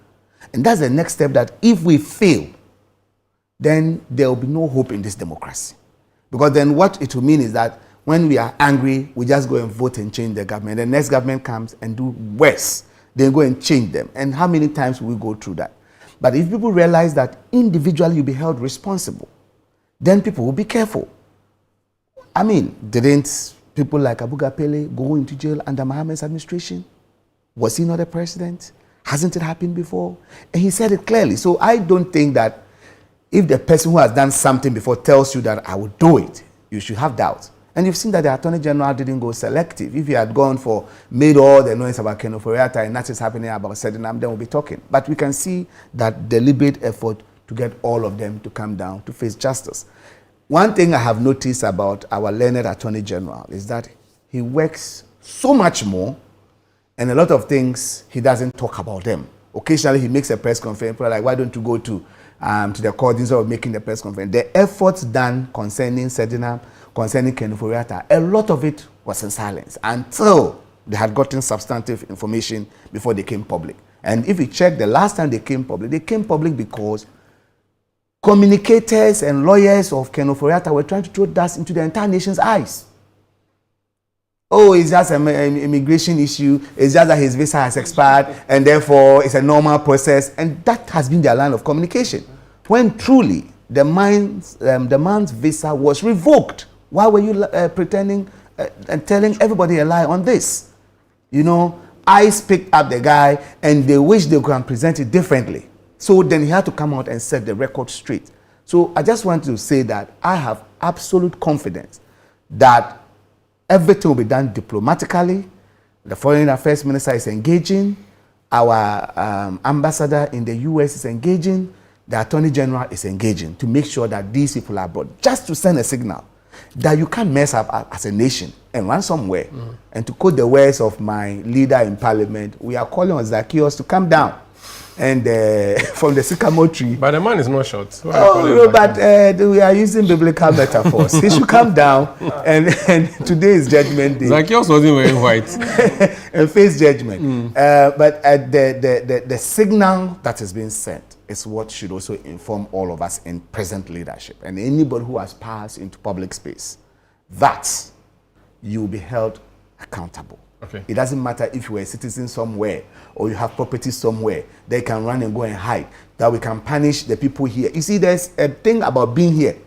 And that's the next step, that if we fail, then there will be no hope in this democracy. Because then what it will mean is that when we are angry, we just go and vote and change the government. The next government comes and do worse. They go and change them. And how many times will we go through that? But if people realize that individually you'll be held responsible, then people will be careful. I mean, didn't people like Abu Gapele go into jail under Mohammed's administration? Was he not a president? Hasn't it happened before? And he said it clearly. So I don't think that if the person who has done something before tells you that I will do it, you should have doubts. And you've seen that the Attorney General didn't go selective. If he had gone for, made all the noise about Ken Ofori-Atta and nothing's happening about Sedinam, then we'll be talking. But we can see that deliberate effort to get all of them to come down to face justice. One thing I have noticed about our learned Attorney General is that he works so much more, and a lot of things he doesn't talk about them. Occasionally he makes a press conference, people are like, why don't you go to the court instead of making the press conference? The efforts done concerning Sedinam, concerning Ken Ofori-Atta, a lot of it was in silence until they had gotten substantive information before they came public. And if you check the last time they came public because communicators and lawyers of Ken Ofori-Atta were trying to throw dust into the entire nation's eyes. Oh, it's just an immigration issue. It's just that his visa has expired and therefore it's a normal process. And that has been their line of communication. When truly the man's visa was revoked. Why were you pretending and telling everybody a lie on this? You know, ICE picked up the guy and they wish they could present it differently. So then he had to come out and set the record straight. So I just want to say that I have absolute confidence that everything will be done diplomatically. The Foreign Affairs Minister is engaging. Our ambassador in the US is engaging. The Attorney General is engaging to make sure that these people are brought, just to send a signal that you can't mess up as a nation and run somewhere. And to quote the words of my leader in Parliament, we are calling on Zacchaeus to come down. and from the sycamore tree. But the man is not short. Oh, no, but we are using biblical metaphors. He should come down, and today is judgment day. Zacchaeus wasn't wearing white. And face judgment. But the signal that is being sent is what should also inform all of us in present leadership and anybody who has passed into public space, that you will be held accountable. Okay. It doesn't matter if you are a citizen somewhere or you have property somewhere, they can run and go and hide, that we can punish the people here. You see, there's a thing about being here.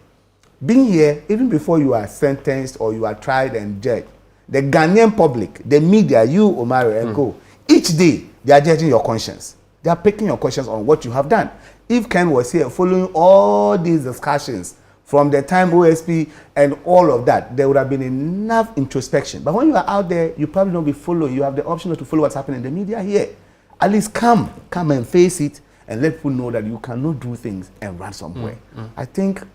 Being here, even before you are sentenced or you are tried and judged, the Ghanaian public, the media, you, Omar, and go, each day they are judging your conscience. They are picking your conscience on what you have done. If Ken was here following all these discussions from the time OSP and all of that, there would have been enough introspection. But when you are out there, you probably don't be following. You have the option to follow what's happening in the media here. At least come and face it and let people know that you cannot do things and run somewhere.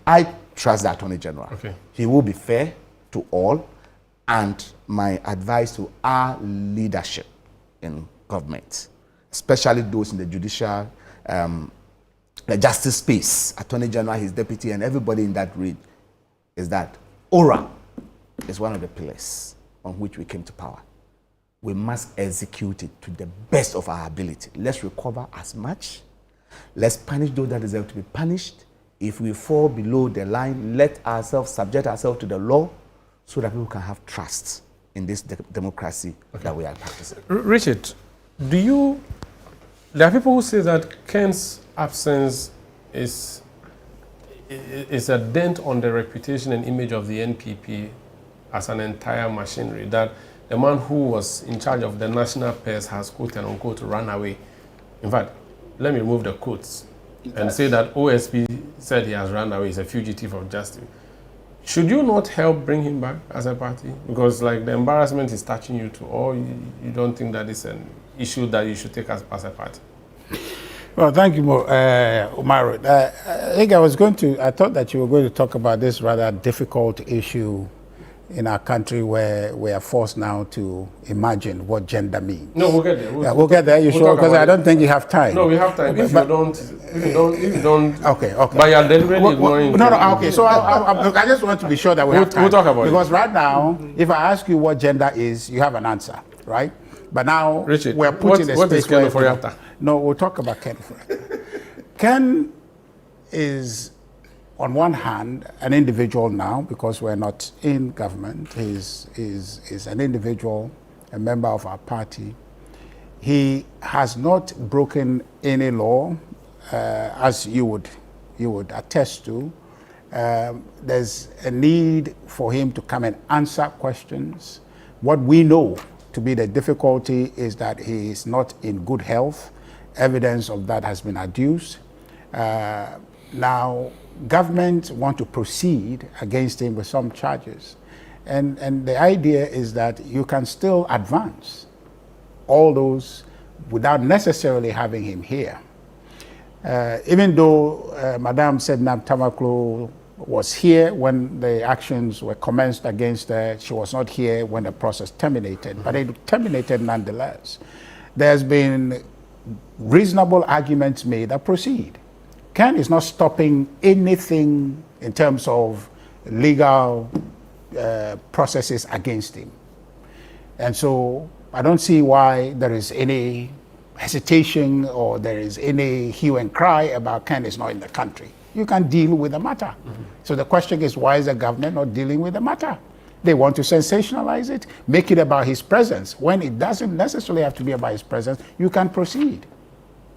I trust the Attorney General. Okay. He will be fair to all. And my advice to our leadership in government, especially those in the judicial, the justice space, Attorney General, his deputy, and everybody in that read, is that aura is one of the pillars on which we came to power. We must execute it to the best of our ability. Let's recover as much. Let's punish those that deserve to be punished. If we fall below the line, let ourselves subject ourselves to the law so that people can have trust in this democracy that we are practicing. Richard, there are people who say that Ken's absence is a dent on the reputation and image of the NPP as an entire machinery, that the man who was in charge of the national pairs has, quote and unquote, run away. In fact, let me remove the quotes and say that OSP said he has run away, he's a fugitive of justice. Should you not help bring him back as a party? Because like the embarrassment is touching you too, or you don't think that it's an issue that you should take as a party? Well, thank you, Umaru. I thought that you were going to talk about this rather difficult issue in our country where we are forced now to imagine what gender means. No, we'll get there. We'll get there, you sure? Because I don't think you have time. No, we have time. If you don't. Okay. But you're deliberately ignoring. Okay. So I just want to be sure that we have time. We'll talk about it. Because right now, if I ask you what gender is, you have an answer, right? But now, Richard, we're put in a what space is Ken Ofori-Atta? No, we'll talk about Ken. Ken is, on one hand, an individual now, because we're not in government. He's an individual, a member of our party. He has not broken any law, as you would attest to. There's a need for him to come and answer questions. What we know to be the difficulty is that he is not in good health. Evidence of that has been adduced. Now, government want to proceed against him with some charges. And the idea is that you can still advance all those without necessarily having him here. Even though Madame Sednab Tamaklo was here when the actions were commenced against her, she was not here when the process terminated, but it terminated nonetheless. There's been reasonable arguments made that proceed. Ken is not stopping anything in terms of legal processes against him. And so I don't see why there is any hesitation or there is any hue and cry about Ken is not in the country. You can deal with the matter. So the question is, why is the government not dealing with the matter? They want to sensationalize it, make it about his presence. When it doesn't necessarily have to be about his presence, you can proceed.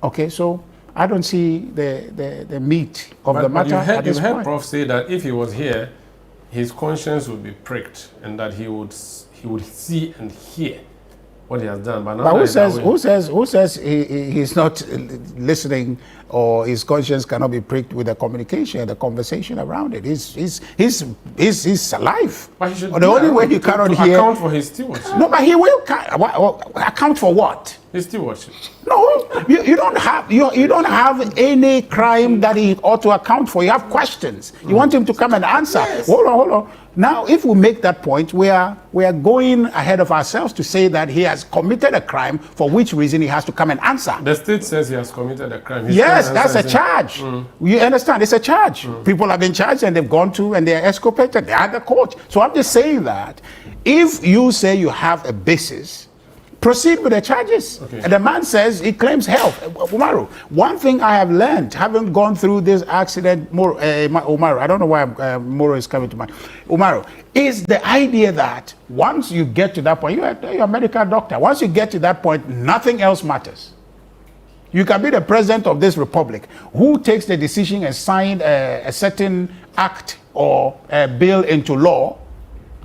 Okay, so I don't see the meat of the matter at this point. You've heard Prof say that if he was here, his conscience would be pricked and that he would see and hear what he has done. But who says he's not listening or his conscience cannot be pricked with the communication, the conversation around it? He's alive. But he should the only way you cannot hear account for his stewardship. No, but he will account for what? His stewardship. No, You don't have any crime that he ought to account for. You have questions. You want him to come and answer. Yes. Hold on. Now, if we make that point, we are going ahead of ourselves to say that he has committed a crime, for which reason he has to come and answer. The state says he has committed a crime. Yes, that's a charge. You understand? It's a charge. People have been charged and they've gone to and they're exculpated. They are the court. So I'm just saying that if you say you have a basis, proceed with the charges. Okay. And the man says he claims health. Umaru, one thing I have learned, having gone through this accident, Umaru, I don't know why Moro is coming to mind. Umaru, is the idea that once you get to that point, you're a medical doctor, once you get to that point, nothing else matters. You can be the president of this republic. Who takes the decision and sign a certain act or a bill into law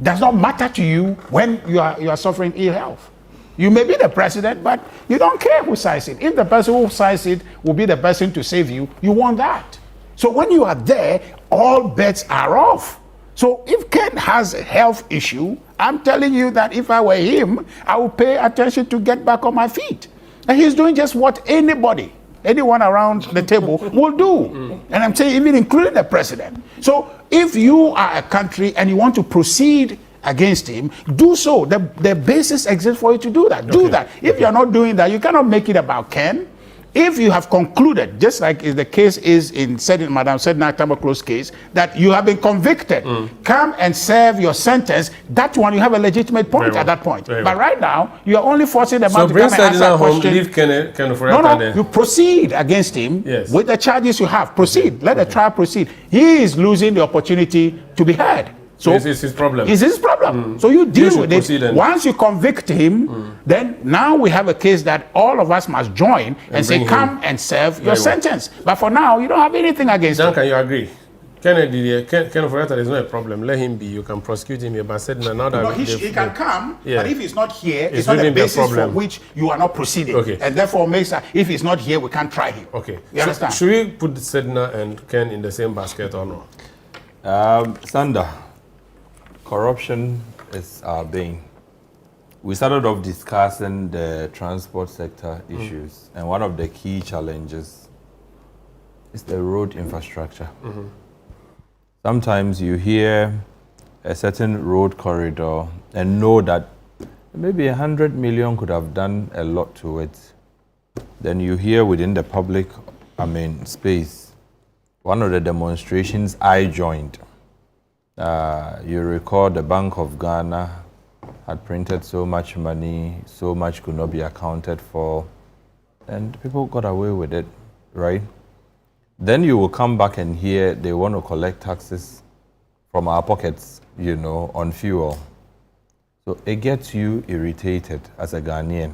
does not matter to you when you are suffering ill health. You may be the president, but you don't care who signs it. If the person who signs it will be the person to save you, you want that. So when you are there, all bets are off. So if Ken has a health issue, I'm telling you that if I were him, I would pay attention to get back on my feet. And he's doing just what anyone around the table will do. And I'm saying even including the president. So if you are a country and you want to proceed against him, do so. The basis exists for you to do that. Do that. If you're not doing that, you cannot make it about Ken. If you have concluded, just like the case is in Madam Sedna Tamaklo's case, that you have been convicted, come and serve your sentence, that one you have a legitimate point at that point. But right now, you are only forcing the man to come and answer a question. Leave Ken No, you proceed against him with the charges you have. Proceed. Let the trial proceed. He is losing the opportunity to be heard. So it's his problem. It's his problem. So you deal with it. Once you convict him, then now we have a case that all of us must join and say, come and serve your sentence. But for now, you don't have anything against him. Can you agree? Ken Oforiatta, there's no problem. Let him be. You can prosecute him here. But said now that he can come, but if he's not here, it's not a basis for which you are not proceeding. Okay. And therefore makes if he's not here, we can't try him. Okay. You understand? Should we put Sedna and Ken in the same basket or no? Sanda, corruption is our bane. We started off discussing the transport sector issues, and one of the key challenges is the road infrastructure. Sometimes you hear a certain road corridor and know that maybe 100 million could have done a lot to it. Then you hear within the public, space, one of the demonstrations I joined, you recall the Bank of Ghana had printed so much money, so much could not be accounted for, and people got away with it, right? Then you will come back and hear they want to collect taxes from our pockets, on fuel. So it gets you irritated as a Ghanaian.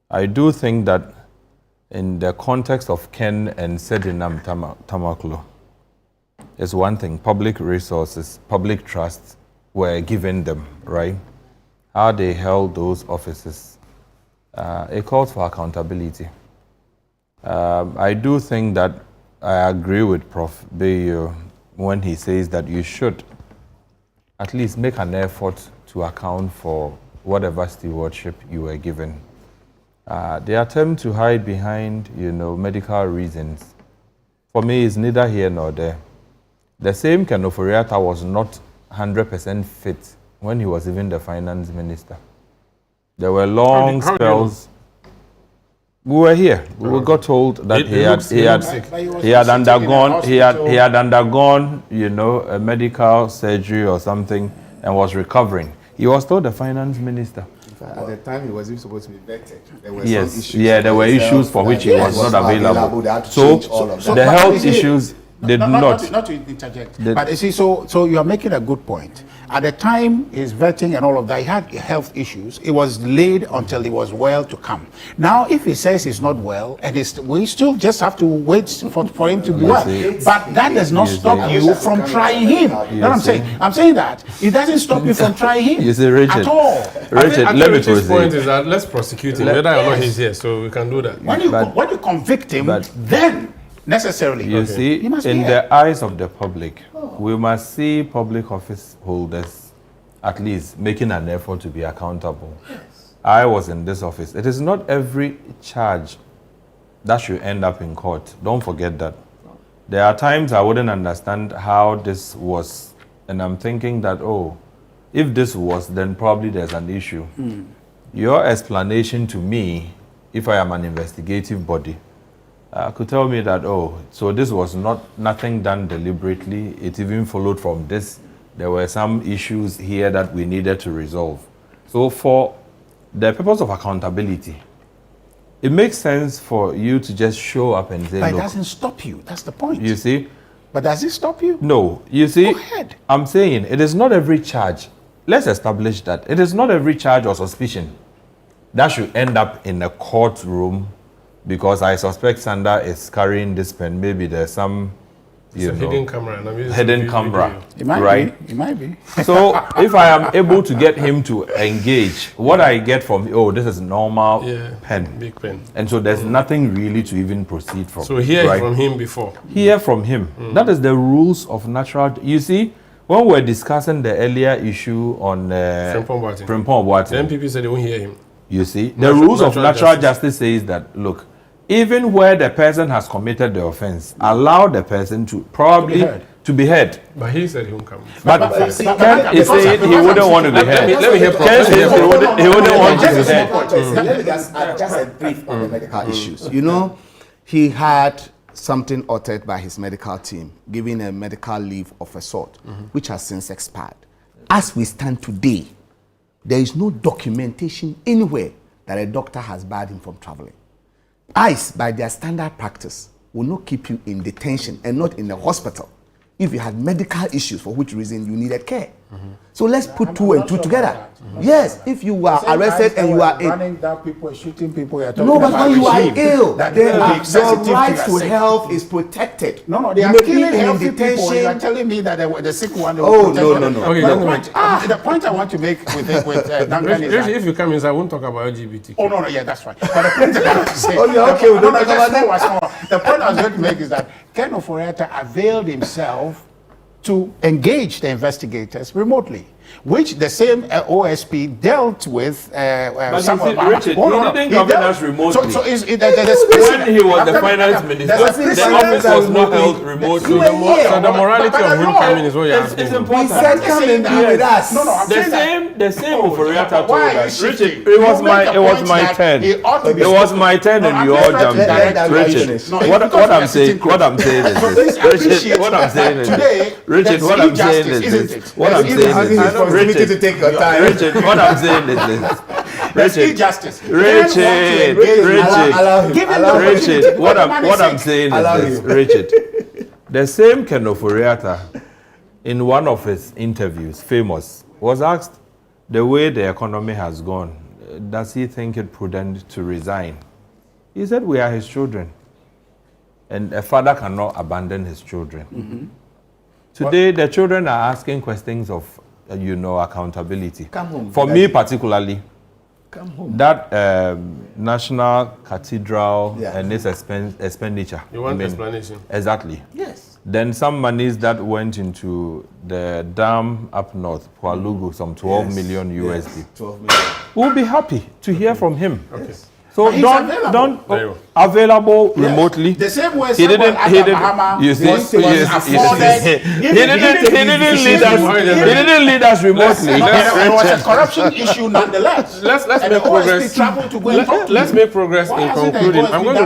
I do think that in the context of Ken and Sedinam Tamaklo, is one thing, public resources, public trusts were given them, right? How they held those offices. It calls for accountability. I do think that I agree with Prof. Bayo when he says that you should at least make an effort to account for whatever stewardship you were given. The attempt to hide behind, medical reasons, for me is neither here nor there. The same Ken Oforiatta was not 100% fit when he was even the finance minister. There were long spells. We were here. We got told that he had undergone, a medical surgery or something and was recovering. He was still the finance minister. At the time, he was even supposed to be vetted. There were some issues. Yeah, there were issues for which he was not available. So the health issues did not to interject. But you see, so you are making a good point. At the time, his vetting and all of that, he had health issues. It was delayed until he was well to come. Now, if he says he's not well, and we still just have to wait for him to be well. But that does not stop you from trying him. You know what I'm saying? I'm saying that. It doesn't stop you from trying him at all. Richard, let me proceed. Point is that let's prosecute him, whether or not he's here, so we can do that. When you convict him, then necessarily. You see, in the eyes of the public, we must see public office holders at least making an effort to be accountable. I was in this office, it is not every charge that should end up in court. Don't forget that. There are times I wouldn't understand how this was, and I'm thinking that, oh, if this was, then probably there's an issue. Your explanation to me, if I am an investigative body, could tell me that, oh, so this was nothing done deliberately. It even followed from this. There were some issues here that we needed to resolve. So for the purpose of accountability, it makes sense for you to just show up and say, But it look, doesn't stop you. That's the point. you see? But does it stop you? No. You see, Go ahead. I'm saying it is not every charge. Let's establish that. It is not every charge or suspicion that should end up in a courtroom because I suspect Sanda is carrying this pen. Maybe there's some, you know, hidden camera. And I'm using hidden video. camera. It might right? be. It might be. So if I am able to get him to engage, what I get from, oh, this is normal pen. Big pen. And so there's nothing really to even proceed from. So hear from him before. Hear from him. That is the rules of natural. You see, when we were discussing the earlier issue on Frimpong Boateng, the NPP said they won't hear him. You see, the rules of natural justice says that, look, even where the person has committed the offense, allow the person to probably to be heard. But he said he won't come. But Ken is saying he wouldn't want to be heard. Let me hear from Ken says he wouldn't want to be Let me heard. just a brief on the medical issues. You know, he had something uttered by his medical team, giving a medical leave of a sort, which has since expired. As we stand today, there is no documentation anywhere that a doctor has barred him from traveling. ICE, by their standard practice, will not keep you in detention and not in a hospital if you had medical issues for which reason you needed care. So let's put two and two together. Yes, if you were arrested and you are running down people, shooting people. No, but when you are ill, your right to health is protected. No, they you are may killing be in healthy people. detention. You are telling me that the sick one. Oh, no. Okay, The point I want to make with Duncan is that if you come in, I won't talk about LGBT. Oh no, yeah, that's right. But the point I want to say, oh, yeah, okay, we don't talk about that. The point I was going to make is that Ken Ofori-Atta availed himself to engage the investigators remotely, which the same OSP dealt with. But some Richard, he didn't govern us remotely. So when he was the finance minister, the office was not held remotely. So the morality of him coming is what you're asking. It's important. He said, come and be with us. The same Ofori-Atta told us. Richard, it was my turn. It was my turn, and you all jumped in. Richard, what I'm saying is this. Richard, what I'm saying is this. Richard, what I'm saying is this. What I'm saying is this. Richard, to take your time. Richard, what I'm saying is this. Richard, justice. Richard, what I'm saying is this. Richard, the same Ken Ofori-Atta, in one of his interviews, famous, was asked the way the economy has gone, does he think it prudent to resign? He said, we are his children, and a father cannot abandon his children. Today, the children are asking questions of, accountability. Come home. For me particularly, come home. That National Cathedral and its expenditure. You want explanation? Exactly. Yes. Then some monies that went into the dam up north, Pualugu, some 12 million USD. 12 million. We'll be happy to hear from him. Okay. So don't available remotely. The same way he didn't lead us. He didn't lead us remotely. It was a corruption issue nonetheless. Let's make progress. Let's make progress in concluding. I'm going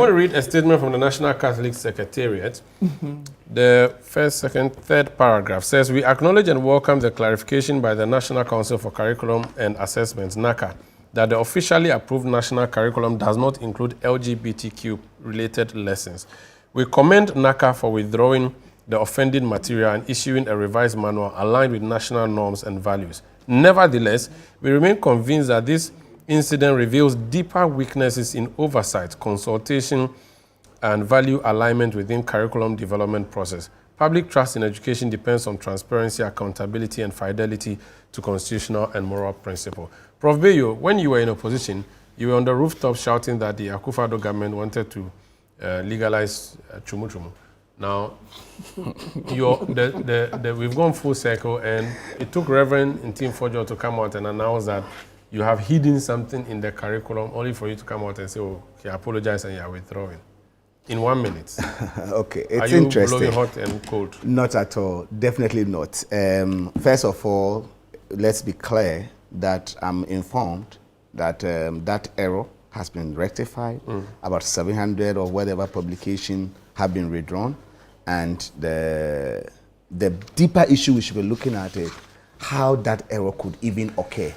to read a statement from the National Catholic Secretariat. The first, second, third paragraph says, we acknowledge and welcome the clarification by the National Council for Curriculum and Assessment, NACA, that the officially approved national curriculum does not include LGBTQ-related lessons. We commend NACA for withdrawing the offending material and issuing a revised manual aligned with national norms and values. Nevertheless, we remain convinced that this incident reveals deeper weaknesses in oversight, consultation, and value alignment within curriculum development process. Public trust in education depends on transparency, accountability, and fidelity to constitutional and moral principle. Prof. Bayo, when you were in opposition, you were on the rooftop shouting that the Akufo-Addo government wanted to legalize Chumu Chumu. Now, we've gone full circle, and it took Reverend Ntim Fojo to come out and announce that you have hidden something in the curriculum only for you to come out and say, oh, he apologized and you are withdrawing. In 1 minute. Okay, it's Are you interesting. blowing hot and cold? Not at all. Definitely not. First of all, let's be clear that I'm informed that that error has been rectified. About 700 or whatever publication have been withdrawn, and the deeper issue we should be looking at is how that error could even occur.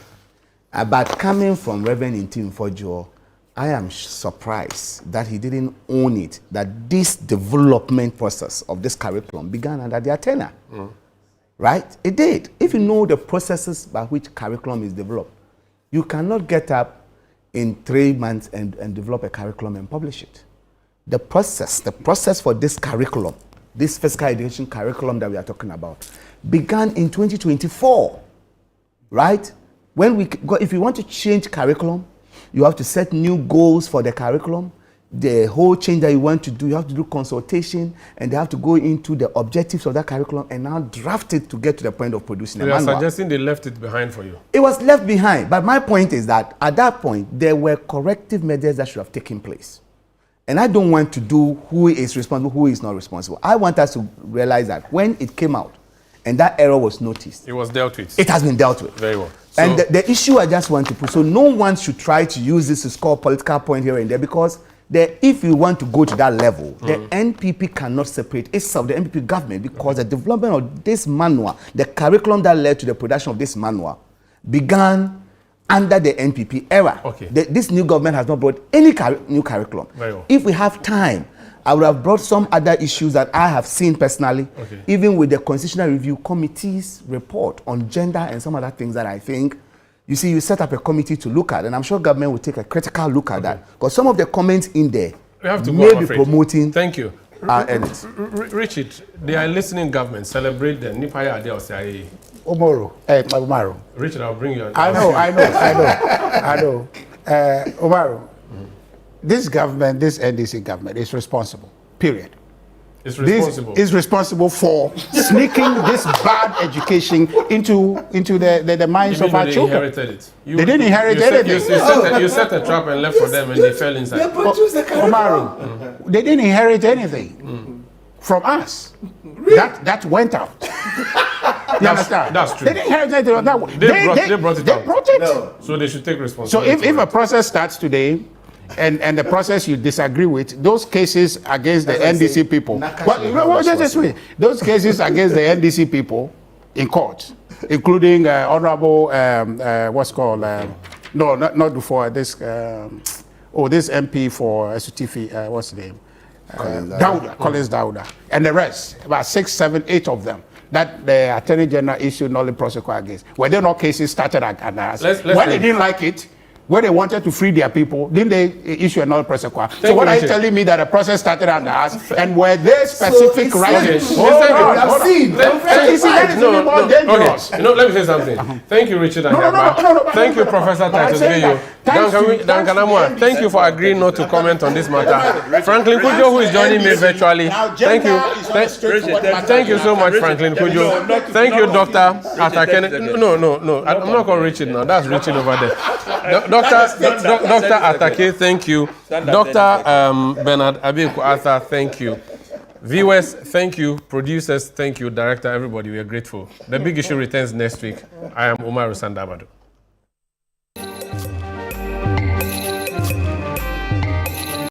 But coming from Reverend Intim Fojo, I am surprised that he didn't own it, that this development process of this curriculum began under their tenure. Right? It did. If you know the processes by which curriculum is developed, you cannot get up in 3 months and develop a curriculum and publish it. The process for this curriculum, this physical education curriculum that we are talking about, began in 2024. Right? If you want to change curriculum, you have to set new goals for the curriculum. The whole change that you want to do, you have to do consultation, and they have to go into the objectives of that curriculum and now draft it to get to the point of producing a manual. You are suggesting they left it behind for you? It was left behind, but my point is that at that point, there were corrective measures that should have taken place. And I don't want to do who is responsible, who is not responsible. I want us to realize that when it came out and that error was noticed, it was dealt with. It has been dealt with. Very well. And the issue I just want to put, so no one should try to use this to score political point here and there, because if you want to go to that level, the NPP cannot separate itself, the NPP government, because the development of this manual, the curriculum that led to the production of this manual, began under the NPP era. Okay. This new government has not brought any new curriculum. Very well. If we have time, I would have brought some other issues that I have seen personally, even with the Constitutional Review Committee's report on gender and some other things that I think, you see, you set up a committee to look at, and I'm sure government will take a critical look at that, because some of the comments in there may be promoting. Thank you. Edits. Richard, they are listening government, celebrate the Nipaya Ade Osei. Umaru. Richard, I'll bring you. I know. Umaru. This government, this NDC government, is responsible. Period. It's responsible. Is responsible for sneaking this bad education into the minds of our children. Inherited it. They didn't inherit anything. You set a trap and left for them, and they fell inside. Omaru, they didn't inherit anything from us. That went out. You understand? That's true. They didn't inherit anything. They brought it out. Brought it. So they should take responsibility. So if a process starts today, and the process you disagree with, those cases against the NDC people, those cases against the NDC people in court, including Honorable, no, not before this, this MP for SUTFI, what's the name? Collins Dauda, and the rest, about 6, 7, 8 of them, that the Attorney General issued null prosequi against. Were there not cases started against us? When they didn't like it, when they wanted to free their people, didn't they issue a null prosequi? So what are you telling me, that a process started under us, and were there specific rights? Let me say something. Thank you, Richard. Thank you, Professor Titus Gayo. Thank you for agreeing not to comment on this matter. Franklin Kujo, who is joining me virtually. Thank you. Thank you so much, Franklin Kujo. Thank you, Dr. Atake. No. I'm not going to Richard now. That's Richard over there. Dr. Atake, thank you. Dr. Bernard Abiku Arthur, thank you. Viewers, thank you. Producers, thank you. Director, everybody, we are grateful. The big issue returns next week. I am Umaru Sandabado.